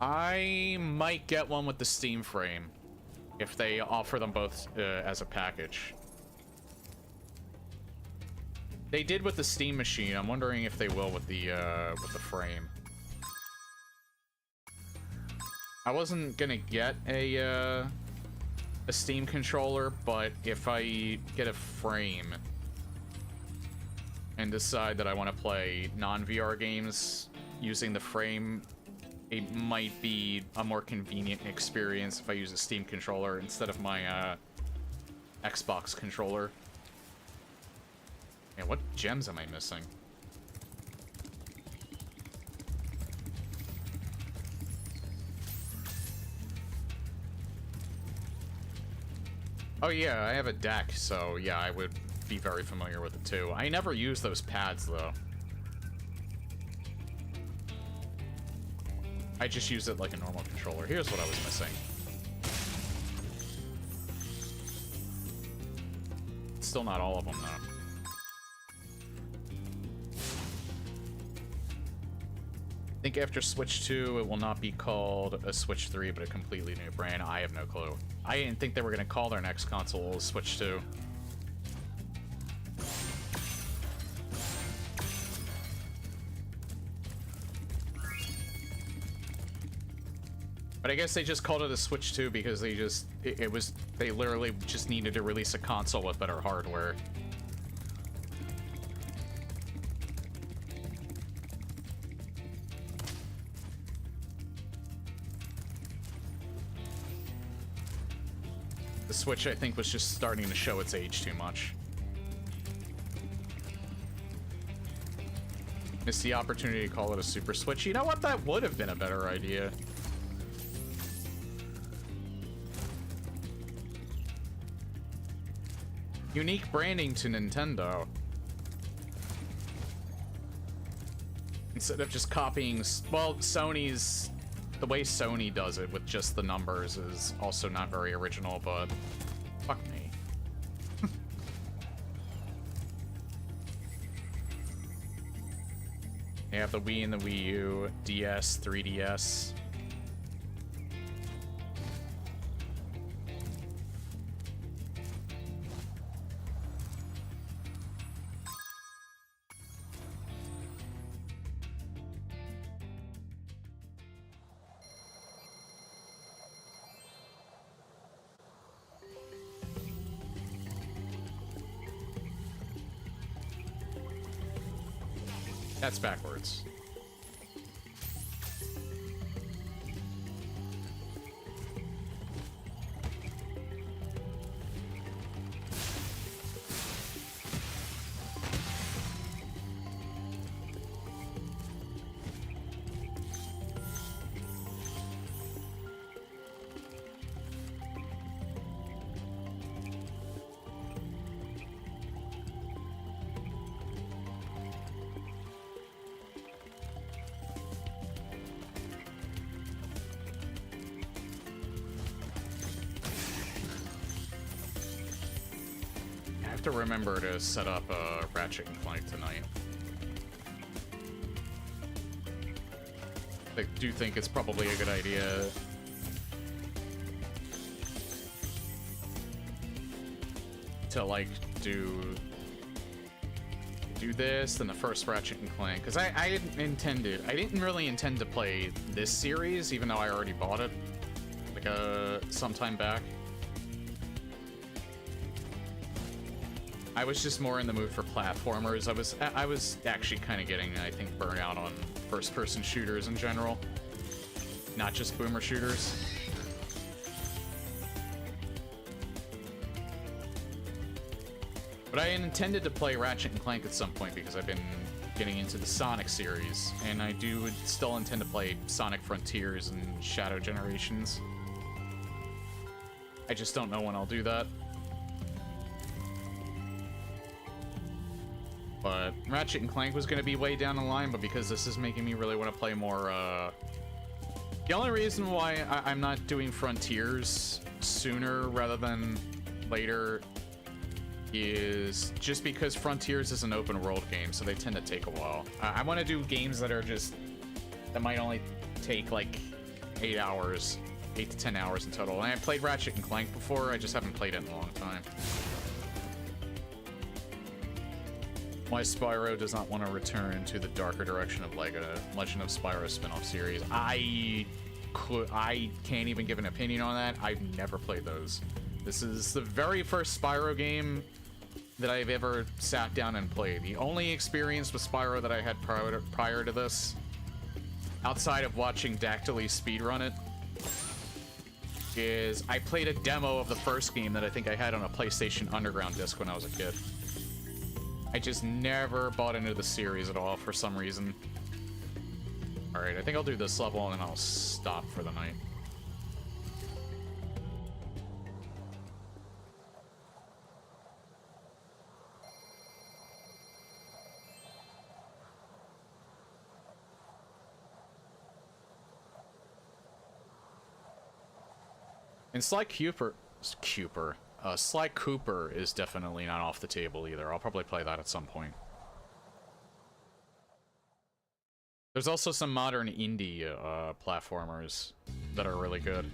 [SPEAKER 2] I might get one with the Steam frame if they offer them both as a package. They did with the Steam machine. I'm wondering if they will with the frame. I wasn't gonna get a Steam controller, but if I get a frame and decide that I want to play non-VR games using the frame, it might be a more convenient experience if I use a Steam controller instead of my Xbox controller. Man, what gems am I missing? Oh yeah, I have a deck, so yeah, I would be very familiar with it too. I never use those pads though. I just use it like a normal controller. Here's what I was missing. Still not all of them though. I think after Switch 2, it will not be called a Switch 3, but a completely new brand. I have no clue. I didn't think they were going to call their next console Switch 2. But I guess they just called it a Switch 2 because they just, they literally just needed to release a console with better hardware. The Switch, I think, was just starting to show its age too much. Missed the opportunity to call it a Super Switch. You know what? That would have been a better idea. Unique branding to Nintendo. Instead of just copying, well, Sony's, the way Sony does it with just the numbers is also not very original, but fuck me. They have the Wii and the Wii U, DS, 3DS. That's backwards. To remember to set up Ratchet and Clank tonight. I do think it's probably a good idea to like do this then the first Ratchet and Clank, because I didn't really intend to play this series, even though I already bought it like some time back. I was just more in the mood for platformers. I was actually kind of getting, I think, burnt out on first-person shooters in general, not just boomer shooters. But I intended to play Ratchet and Clank at some point because I've been getting into the Sonic series, and I do still intend to play Sonic Frontiers and Shadow Generations. I just don't know when I'll do that. But Ratchet and Clank was going to be way down the line, but because this is making me really want to play more, the only reason why I'm not doing Frontiers sooner rather than later is just because Frontiers is an open world game, so they tend to take a while. I want to do games that are that might only take like 8 hours, 8 to 10 hours in total. And I played Ratchet and Clank before, I just haven't played it in a long time. Why Spyro does not want to return to the darker direction of like a Legend of Spyro spin-off series. I can't even give an opinion on that. I've never played those. This is the very first Spyro game that I've ever sat down and played. The only experience with Spyro that I had prior to this, outside of watching Dactyly speedrun it, is I played a demo of the first game that I think I had on a PlayStation Underground disc when I was a kid. I just never bought into the series at all for some reason. Alright, I think I'll do this level and then I'll stop for the night. And Sly Cooper is definitely not off the table either. I'll probably play that at some point. There's also some modern indie platformers that are really good.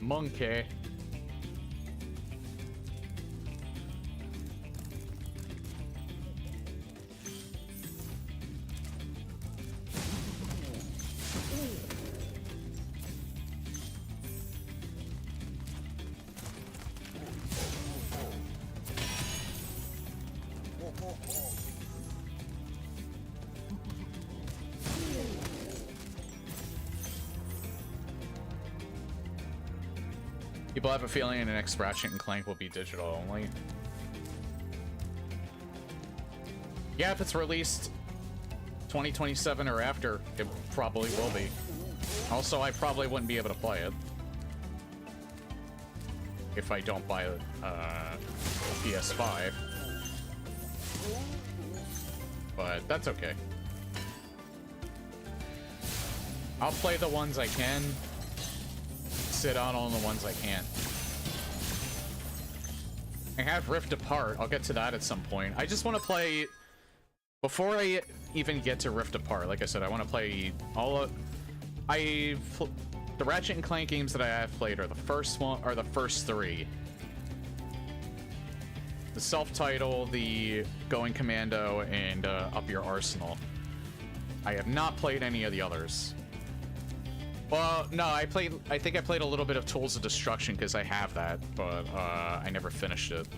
[SPEAKER 2] Monkey. People have a feeling the next Ratchet and Clank will be digital only. Yeah, if it's released 2027 or after, it probably will be. Also, I probably wouldn't be able to play it if I don't buy a PS5. But that's okay. I'll play the ones I can, sit on the ones I can't. I have Rift Apart. I'll get to that at some point. I just want to play... Before I even get to Rift Apart, like I said, I want to play all of... the Ratchet and Clank games that I have played are the first three. The self-title, the Going Commando, and Up Your Arsenal. I have not played any of the others. Well, no, I think I played a little bit of Tools of Destruction because I have that, but I never finished it.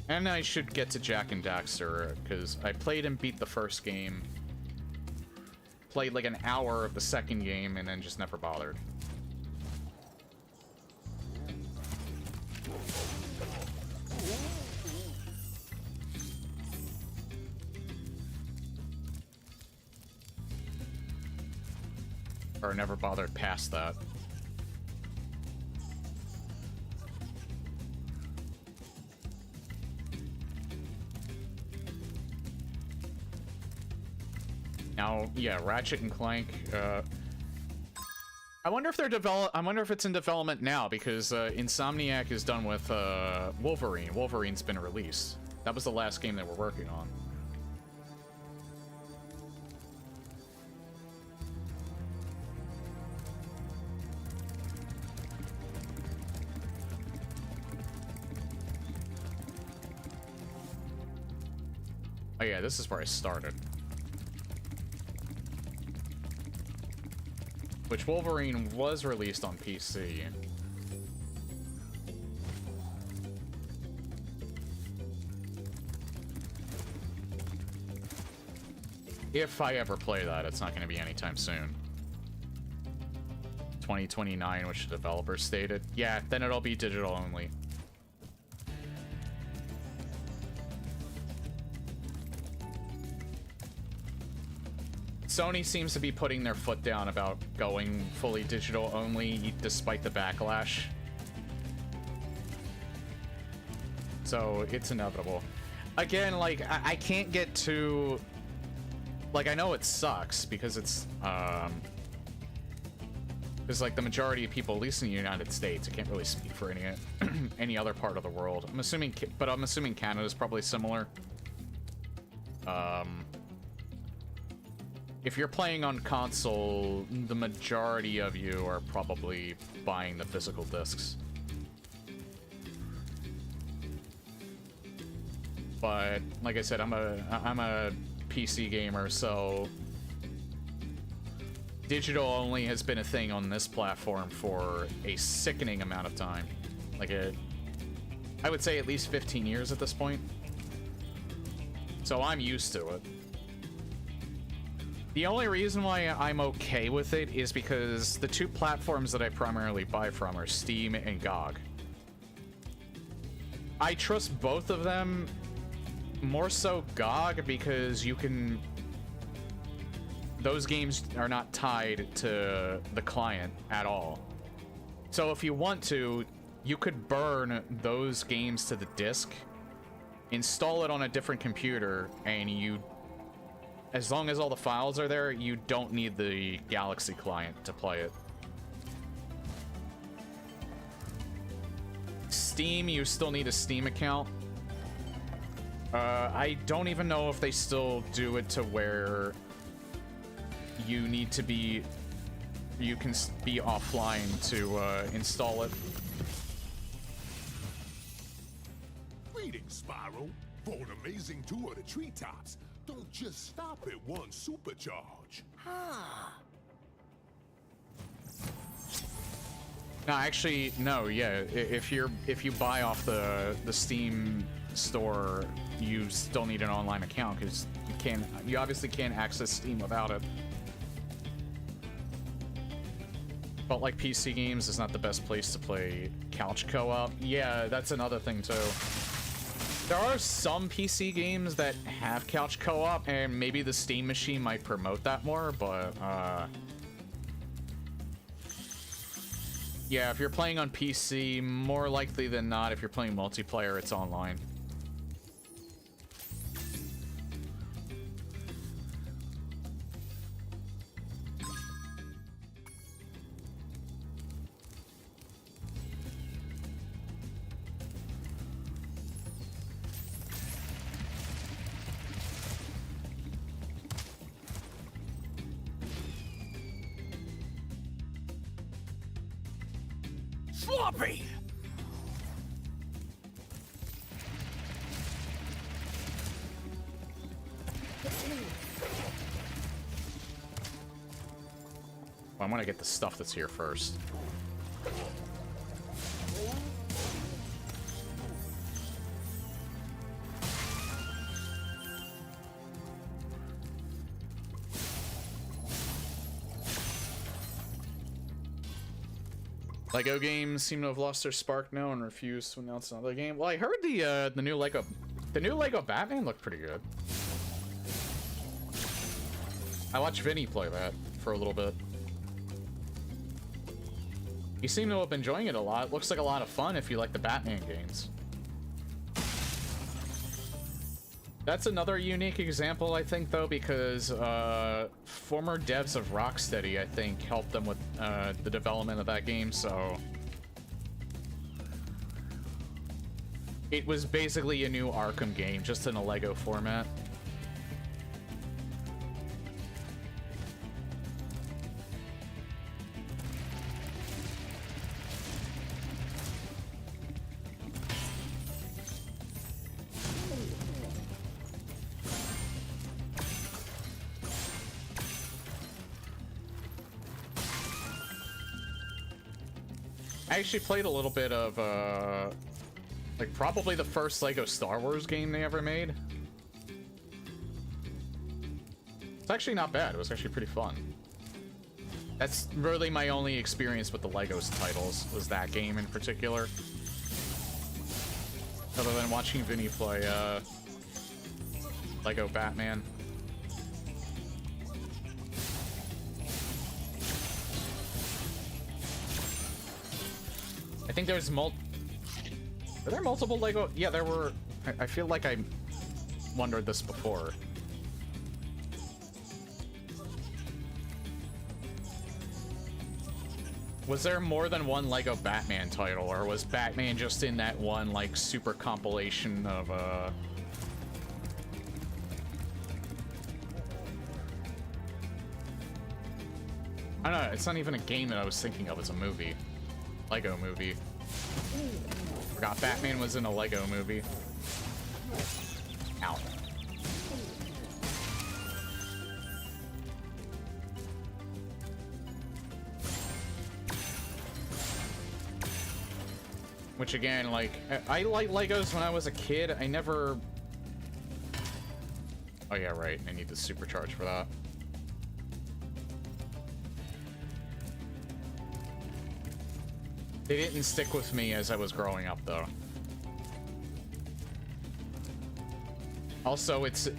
[SPEAKER 2] And I should get to Jak and Daxter, because I played and beat the first game. Played like an hour of the second game, and then just never bothered. Or never bothered past that. Now, yeah, Ratchet and Clank. I wonder if I wonder if it's in development now because Insomniac is done with Wolverine. Wolverine's been released. That was the last game they were working on. Oh yeah, this is where I started. Which Wolverine was released on PC. If I ever play that, it's not going to be anytime soon. 2029, which the developer stated. Yeah, then it'll be digital only. Sony seems to be putting their foot down about going fully digital only, despite the backlash. So, it's inevitable. Again, like, I can't get too... Like, I know it sucks, because it's, because, like, the majority of people, at least in the United States, I can't really speak for any other part of the world. I'm assuming Canada's probably similar. If you're playing on console, the majority of you are probably buying the physical discs. But like I said, I'm a PC gamer, so digital only has been a thing on this platform for a sickening amount of time. Like I would say at least 15 years at this point. So I'm used to it. The only reason why I'm okay with it is because the two platforms that I primarily buy from are Steam and GOG. I trust both of them, more so GOG, because you can... Those games are not tied to the client at all. So if you want to, you could burn those games to the disc, install it on a different computer, and as long as all the files are there, you don't need the Galaxy client to play it. Steam, you still need a Steam account. I don't even know if they still do it to where you need to be... You can be offline to install it.
[SPEAKER 7] Greetings, Spyro. For an amazing tour of the treetops, don't just stop at one supercharge.
[SPEAKER 2] No, actually, no. Yeah, if you buy off the Steam store, you still need an online account because you you obviously can't access Steam without it. But like PC games is not the best place to play couch co-op. Yeah, that's another thing too. There are some PC games that have couch co-op, and maybe the Steam machine might promote that more, but yeah, if you're playing on PC, more likely than not, if you're playing multiplayer, it's online.
[SPEAKER 5] Sloppy!
[SPEAKER 2] Well, I want to get the stuff that's here first. Lego games seem to have lost their spark now and refuse to announce another game. Well, I heard the new Lego Batman looked pretty good. I watched Vinny play that for a little bit. He seemed to have been enjoying it a lot. Looks like a lot of fun if you like the Batman games. That's another unique example, I think, though, because former devs of Rocksteady, I think, helped them with the development of that game, so... It was basically a new Arkham game, just in a Lego format. I actually played a little bit of, like, probably the first Lego Star Wars game they ever made. It's actually not bad. It was actually pretty fun. That's really my only experience with the Legos titles, was that game in particular. Other than watching Vinny play, Lego Batman. I think there's were there multiple Lego? Yeah, there were. I feel like I wondered this before. Was there more than one Lego Batman title, or was Batman just in that one, like, super compilation of, I don't know, it's not even a game that I was thinking of as a movie. Lego movie. Forgot Batman was in a Lego movie. Ow. Which again, like, I liked Legos when I was a kid. I never... Oh yeah, right. I need the supercharge for that. They didn't stick with me as I was growing up, though. Also, it's...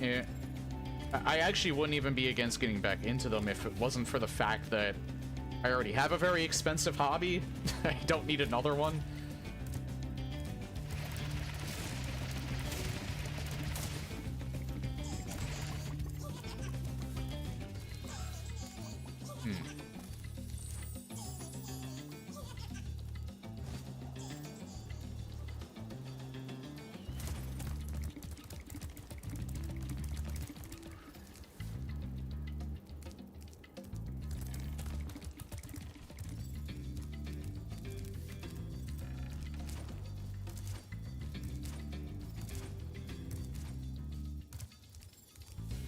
[SPEAKER 2] I actually wouldn't even be against getting back into them if it wasn't for the fact that I already have a very expensive hobby. I don't need another one.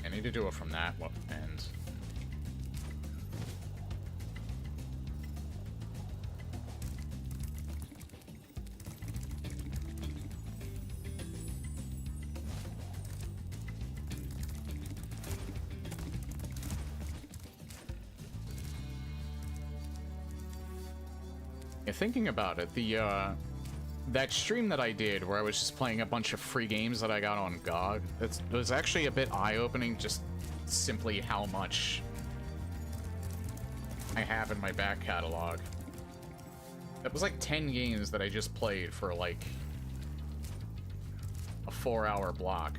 [SPEAKER 2] I need to do it from that end. Yeah, thinking about it, that stream that I did where I was just playing a bunch of free games that I got on GOG, it was actually a bit eye-opening, just simply how much I have in my back catalog. It was like 10 games that I just played for like a 4-hour block.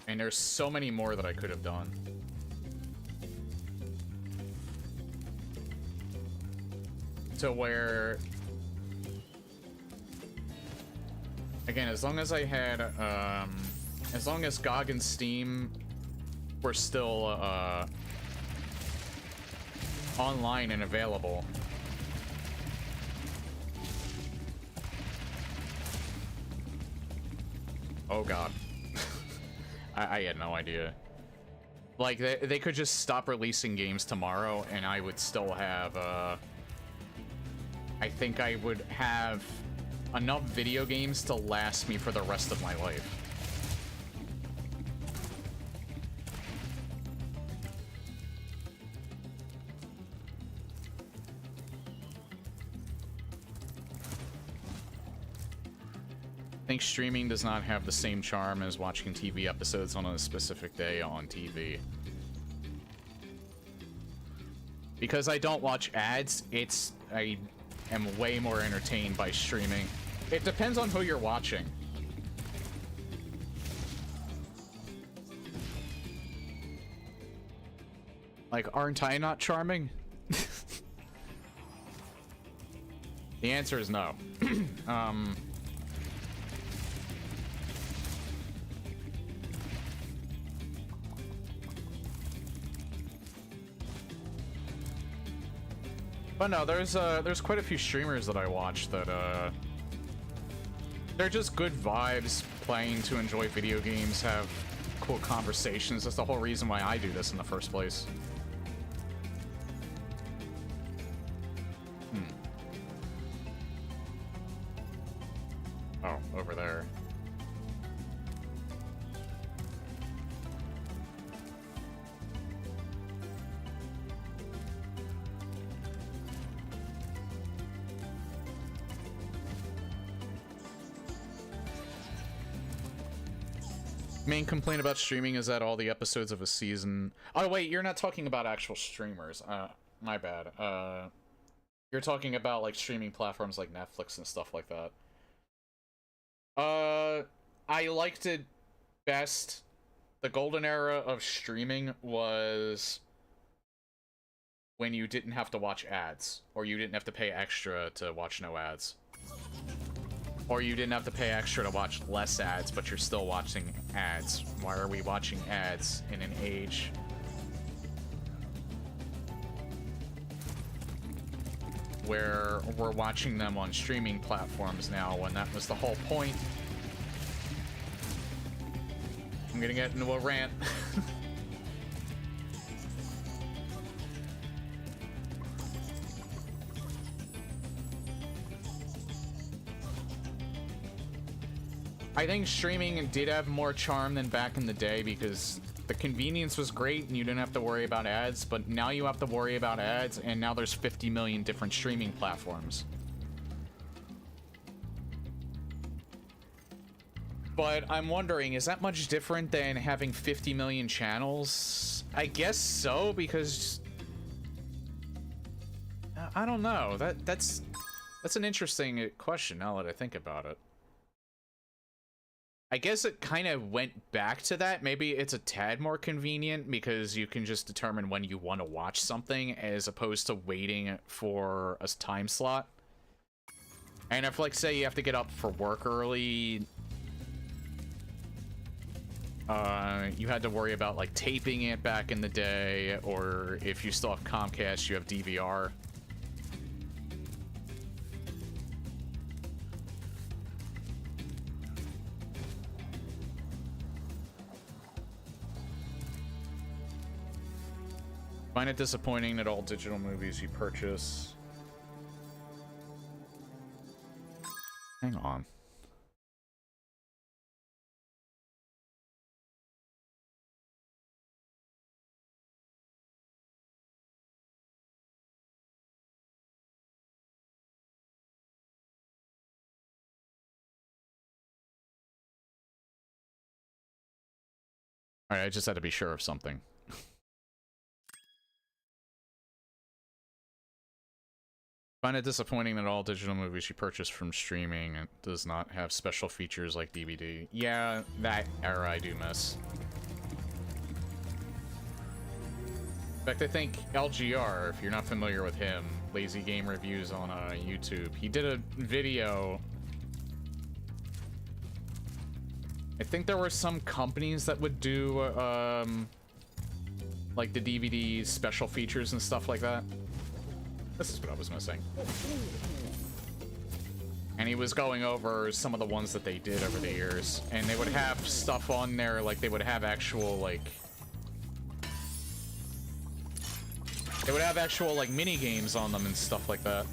[SPEAKER 2] And there's so many more that I could have done. To where, again, as long as I had, as long as GOG and Steam were still, online and available, oh god. I had no idea. Like, they could just stop releasing games tomorrow, and I would still have, I think I would have enough video games to last me for the rest of my life. I think streaming does not have the same charm as watching TV episodes on a specific day on TV. Because I don't watch ads, I am way more entertained by streaming. It depends on who you're watching. Like, aren't I not charming? The answer is no. But no, there's quite a few streamers that I watch that they're just good vibes, playing to enjoy video games, have cool conversations. That's the whole reason why I do this in the first place. Oh, over there. Main complaint about streaming is that all the episodes of a season... Oh, wait, you're not talking about actual streamers. My bad. You're talking about, like, streaming platforms like Netflix and stuff like that. I liked it best. The golden era of streaming was when you didn't have to watch ads, or you didn't have to pay extra to watch no ads. Or you didn't have to pay extra to watch less ads, but you're still watching ads. Why are we watching ads in an age where we're watching them on streaming platforms now, when that was the whole point? I'm gonna get into a rant. I think streaming did have more charm than back in the day because the convenience was great and you didn't have to worry about ads, but now you have to worry about ads, and now there's 50 million different streaming platforms. But I'm wondering, is that much different than having 50 million channels? I guess so, because I don't know. That's an interesting question now that I think about it. I guess it kind of went back to that. Maybe it's a tad more convenient because you can just determine when you want to watch something as opposed to waiting for a time slot. And if, like, say you have to get up for work early, you had to worry about, like, taping it back in the day, or if you still have Comcast, you have DVR. Find it disappointing that all digital movies you purchase... Hang on. Alright, I just had to be sure of something. Find it disappointing that all digital movies you purchase from streaming does not have special features like DVD. Yeah, that era I do miss. In fact, I think LGR, if you're not familiar with him, Lazy Game Reviews on YouTube, he did a video. I think there were some companies that would do, like the DVD special features and stuff like that. This is what I was missing. And he was going over some of the ones that they did over the years. And they would have stuff on there, like they would have actual, like... They would have actual, like, mini-games on them and stuff like that.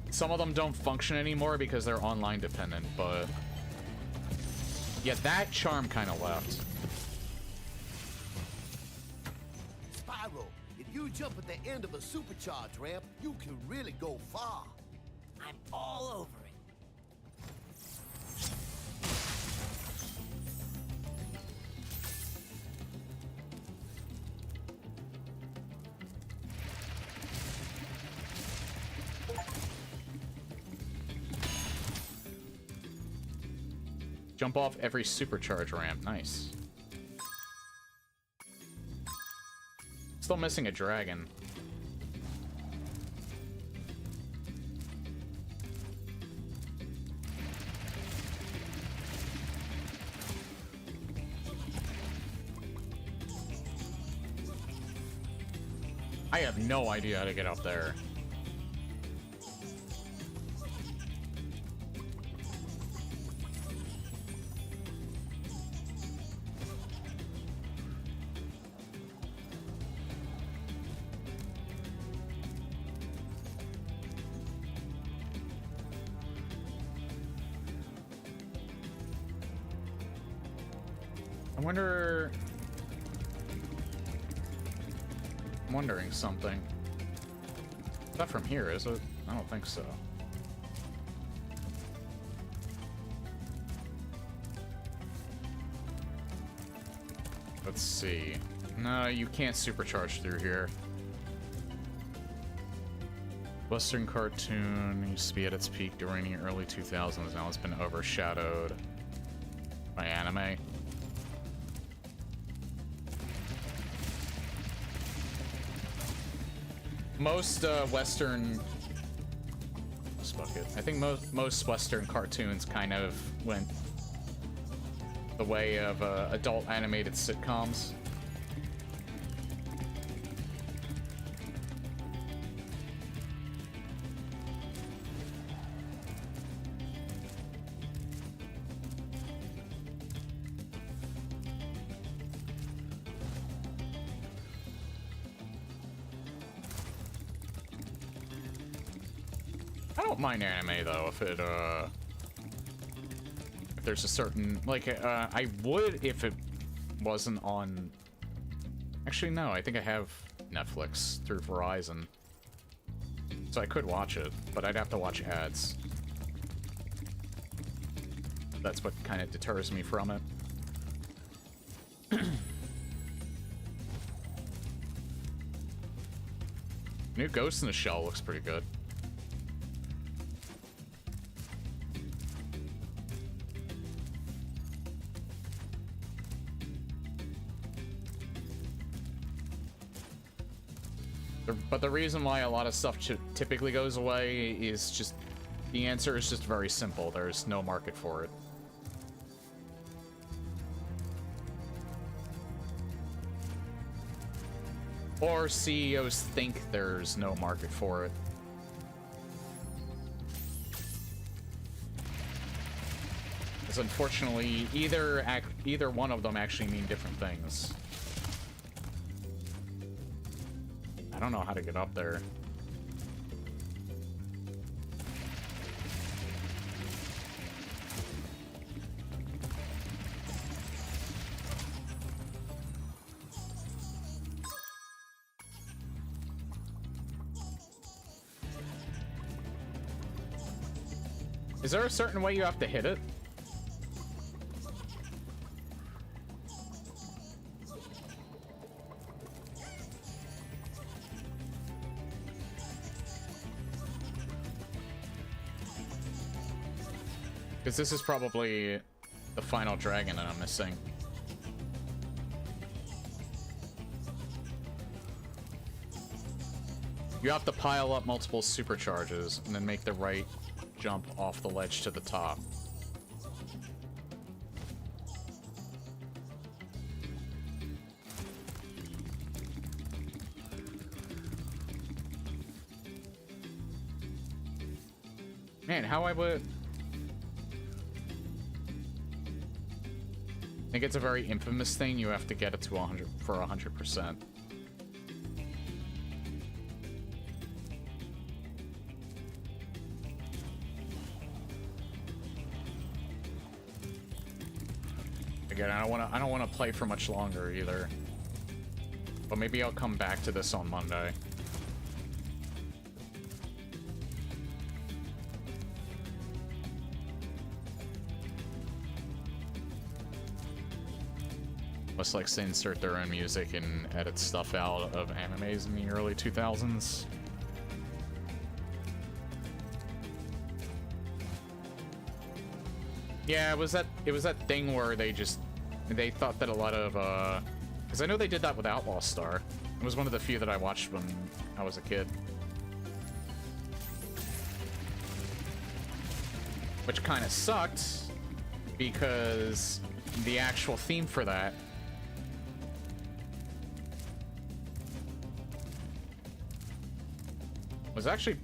[SPEAKER 2] Some of them don't function anymore because they're online dependent, but... Yeah, that charm kind of left.
[SPEAKER 11] Spyro, if you jump at the end of a supercharge ramp, you can really go far.
[SPEAKER 10] I'm all over it.
[SPEAKER 2] Jump off every supercharge ramp. Nice. Still missing a dragon. I have no idea how to get up there. I'm wondering something. It's not from here, is it? I don't think so. Let's see. No, you can't supercharge through here. Western cartoon used to be at its peak during the early 2000s. Now it's been overshadowed by anime. Most Western... I think most Western cartoons kind of went the way of adult animated sitcoms. I don't mind anime though if it if there's a certain like I would if it wasn't on. Actually no, I think I have Netflix through Verizon, so I could watch it, but I'd have to watch ads. That's what kind of deters me from it. New Ghost in the Shell looks pretty good. But the reason why a lot of stuff typically goes away is just... The answer is just very simple. There's no market for it. Or CEOs think there's no market for it. Because unfortunately, either one of them actually mean different things. I don't know how to get up there. Is there a certain way you have to hit it? Because this is probably the final dragon that I'm missing. You have to pile up multiple supercharges and then make the right jump off the ledge to the top. Man, how I would... I think it's a very infamous thing. You have to get it to 100 for 100%. Again, I don't want to play for much longer either. But maybe I'll come back to this on Monday. Most likes to insert their own music and edit stuff out of animes in the early 2000s. Yeah, it was that thing where they thought that a lot of because I know they did that with Outlaw Star. It was one of the few that I watched when I was a kid. Which kind of sucked because the actual theme for that was actually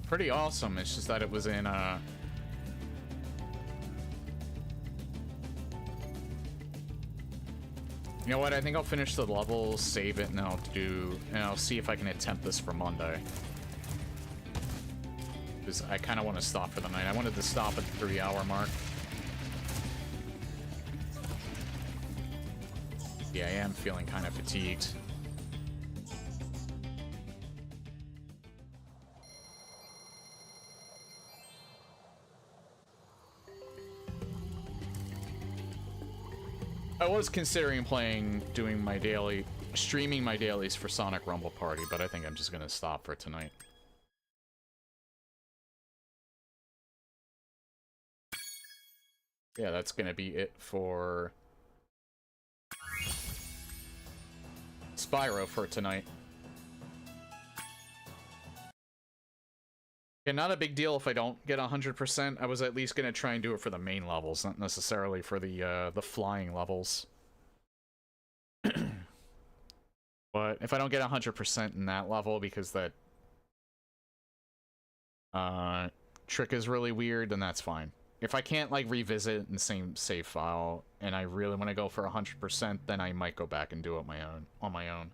[SPEAKER 2] pretty awesome. It's just that it was in you know what? I think I'll finish the level, save it, and I'll see if I can attempt this for Monday. Because I kind of want to stop for the night. I wanted to stop at the 3-hour mark. Yeah, I am feeling kind of fatigued. I was considering streaming my dailies for Sonic Rumble Party, but I think I'm just gonna stop for tonight. Yeah, that's gonna be it for Spyro for tonight. Yeah, not a big deal if I don't get 100%. I was at least gonna try and do it for the main levels, not necessarily for the flying levels. But if I don't get 100% in that level because that trick is really weird, then that's fine. If I can't like revisit in the same save file and I really want to go for 100%, then I might go back and do it on my own.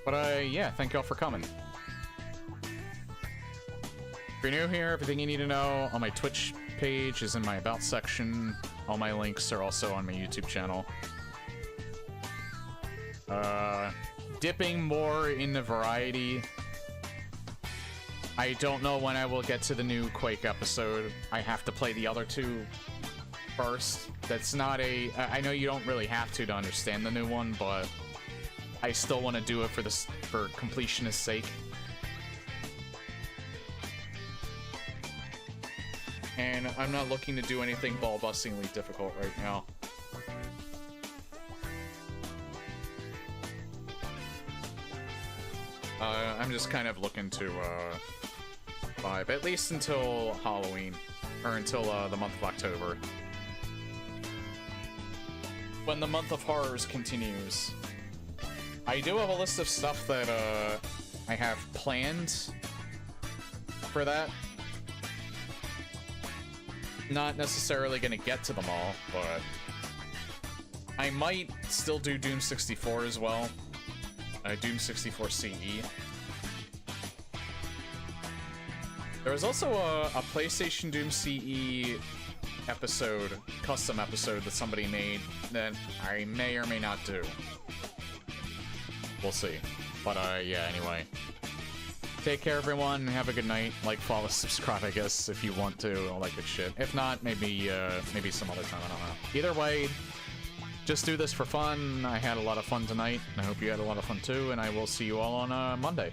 [SPEAKER 2] But yeah, thank y'all for coming. If you're new here, everything you need to know on my Twitch page is in my About section. All my links are also on my YouTube channel. Dipping more into variety. I don't know when I will get to the new Quake episode. I have to play the other two first. That's not a... I know you don't really have to understand the new one, but I still want to do it for completionist sake. And I'm not looking to do anything ball-bustingly difficult right now. I'm just kind of looking to vibe, at least until Halloween, or until the month of October. When the month of horrors continues. I do have a list of stuff that I have planned for that. Not necessarily gonna get to them all, but I might still do Doom 64 as well. Doom 64 CE. There was also a PlayStation Doom CE episode, custom episode that somebody made that I may or may not do. We'll see. But yeah, anyway. Take care, everyone. Have a good night. Like, follow, subscribe, I guess, if you want to. All that good shit. If not, maybe some other time. I don't know. Either way, just do this for fun. I had a lot of fun tonight, and I hope you had a lot of fun too, and I will see you all on Monday.